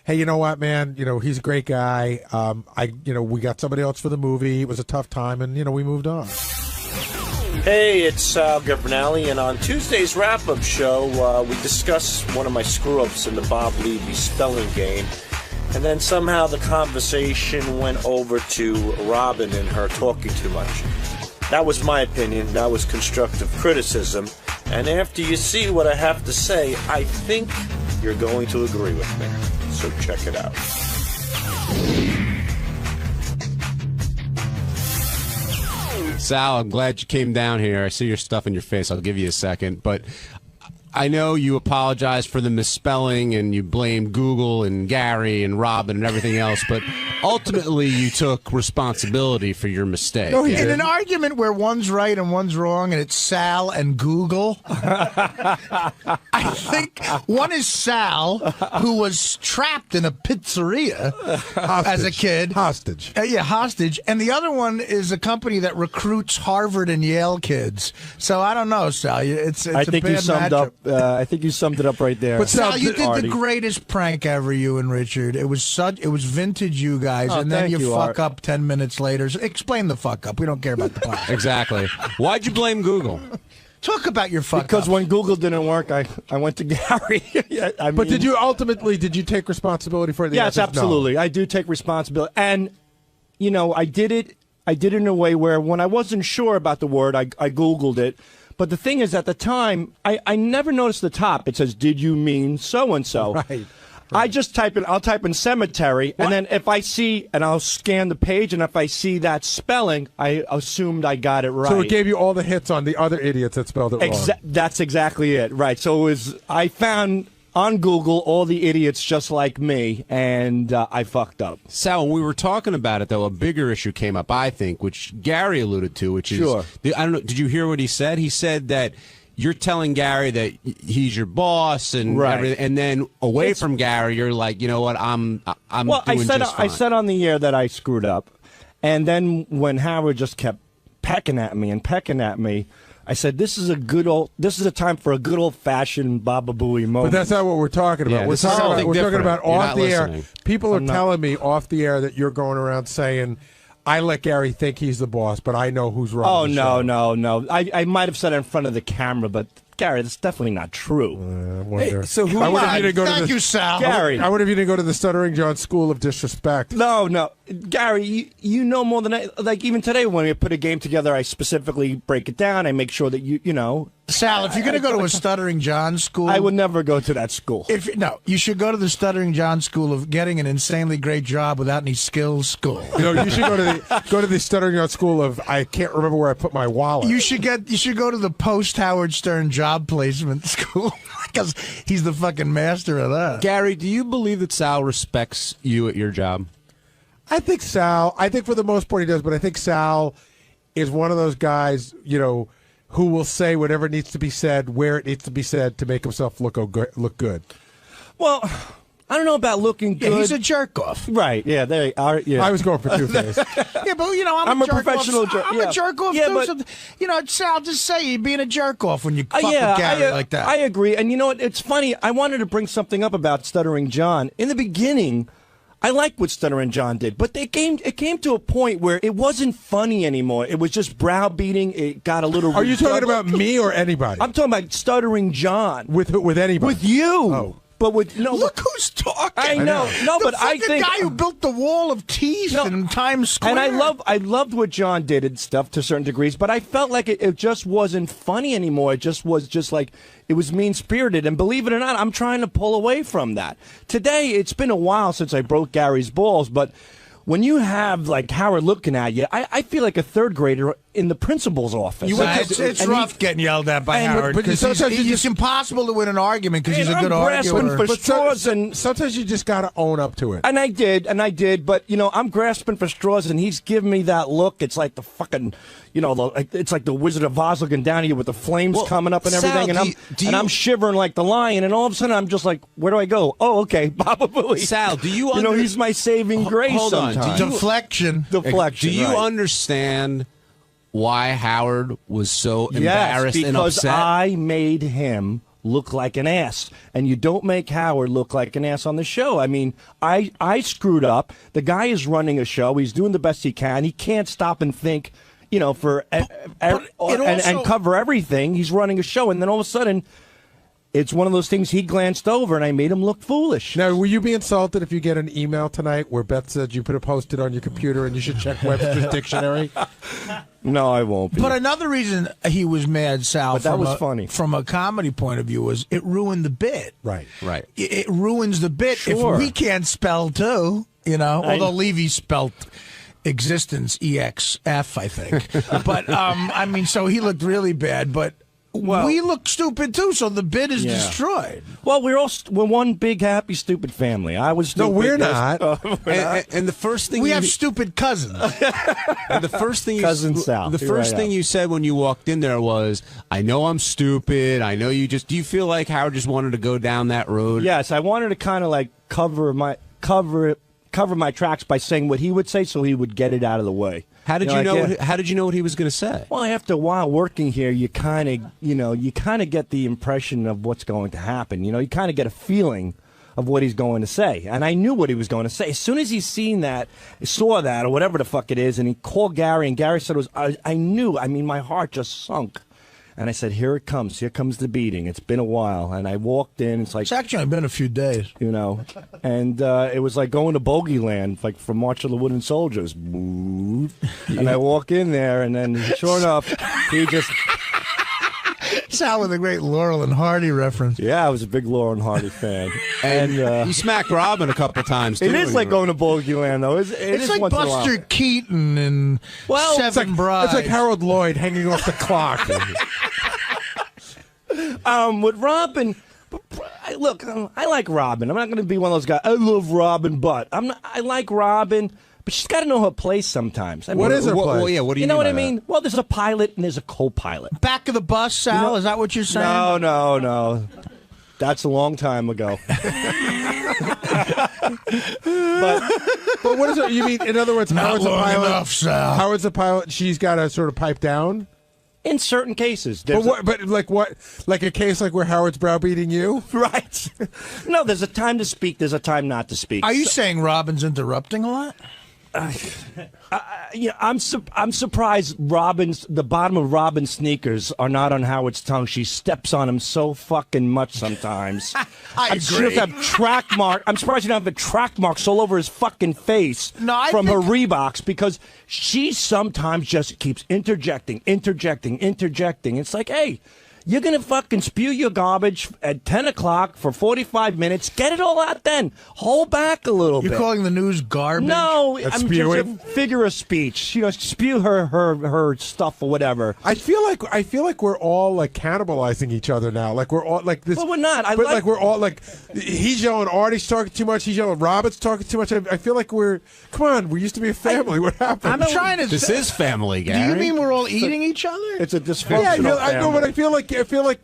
O: hey, you know what, man? You know, he's a great guy. We got somebody else for the movie. It was a tough time, and, we moved on.
D: Hey, it's 𝗦𝗵cie, and on Tuesday's wrap-up show, we discussed one of my screw-ups in the Bob Levy spelling game, and then somehow the conversation went over to Robin and her talking too much. That was my opinion. That was constructive criticism. And after you see what I have to say, I think you're going to agree with me. So check it out.
S: Sal, I'm glad you came down here. I see your stuff in your face. I'll give you a second. But I know you apologized for the misspelling and you blamed Google and Gary and Robin and everything else, but ultimately you took responsibility for your mistake.
B: No, in an argument where one's right and one's wrong and it's Sal and Google, I think one is Sal, who was trapped in a pizzeria as a kid.
O: Hostage.
B: Hostage. And the other one is a company that recruits Harvard and Yale kids. So I don't know, Sal. It's
F: I think
B: a bad
F: you summed
B: matchup.
F: up. I think you summed it up right there.
B: But Sal, you did
F: Artie.
B: the greatest prank ever, you and Richard. It was vintage, you guys,
F: Oh,
B: and then
F: thank
B: you
F: you,
B: fuck
F: Art.
B: up 10 minutes later. So explain the fuck up. We don't care about the part.
S: Exactly. Why'd you blame Google?
B: Talk about your fuck
F: Because
B: ups.
F: when Google didn't work, I went to Gary.
O: But did you take responsibility for it?
F: Yes, absolutely. I do take responsibility. And, I did it in a way where when I wasn't sure about the word, I Googled it. But the thing is, at the time, I never noticed the top. It says, did you mean so-and-so?
O: Right.
F: I just I'll type in cemetery, and then if I see, and I'll scan the page, and if I see that spelling, I assumed I got it right.
O: So it gave you all the hits on the other idiots that spelled it wrong.
F: That's exactly it, right. So I found on Google all the idiots just like me, and I fucked up.
S: Sal, when we were talking about it, though, a bigger issue came up, I think, which Gary alluded to, which is,
F: Sure.
S: I don't know, did you hear what he said? He said that you're telling Gary that he's your boss and
F: Right.
S: everything, and then away from Gary, you're like, you know what, I'm
F: Well,
S: doing just fine.
F: I said on the air that I screwed up, and then when Howard just kept pecking at me, I said, this is a time for a good old-fashioned Baba Booey moment.
O: But that's not what we're talking about.
S: Yeah,
O: we're
S: this is something
O: talking about
S: different. You're
O: off
S: not
O: the air.
S: listening.
O: People are
F: I'm not.
O: telling me off the air that you're going around saying, I let Gary think he's the boss, but I know who's wrong.
F: Oh, no. I might have said it in front of the camera, but Gary, that's definitely not true.
O: I wonder.
T: so who?
O: I wonder if you didn't go to
B: Thank
O: the,
B: you, Sal.
F: Gary.
O: I wonder if you didn't go to the Stuttering John School of Disrespect.
F: No, Gary, you know more than like even today when we put a game together, I specifically break it down. I make sure that you know.
B: Sal, if you're going to go to a Stuttering John school,
F: I would never go to that school.
B: You should go to the Stuttering John school of getting an insanely great job without any skills school.
O: You should go to the Stuttering John School of I can't remember where I put my wallet.
B: You should go to the post Howard Stern job placement school because he's the fucking master of that.
S: Gary, do you believe that Sal respects you at your job?
O: I think for the most part he does, but I think Sal is one of those guys, who will say whatever needs to be said, where it needs to be said to make himself look good.
F: Well, I don't know about looking good.
B: Yeah, he's a jerk off.
F: Right, yeah, they are. Yeah.
O: I was going for 2 things.
B: Yeah, but I'm
F: a
B: jerk
F: professional
B: off. I'm a jerk off
F: Yeah,
B: too.
F: but,
B: Sal, just say you're being a jerk off when you fuck with
F: yeah,
B: Gary like that.
F: I agree. And you know what? It's funny. I wanted to bring something up about Stuttering John. In the beginning, I liked what Stuttering John did, but it came to a point where it wasn't funny anymore. It was just browbeating. It got a little.
O: Are you talking about me or anybody?
F: I'm talking about Stuttering John.
O: With anybody?
F: With you.
O: Oh.
F: But with
B: look who's talking.
F: I know. No,
B: the
F: but I think
B: guy who built the wall of teeth in Times Square.
F: And I loved what John did and stuff to certain degrees, but I felt like it just wasn't funny anymore. It just was like it was mean-spirited. And believe it or not, I'm trying to pull away from that. Today, it's been a while since I broke Gary's balls, but when you have like Howard looking at you, I feel like a third grader in the principal's office.
B: It's rough getting yelled at by Howard because it's impossible to win an argument because he's a good arguer.
F: For straws and
O: sometimes you just got to own up to it.
F: And I did. But I'm grasping for straws, and he's giving me that look. It's like the fucking, it's like the Wizard of Oz looking down at you with the flames coming up and everything,
S: Sal,
F: I'm shivering like the lion, and all of a sudden I'm just like, where do I go? Oh, okay, Baba Booey.
S: Sal, do you?
F: He's my saving grace.
S: Hold on.
B: Deflection.
S: Do you understand why Howard was so embarrassed and upset?
F: Because I made him look like an ass, and you don't make Howard look like an ass on the show. I mean, I screwed up. The guy is running a show. He's doing the best he can. He can't stop and think, and cover everything. He's running a show, and then all of a sudden, it's one of those things he glanced over, and I made him look foolish.
O: Now, will you be insulted if you get an email tonight where Beth said you put a post-it on your computer and you should check Webster's dictionary?
F: No, I won't be.
B: But another reason he was mad, Sal,
F: but that was funny.
B: From a comedy point of view, was it ruined the bit.
O: Right.
B: It ruins the bit
F: Sure.
B: if we can't spell too, although Levy spelled existence EXF, I think. But, so he looked really bad, but we look stupid too, so the bid is destroyed.
F: Well, we're one big happy stupid family. I was stupid.
O: No, we're not.
S: And the first thing
B: we have stupid cousins.
S: And the first thing
F: Sal.
S: The first thing you said when you walked in there was, "I know I'm stupid. I know you just." Do you feel like Howard just wanted to go down that road?
F: Yes, I wanted to kind of like cover my tracks by saying what he would say, so he would get it out of the way.
S: How did you know? How did you know what he was going to say?
F: Well, after a while working here, you kind of get the impression of what's going to happen. You kind of get a feeling of what he's going to say, and I knew what he was going to say as soon as he saw that, or whatever the fuck it is, and he called Gary, and Gary said, I knew. I mean, my heart just sunk. And I said, here it comes. Here comes the beating. It's been a while. And I walked in. It's
B: actually been a few days.
F: And it was like going to Bogey Land, like from March of the Wooden Soldiers. And I walk in there, and then sure enough, he just...
B: Sal with a great Laurel and Hardy reference.
F: Yeah, I was a big Laurel and Hardy fan.
S: And you smacked Robin a couple times, too.
F: It is like going to Bogey Land, though. It's
B: like
F: once
B: Buster Keaton and Seven Brides.
O: It's like Harold Lloyd hanging off the clock.
F: With Robin, look, I like Robin. I'm not going to be one of those guys. I love Robin, but I like Robin, but she's got to know her place sometimes. I mean,
O: what is her place?
S: Well, yeah, what do you
F: know
S: mean
F: what
S: by
F: I mean?
S: that?
F: Well, there's a pilot and there's a co-pilot.
B: Back of the bus, Sal? Is that what you're saying?
F: No. That's a long time ago.
O: But what is it? You mean, in other words,
B: Not
O: Howard's a
B: long
O: pilot?
B: enough, Sal.
O: Howard's a pilot. She's got to sort of pipe down.
F: In certain cases.
O: But like what? Like a case like where Howard's browbeating you?
F: Right. No, there's a time to speak. There's a time not to speak.
B: Are you saying Robin's interrupting a lot?
F: I'm surprised the bottom of Robin's sneakers are not on Howard's tongue. She steps on him so fucking much sometimes.
B: I agree.
F: I'm surprised you don't have track marks all over his fucking face from her Reeboks, because she sometimes just keeps interjecting. It's like, hey, you're going to fucking spew your garbage at 10 o'clock for 45 minutes. Get it all out then. Hold back a little bit.
B: You're calling the news garbage?
F: No,
O: That's
F: I'm
O: spewing?
F: just a figure of speech. Spew her stuff or whatever.
O: I feel like we're all like cannibalizing each other now. Like we're all like this.
F: Well, we're not.
O: Like we're all like, he's yelling, Artie's talking too much. He's yelling, Robert's talking too much. I feel like come on, we used to be a family. What happened?
B: I'm trying to.
S: This is family, Gary.
B: Do you mean we're all eating each other?
F: It's a dysfunctional family.
O: I know, but I feel like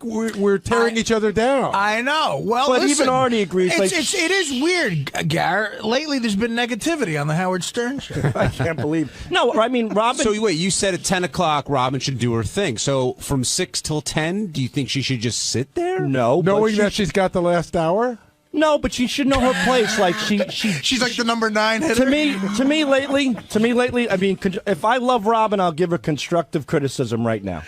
O: we're tearing each other down.
B: I know. Well,
F: but
B: listen,
F: even Artie agrees.
B: It is weird, Gar. Lately, there's been negativity on the Howard Stern show.
F: I can't believe. No, I mean, Robin.
S: So wait, you said at 10 o'clock Robin should do her thing. So from 6 till 10, do you think she should just sit there?
F: No,
O: knowing that she's got the last hour.
F: No, but she should know her place. Like
B: she's like the number 9 hitter.
F: To me lately. I mean, if I love Robin, I'll give her constructive criticism right now.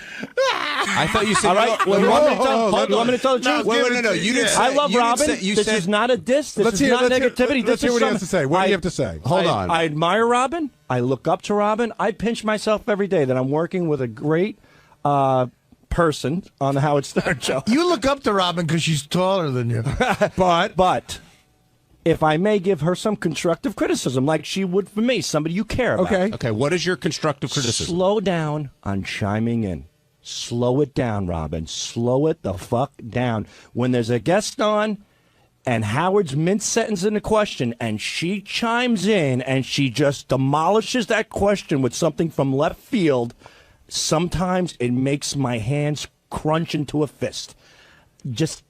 T: I thought you said.
F: All right.
T: Well,
F: You want me to tell the truth?
T: No. You didn't.
F: I love Robin.
T: You
F: This
T: said
F: is not a diss. This is not negativity.
O: Let's hear what he has to say. What do you have to say?
S: Hold on.
F: I admire Robin. I look up to Robin. I pinch myself every day that I'm working with a great person on the Howard Stern show.
B: You look up to Robin because she's taller than you.
F: But if I may give her some constructive criticism, like she would for me, somebody you care about.
S: Okay. What is your constructive criticism?
F: Slow down on chiming in. Slow it down, Robin. Slow it the fuck down. When there's a guest on and Howard's mid-sentence in a question and she chimes in and she just demolishes that question with something from left field, sometimes it makes my hands crunch into a fist. Just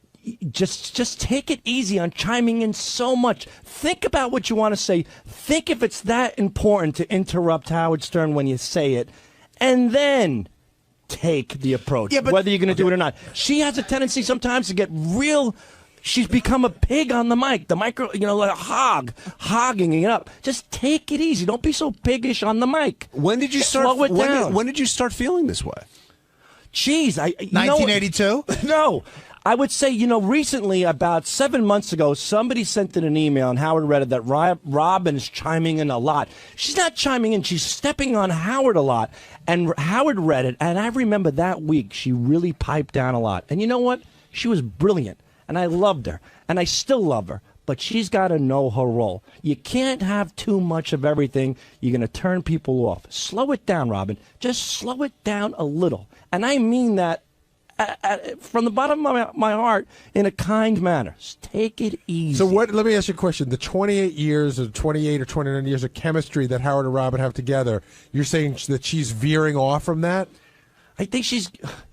F: take it easy on chiming in so much. Think about what you want to say. Think if it's that important to interrupt Howard Stern when you say it, and then take the approach, whether you're going to do it or not. She has a tendency sometimes to get real. She's become a pig on the mic. The micro, like a hog, hogging it up. Just take it easy. Don't be so piggish on the mic.
S: When did you start?
F: Slow it down.
S: When did you start feeling this way?
F: Jeez,
B: 1982?
F: No. I would say, recently, about 7 months ago, somebody sent in an email, and Howard read it, that Robin is chiming in a lot. She's not chiming in. She's stepping on Howard a lot. And Howard read it, and I remember that week she really piped down a lot. And you know what? She was brilliant, and I loved her, and I still love her. But she's got to know her role. You can't have too much of everything. You're going to turn people off. Slow it down, Robin. Just slow it down a little. And I mean that from the bottom of my heart in a kind manner. Just take it easy.
O: So let me ask you a question. The 28 years or 28 or 29 years of chemistry that Howard and Robin have together, you're saying that she's veering off from that?
F: I think she's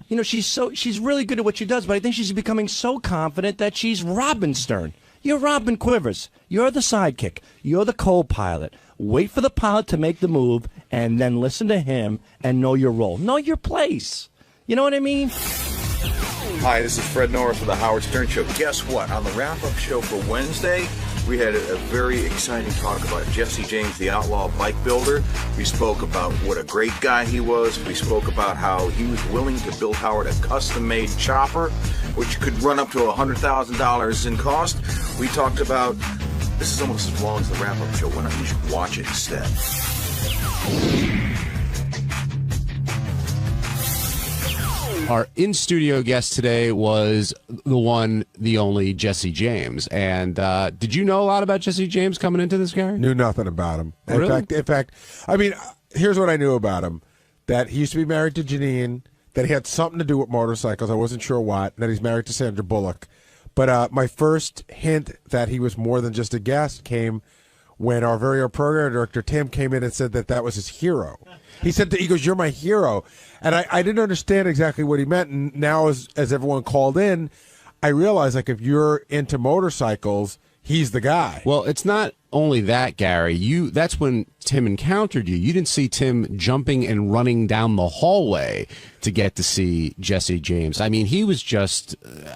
F: really good at what she does, but I think she's becoming so confident that she's Robin Stern. You're Robin Quivers. You're the sidekick. You're the co-pilot. Wait for the pilot to make the move and then listen to him and know your role. Know your place. You know what I mean?
I: Hi, this is Fred Norris of the Howard Stern Show. Guess what? On the wrap-up show for Wednesday, we had a very exciting talk about Jesse James, the outlaw bike builder. We spoke about what a great guy he was. We spoke about how he was willing to build Howard a custom-made chopper, which could run up to $100,000 in cost. We talked about, this is almost as long as the wrap-up show. Why don't you should watch it instead?
S: Our in-studio guest today was the one, the only Jesse James. And did you know a lot about Jesse James coming into this, Gary?
O: Knew nothing about him.
S: Really?
O: In fact, I mean, here's what I knew about him. That he used to be married to Janine, that he had something to do with motorcycles. I wasn't sure what. And that he's married to Sandra Bullock. But my first hint that he was more than just a guest came when our very own program director, Tim, came in and said that was his hero. He said, he goes, "You're my hero." And I didn't understand exactly what he meant. And now as everyone called in, I realized, like, if you're into motorcycles, he's the guy.
S: Well, it's not only that, Gary. That's when Tim encountered you. You didn't see Tim jumping and running down the hallway to get to see Jesse James. I mean, he was just,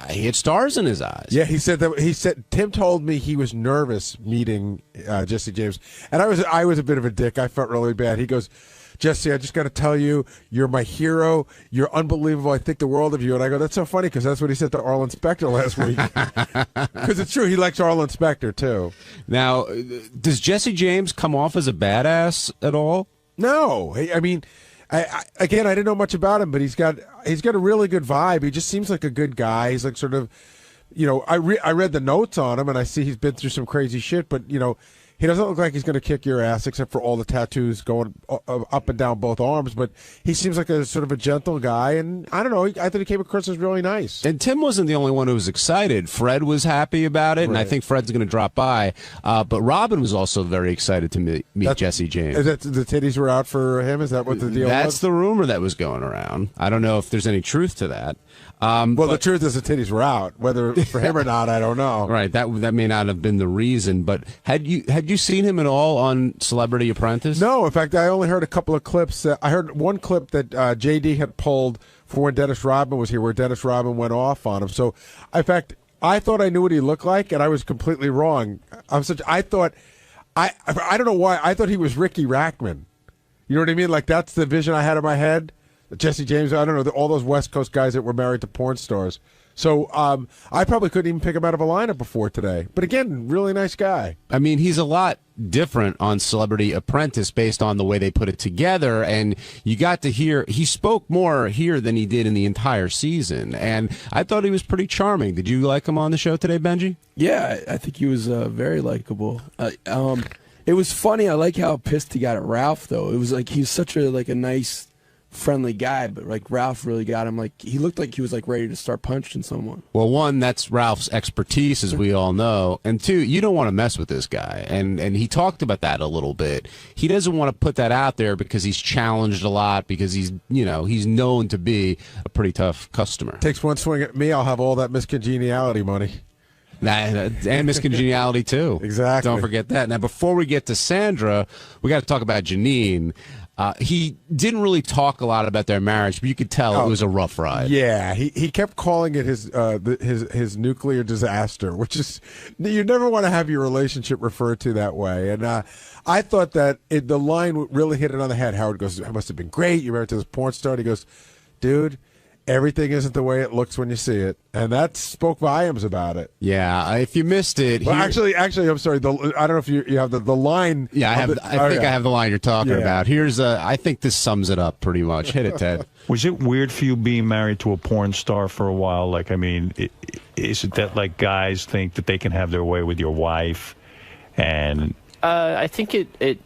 S: he had stars in his eyes.
O: Yeah, he said Tim told me he was nervous meeting Jesse James. And I was a bit of a dick. I felt really bad. He goes, "Jesse, I just got to tell you, you're my hero. You're unbelievable. I think the world of you." And I go, "That's so funny," because that's what he said to Arlen Specter last week. Because it's true. He likes Arlen Specter, too.
S: Now, does Jesse James come off as a badass at all?
O: No. I mean, I didn't know much about him, but he's got a really good vibe. He just seems like a good guy. He's like sort of, I read the notes on him, and I see he's been through some crazy shit, but, he doesn't look like he's going to kick your ass, except for all the tattoos going up and down both arms. But he seems like a sort of a gentle guy, and I don't know. I thought he came across as really nice.
S: And Tim wasn't the only one who was excited. Fred was happy about it, and I think Fred's going to drop by. But Robin was also very excited to meet Jesse James.
O: Is that the titties were out for him? Is that what the deal was?
S: That's the rumor that was going around. I don't know if there's any truth to that.
O: The truth is the titties were out. Whether for him or not, I don't know.
S: Right, that may not have been the reason. But had you seen him at all on Celebrity Apprentice?
O: No, in fact, I only heard a couple of clips. I heard one clip that JD had pulled for when Dennis Rodman was here, where Dennis Rodman went off on him. So, in fact, I thought I knew what he looked like, and I was completely wrong. I don't know why. I thought he was Ricky Rackman. You know what I mean? Like, that's the vision I had in my head. Jesse James, I don't know, all those West Coast guys that were married to porn stars. So I probably couldn't even pick him out of a lineup before today. But again, really nice guy.
S: I mean, he's a lot different on Celebrity Apprentice based on the way they put it together. And you got to hear, he spoke more here than he did in the entire season. And I thought he was pretty charming. Did you like him on the show today, Benji?
T: Yeah, I think he was very likable. It was funny. I like how pissed he got at Ralph, though. It was like he's such a nice, friendly guy, but like Ralph really got him. Like he looked like he was like ready to start punching someone.
S: Well, one, that's Ralph's expertise, as we all know, and two, you don't want to mess with this guy, and he talked about that a little bit. He doesn't want to put that out there because he's challenged a lot, because he's known to be a pretty tough customer.
O: Takes one swing at me, I'll have all that miscongeniality money.
S: And miscongeniality too.
O: Exactly.
S: Don't forget that. Now, before we get to Sandra, we got to talk about Janine. He didn't really talk a lot about their marriage, but you could tell it was a rough ride.
O: Yeah, he kept calling it his nuclear disaster, which is, you never want to have your relationship referred to that way. And I thought that the line really hit it on the head. Howard goes, "It must have been great. You're married to this porn star." And he goes, "Dude, everything isn't the way it looks when you see it," and that spoke volumes about it.
S: Yeah, if you missed it,
O: well, actually, I'm sorry. I don't know if you have the line.
S: Yeah, I think I have the line you're talking about. Here's I think this sums it up pretty much. Hit it, Ted.
A: Was it weird for you being married to a porn star for a while? Like, I mean, is it that like guys think that they can have their way with your wife, and
H: I think it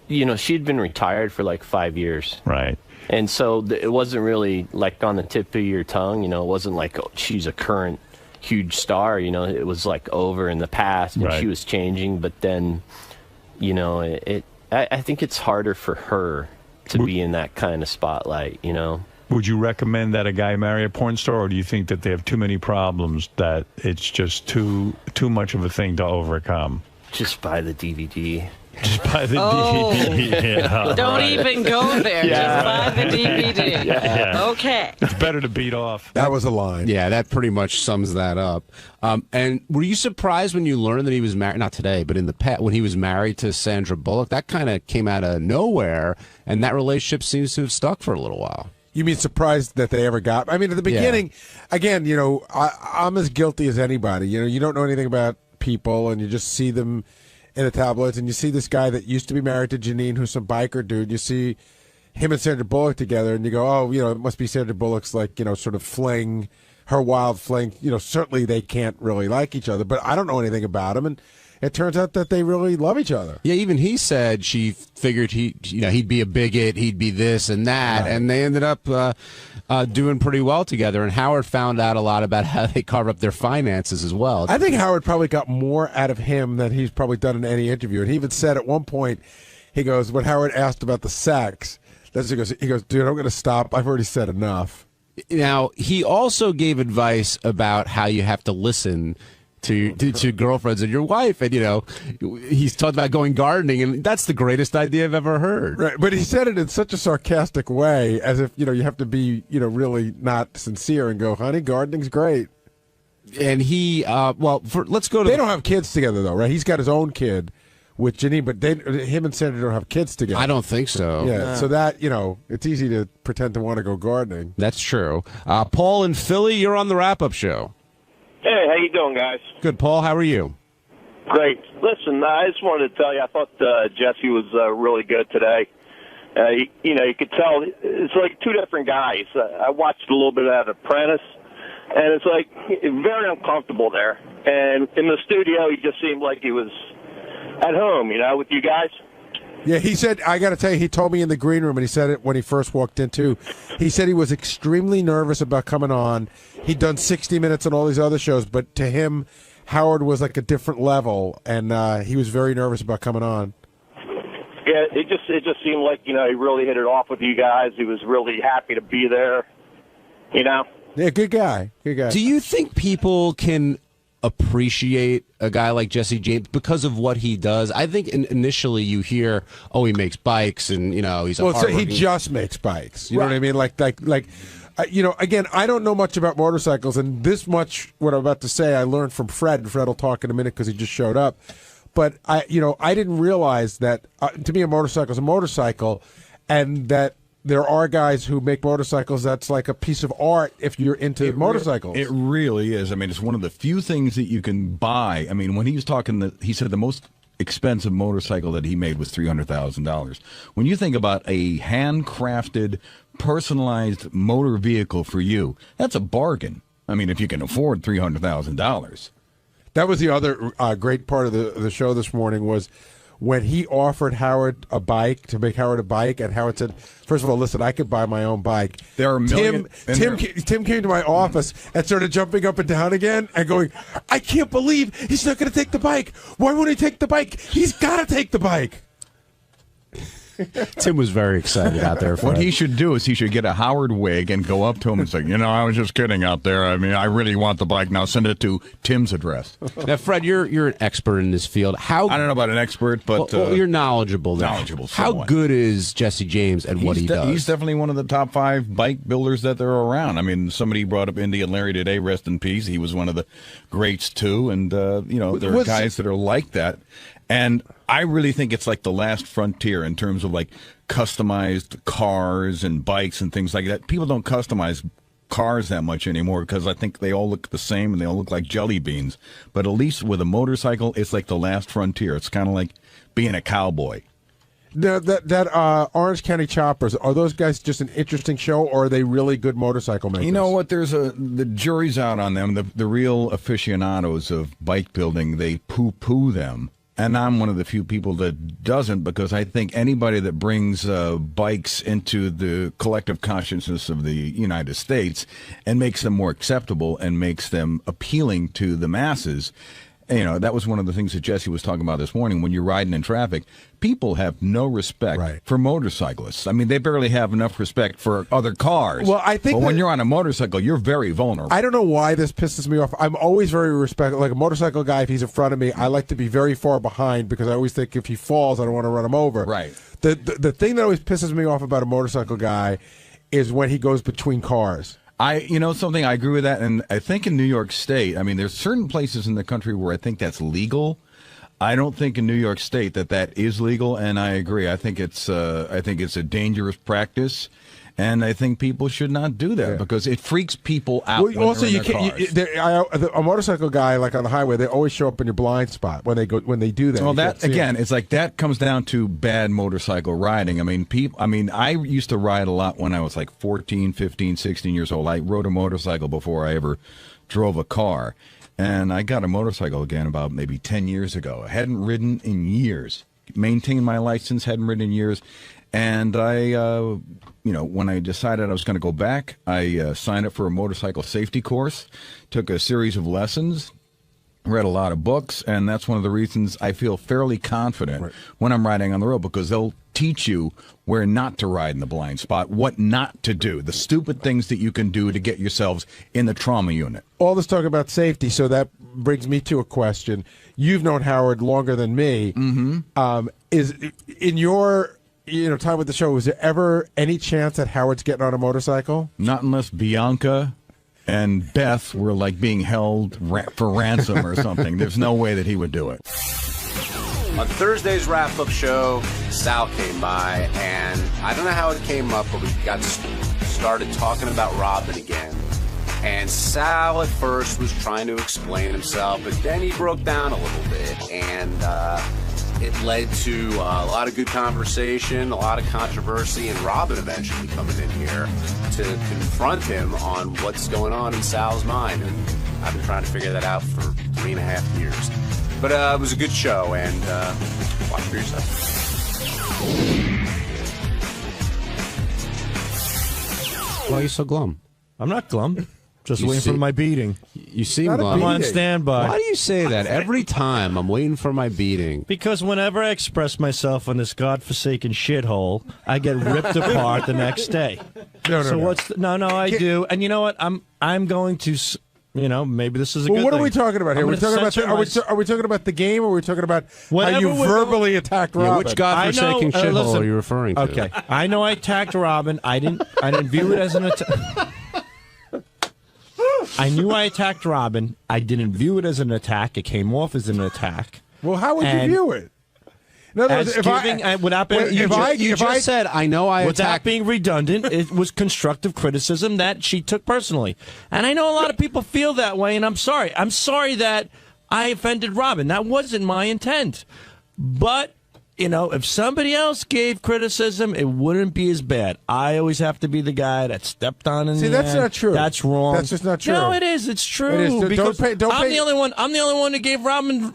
H: she'd been retired for like 5 years,
A: right?
H: And so it wasn't really like on the tip of your tongue, it wasn't like she's a current huge star, it was like over in the past and she was changing. But then, I think it's harder for her to be in that kind of spotlight,
A: Would you recommend that a guy marry a porn star, or do you think that they have too many problems, that it's just too much of a thing to overcome?
H: Just buy the DVD.
A: Just buy the DVD. Yeah,
C: don't even go there. Just buy the DVD.
A: Yeah.
C: Okay.
A: It's better to beat off.
O: That was a line.
S: Yeah, that pretty much sums that up. And were you surprised when you learned that he was married, not today, but in the past, when he was married to Sandra Bullock? That kind of came out of nowhere, and that relationship seems to have stuck for a little while.
O: You mean surprised that they ever got? I mean, at the beginning, again, I'm as guilty as anybody. You don't know anything about people, and you just see them in the tabloids, and you see this guy that used to be married to Janine, who's some biker dude. You see him and Sandra Bullock together, and you go, oh, it must be Sandra Bullock's, like, sort of fling, her wild fling. Certainly they can't really like each other, but I don't know anything about him, and it turns out that they really love each other.
S: Yeah, even he said she figured he'd be a bigot, he'd be this and that, and they ended up doing pretty well together. And Howard found out a lot about how they carve up their finances as well.
O: I think Howard probably got more out of him than he's probably done in any interview. And he even said at one point, he goes, when Howard asked about the sex, he goes, dude, I'm going to stop. I've already said enough.
S: Now, he also gave advice about how you have to listen to girlfriends and your wife, and he's talked about going gardening, and that's the greatest idea I've ever heard.
O: Right, but he said it in such a sarcastic way, as if you have to be really not sincere and go, honey, gardening's great.
S: And he let's go to
O: they don't have kids together though, right? He's got his own kid with Janine, but him and Sandra don't have kids together.
S: I don't think so.
O: Yeah, so that it's easy to pretend to want to go gardening.
S: That's true. Paul in Philly, you're on the wrap-up show.
V: Hey, how you doing, guys?
S: Good, Paul. How are you?
V: Great. Listen, I just wanted to tell you, I thought Jesse was really good today. You could tell it's like two different guys. I watched a little bit of that Apprentice, and it's like very uncomfortable there. And in the studio, he just seemed like he was at home, with you guys.
O: Yeah, he said, I got to tell you, he told me in the green room, and he said it when he first walked in, too. He said he was extremely nervous about coming on. He'd done 60 Minutes and all these other shows, but to him, Howard was like a different level, and he was very nervous about coming on.
V: Yeah, it just seemed like, he really hit it off with you guys. He was really happy to be there,
O: Yeah, good guy. Good guy.
S: Do you think people can appreciate a guy like Jesse James because of what he does? I think initially you hear, he makes bikes, and he's a
O: so he just makes bikes. You know what I mean? Like again, I don't know much about motorcycles, and this much what I'm about to say I learned from Fred, and Fred will talk in a minute because he just showed up. But I didn't realize that to me a motorcycle is a motorcycle, and that there are guys who make motorcycles that's like a piece of art if you're into motorcycles.
E: It really is. I mean, it's one of the few things that you can buy. I mean, when he was talking, he said the most expensive motorcycle that he made was $300,000. When you think about a handcrafted, personalized motor vehicle for you, that's a bargain. I mean, if you can afford $300,000.
O: That was the other great part of the show this morning was when he offered Howard a bike, to make Howard a bike, and Howard said, first of all, listen, I could buy my own bike.
E: There are
O: Tim came to my office and started jumping up and down again and going, I can't believe he's not going to take the bike. Why won't he take the bike? He's got to take the bike.
S: Tim was very excited out there.
E: What he should do is he should get a Howard wig and go up to him and say, I was just kidding out there. I mean, I really want the bike. Now send it to Tim's address.
S: Now, Fred, you're an expert in this field. I don't
E: know about an expert, but
S: you're knowledgeable.
E: Knowledgeable.
S: How good is Jessie James at what he does?
E: He's definitely one of the top 5 bike builders that there are around. I mean, somebody brought up Indy and Larry today. Rest in peace. He was one of the greats too. And there are guys that are like that. And I really think it's like the last frontier in terms of like customized cars and bikes and things like that. People don't customize cars that much anymore because I think they all look the same and they all look like jelly beans. But at least with a motorcycle, it's like the last frontier. It's kind of like being a cowboy.
O: That Orange County Choppers, are those guys just an interesting show, or are they really good motorcycle makers?
E: You know what? The jury's out on them. The real aficionados of bike building, they poo-poo them. And I'm one of the few people that doesn't, because I think anybody that brings bikes into the collective consciousness of the United States and makes them more acceptable and makes them appealing to the masses, that was one of the things that Jesse was talking about this morning. When you're riding in traffic, people have no respect for motorcyclists. I mean, they barely have enough respect for other cars.
O: Well, I think
E: when you're on a motorcycle, you're very vulnerable.
O: I don't know why this pisses me off. I'm always very respectful. Like a motorcycle guy, if he's in front of me, I like to be very far behind because I always think if he falls, I don't want to run him over.
E: Right.
O: The thing that always pisses me off about a motorcycle guy is when he goes between cars.
E: I agree with that, and I think in New York State, I mean, there's certain places in the country where I think that's legal. I don't think in New York State that is legal, and I agree. I think it's a dangerous practice, and I think people should not do that because it freaks people out.
O: Well, also, a motorcycle guy, like on the highway, they always show up in your blind spot when they do that.
E: Well, that again, it's like that comes down to bad motorcycle riding. I mean, I used to ride a lot when I was like 14, 15, 16 years old. I rode a motorcycle before I ever drove a car. And I got a motorcycle again about maybe 10 years ago. I hadn't ridden in years. Maintained my license, hadn't ridden in years. And I, when I decided I was going to go back, I signed up for a motorcycle safety course, took a series of lessons, read a lot of books, and that's one of the reasons I feel fairly confident when I'm riding on the road, because they'll teach you where not to ride in the blind spot, what not to do, the stupid things that you can do to get yourselves in the trauma unit.
O: All this talk about safety, so that brings me to a question. You've known Howard longer than me. Mm-hmm. Is in your time with the show, was there ever any chance that Howard's getting on a motorcycle?
E: Not unless Bianca and Beth were like being held for ransom or something. There's no way that he would do it.
L: On Thursday's wrap-up show, Sal came by, and I don't know how it came up, but we got started talking about Robin again. And Sal at first was trying to explain himself, but then he broke down a little bit, and it led to a lot of good conversation, a lot of controversy, and Robin eventually coming in here to confront him on what's going on in Sal's mind. And I've been trying to figure that out for 3.5 years. But it was a good show, and watch for yourself.
S: Why are you so glum?
F: I'm not glum. Just waiting for my beating.
S: You seem glum.
F: I'm on standby.
S: Why do you say that every time? I'm waiting for my beating.
F: Because whenever I express myself on this godforsaken shithole, I get ripped apart the next day. No, I do. And you know what? I'm going to. Maybe this is a good thing.
O: What are we talking about here? Are we talking about the game, or are we talking about how you verbally attacked Robin?
S: Which godforsaken shithole are you referring to?
F: Okay, I know I attacked Robin. I didn't view it as an attack. I knew I attacked Robin. I didn't view it as an attack. It came off as an attack.
O: Well, how would you view it? In other words,
D: As
O: if
D: giving, without being,
S: You just said, I know I
D: without
S: attacked.
D: being redundant, it was constructive criticism that she took personally. And I know a lot of people feel that way, and I'm sorry. I'm sorry that I offended Robin. That wasn't my intent. But, you know, if somebody else gave criticism, it wouldn't be as bad. I always have to be the guy that stepped on in
O: See,
D: the
O: that's
D: end.
O: not true.
D: That's wrong.
O: That's just not true.
D: No, it is. It's true.
O: It is.
D: Because
O: Don't
D: I'm
O: pay-
D: the only one. I'm the only one that gave Robin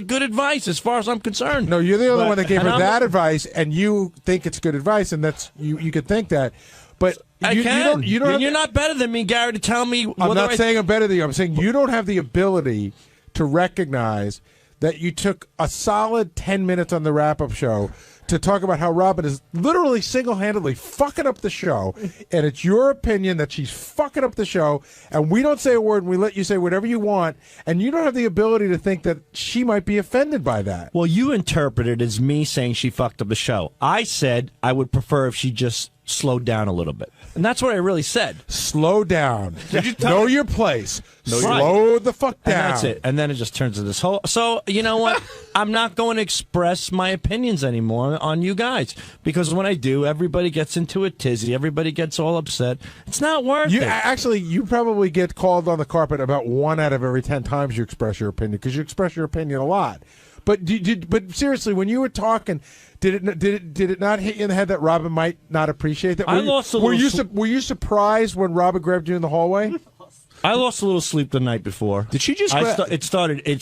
D: good advice, as far as I'm concerned.
O: No, you're the only one that gave her
D: and
O: that advice, and you think it's good advice, and that's you could think that. But
D: I can.
O: You don't have,
D: You're not better than me, Gary, to tell me.
O: I'm not saying I'm better than you. I'm saying you don't have the ability to recognize that you took a solid 10 minutes on the wrap-up show to talk about how Robin is literally single-handedly fucking up the show, and it's your opinion that she's fucking up the show, and we don't say a word, and we let you say whatever you want, and you don't have the ability to think that she might be offended by that.
D: Well, you interpret it as me saying she fucked up the show. I said I would prefer if she just slowed down a little bit. And that's what I really said.
O: Slow down. Know your place. Slow the fuck down.
D: And that's it. And then it just turns to this whole... So, you know what? I'm not going to express my opinions anymore on you guys. Because when I do, everybody gets into a tizzy. Everybody gets all upset. It's not worth it.
O: Actually, you probably get called on the carpet about 1 out of every 10 times you express your opinion, because you express your opinion a lot. But but seriously, when you were talking, did it not hit you in the head that Robin might not appreciate that? Were you surprised when Robin grabbed you in the hallway?
D: I lost a little sleep the night before.
S: Did she just?
D: It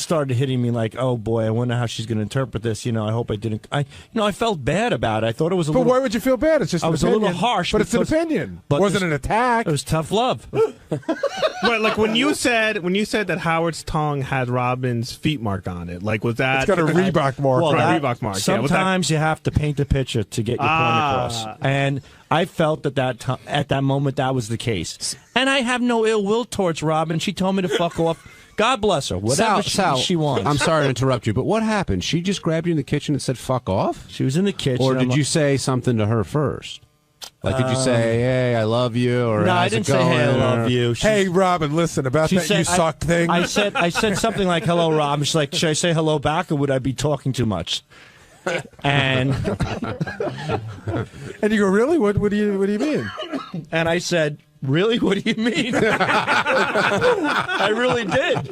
D: started hitting me like, oh boy, I wonder how she's going to interpret this. You know, I hope I didn't. I felt bad about it. I thought it was a
O: but
D: little.
O: why would you feel bad? It's just.
D: I was a little harsh,
O: but it's an opinion.
D: But
O: it wasn't an attack.
D: It was tough love.
K: Right, like when you said that Howard's tongue had Robin's feet marked on it, like was that?
O: It's got a Reebok mark.
K: Well,
O: right?
K: Reebok mark.
D: Sometimes you have to paint a picture to get your point across, and I felt at that moment that was the case. And I have no ill will towards Robin. She told me to fuck off. God bless her. Whatever
S: Sal,
D: she wants.
S: I'm sorry to interrupt you, but what happened? She just grabbed you in the kitchen and said "fuck off"?
D: She was in the kitchen.
S: Or did you say something to her first? Like, did you say, "Hey, I love you"? Or
D: no, I
S: how's
D: didn't
S: it
D: say,
S: going?
D: "Hey, I love you."
O: Hey, Robin, listen about that
D: said,
O: you suck thing.
D: I said something like, "Hello, Robin." She's like, "Should I say hello back, or would I be talking too much?" And
O: and you go, "Really? What do you mean?"
D: And I said, "Really? What do you mean?" I really did.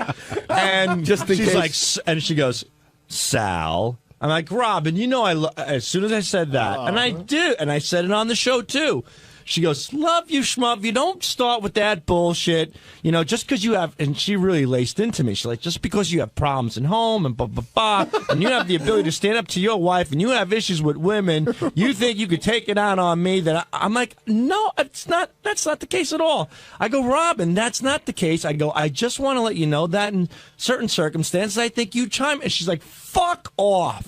D: And she's like, and she goes, "Sal." I'm like, "Robin, you know as soon as I said that, and I did, and I said it on the show too." She goes, "Love you, schmuff. You don't start with that bullshit. You know, just because you have," and she really laced into me. She's like, "Just because you have problems at home and blah, blah, blah, and you have the ability to stand up to your wife and you have issues with women, you think you could take it out on me?" I'm like, "No, it's not. That's not the case at all." I go, "Robin, that's not the case." I go, "I just want to let you know that in certain circumstances, I think you chime." And she's like, "Fuck off."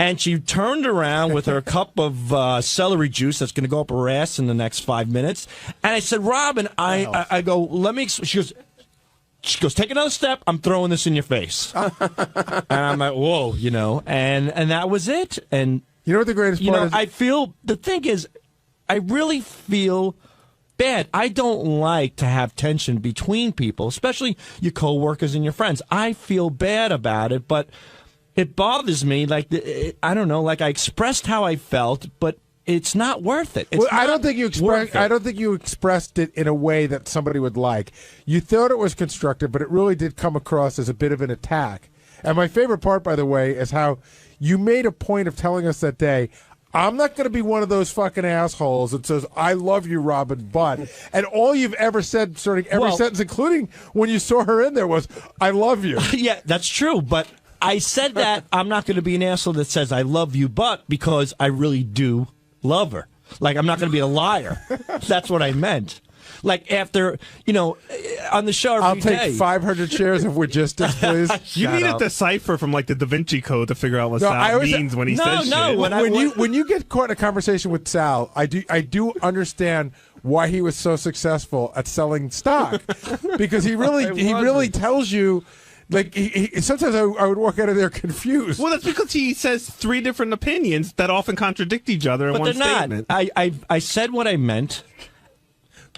D: And she turned around with her cup of celery juice that's going to go up her ass in the next 5 minutes. And I said, "Robin, I go, let me." She goes, "Take another step. I'm throwing this in your face." And I'm like, "Whoa," you know. And that was it. And
O: you know what the greatest part is?
D: I feel the thing is, I really feel bad. I don't like to have tension between people, especially your coworkers and your friends. I feel bad about it, but it bothers me. Like, I don't know. Like, I expressed how I felt, but it's not worth it. It's
O: I don't think you expressed it in a way that somebody would like. You thought it was constructive, but it really did come across as a bit of an attack. And my favorite part, by the way, is how you made a point of telling us that day, "I'm not going to be one of those fucking assholes that says, 'I love you, Robin,' but," and all you've ever said, sort of every sentence, including when you saw her in there, was, "I love you."
D: Yeah, that's true, but I said that I'm not going to be an asshole that says I love you, but because I really do love her. Like, I'm not going to be a liar. That's what I meant. Like, after, you know, on the show every day.
O: I'll take 500 shares of Logistics, please.
K: You need a decipher from, like, the DaVinci Code to figure out what Sal means when he says shit.
O: When you get caught in a conversation with Sal, I do understand why he was so successful at selling stock, because he really tells you. Like, sometimes I would walk out of there confused.
K: Well, that's because he says 3 different opinions that often contradict each other in one statement.
D: I said what I meant.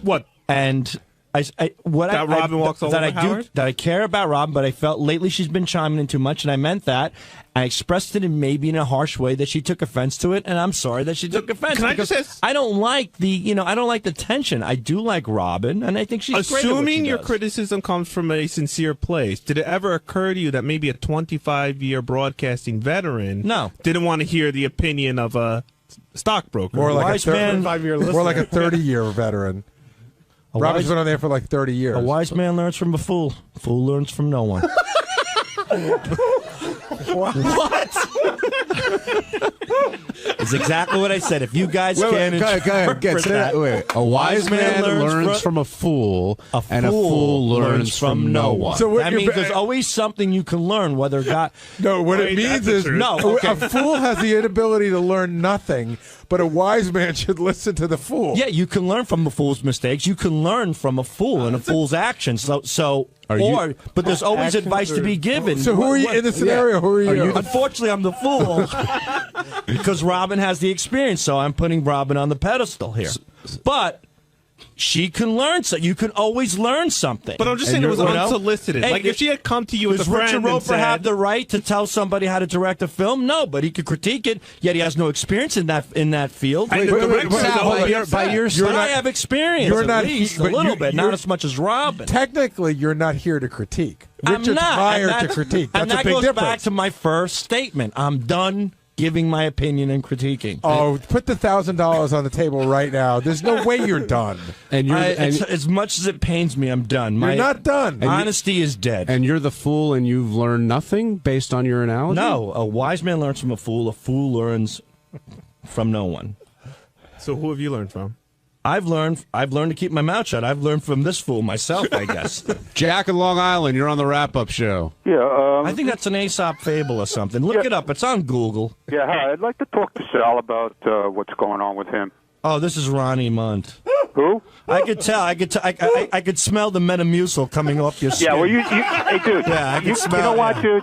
K: What?
D: And
K: Robin walks all over Howard?
J: That I care about Robin, but I felt lately she's been chiming in too much, and I meant that. I expressed it in a harsh way that she took offense to it, and I'm sorry that she took offense.
K: Can I just say,
J: I don't like the tension. I do like Robin, and I think she's great at what
K: assuming
J: she
K: your
J: does.
K: criticism comes from a sincere place, did it ever occur to you that maybe a 25-year broadcasting veteran didn't want to hear the opinion of a stockbroker?
O: Or like a
K: 25-year listener.
O: Or like a 30-year veteron. Robin's been on there for like 30 years.
J: A wise man learns from a fool. A fool learns from no one.
O: What?
J: It's exactly what I said. If you guys can't
S: get that. Wait. A wise man learns from a fool, and a fool learns from no one.
J: So that means there's always something you can learn, whether God.
O: No, what it means is
J: a
O: fool has the inability to learn nothing, but a wise man should listen to the fool.
J: Yeah, you can learn from a fool's mistakes. You can learn from a fool and a fool's actions. But there's always advice to be given.
O: So who are you in the scenario? Who are you?
J: Unfortunately, I'm the fool because Robin has the experience. So I'm putting Robin on the pedestal here. But she can learn. So you can always learn something.
K: But I'm just saying it was unsolicited.
J: Hey,
K: like if she had come to you as a
J: does
K: friend
J: Richard Roper
K: and said,
J: have the right to tell somebody how to direct a film? No, but he could critique it. Yet he has no experience in that field.
K: I
J: have experience.
O: You're
J: at
O: not
J: least a little bit, not as much as Robin.
O: Technically, you're not here to critique.
J: I'm
O: Richard's
J: not.
O: hired to critique. That's
J: and that
O: a big
J: goes
O: difference.
J: back to my first statement. I'm done giving my opinion and critiquing.
O: Oh, put the $1,000 on the table right now. There's no way you're done.
S: And
J: as much as it pains me, I'm done.
O: You're not done.
J: Honesty is dead.
S: And you're the fool, and you've learned nothing based on your analogy?
J: No, a wise man learns from a fool. A fool learns from no one.
K: So who have you learned from?
J: I've learned to keep my mouth shut. I've learned from this fool myself, I guess.
S: Jack in Long Island, you're on the wrap-up show.
M: Yeah,
J: I think that's an Aesop fable or something. Look it up. It's on Google.
M: Yeah, hi. I'd like to talk to Sal about what's going on with him.
J: Oh, this is Ronnie Munt.
M: Who?
J: I could tell. I could smell the 𝗦𝗵cie 𝗄 coming off your skin.
M: Yeah, well, hey, dude.
J: Yeah, I can smell.
M: You know what,
J: yeah.
M: dude?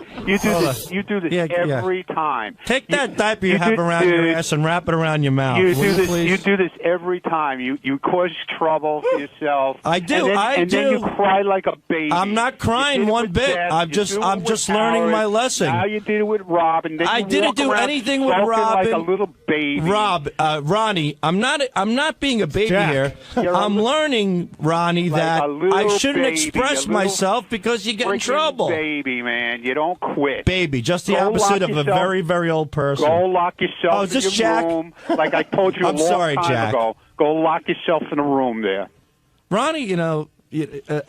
M: You do this every time.
J: Take that diaper you have around your ass and wrap it around your mouth.
M: You
J: please?
M: do this every time. You cause trouble for yourself.
J: I do.
M: And then you cry like a baby.
J: I'm not crying one bit.
M: Jeff,
J: I'm just learning
M: Howard.
J: my lesson.
M: Now you did it with Robin. Then
J: I didn't do anything with Robin.
M: Like a little baby.
J: Ronnie, I'm not being a baby
M: Jack,
J: here. I'm learning, Ronnie,
M: like
J: that I shouldn't
M: baby,
J: express myself because you get in trouble.
M: Baby, man, you don't quit.
J: Baby, just the opposite of a very, very old person.
M: Go lock yourself in your
J: Jack?
M: room, like I told you a long time ago. Go lock yourself in a room there.
J: Ronnie,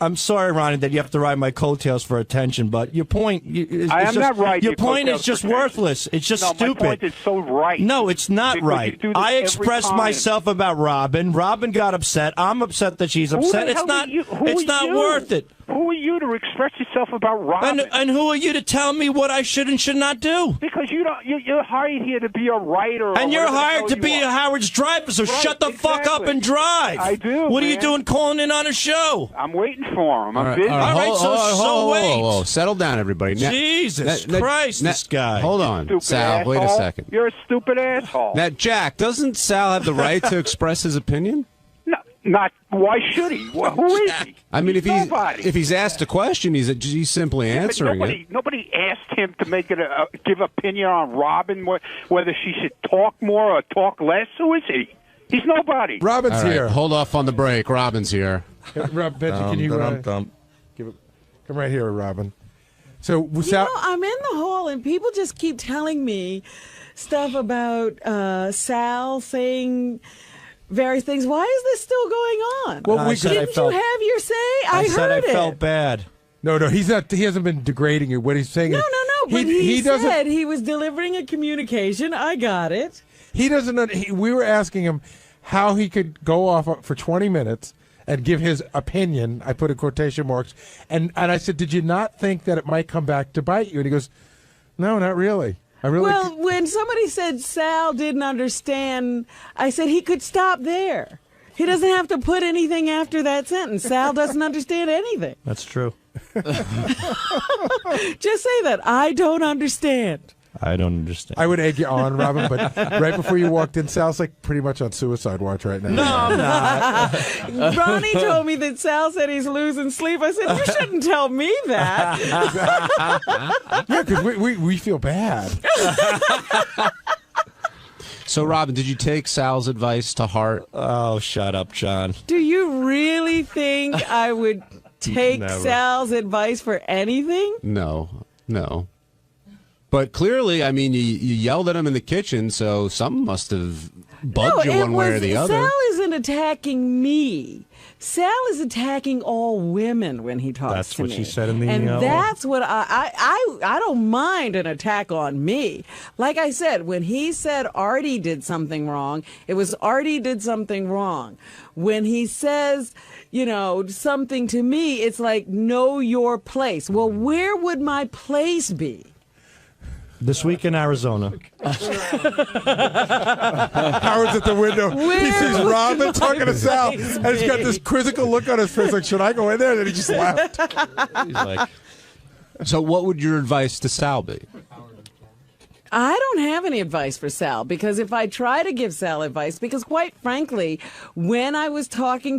J: I'm sorry, Ronnie, that you have to ride my coattails for attention, but your point your point is just worthless. It's just stupid.
M: My point is so right.
J: No, it's not
M: because
J: right. I expressed myself about Robin. Robin got upset. I'm upset that she's upset. It's not worth it.
M: Who are you to express yourself about Robin?
J: And who are you to tell me what I should and should not do?
M: Because you're hired here to be a writer.
J: And you're hired to be a Howard's driver, so shut the fuck up and drive.
M: I do.
J: What are you doing calling in on a show?
M: I'm waiting for him. I'm busy.
J: All right, so wait.
S: Whoa, settle down, everybody. Now,
J: Jesus Christ, this guy.
S: Hold on,
M: Stupid
S: Sal,
M: asshole.
S: wait a second.
M: You're a stupid asshole.
S: Now, Jack, doesn't Sal have the right to express his opinion?
M: Not. Why should he? Who is he?
S: I mean,
M: Nobody.
S: if he's asked a question, he's simply answering it.
M: Nobody asked him to make it give opinion on Robin, whether she should talk more or talk less. Who is he? He's nobody.
O: Robin's
S: All right,
O: here.
S: Hold off on the break. Robin's here.
O: Rob, Benji, can you come right here, Robin? So,
C: I'm in the hall and people just keep telling me stuff about Sal saying various things. Why is this still going on?
O: Well,
C: didn't you have your say? I
J: said
C: heard
J: I felt bad.
O: No, he's not. He hasn't been degrading you. What he's saying is,
C: but he said he was delivering a communication. I got it.
O: He doesn't. We were asking him how he could go off for 20 minutes and give his opinion. I put in quotation marks, and I said, "Did you not think that it might come back to bite you?" And he goes, "No, not really."
C: Well, when somebody said Sal didn't understand, I said he could stop there. He doesn't have to put anything after that sentence. Sal doesn't understand anything.
J: That's true.
C: Just say that. I don't understand.
J: I don't understand.
O: I would egg you on, Robin, but right before you walked in, Sal's like pretty much on suicide watch right now.
J: No, I'm not.
C: Ronnie told me that Sal said he's losing sleep. I said, you shouldn't tell me that.
O: Yeah, because we feel bad.
S: So, Robin, did you take Sal's advice to heart?
J: Oh, shut up, John.
C: Do you really think I would take
J: Never.
C: Sal's advice for anything?
S: No. But clearly, I mean, you yelled at him in the kitchen, so something must have bugged you one way or the other.
C: Sal isn't attacking me. Sal is attacking all women when he talks to me.
J: That's what she said in the
C: And that's what I don't mind an attack on me. Like I said, when he said Artie did something wrong, it was Artie did something wrong. When he says, something to me, it's like, know your place. Well, where would my place be?
J: This week in Arizona.
O: Howard's at the window. He sees Robin talking to Sal, and he's got this quizzical look on his face, like, should I go in there? And then he just left.
J: He's like,
S: so what would your advice to Sal be?
C: I don't have any advice for Sal, because if I try to give Sal advice, because quite frankly, when I was talking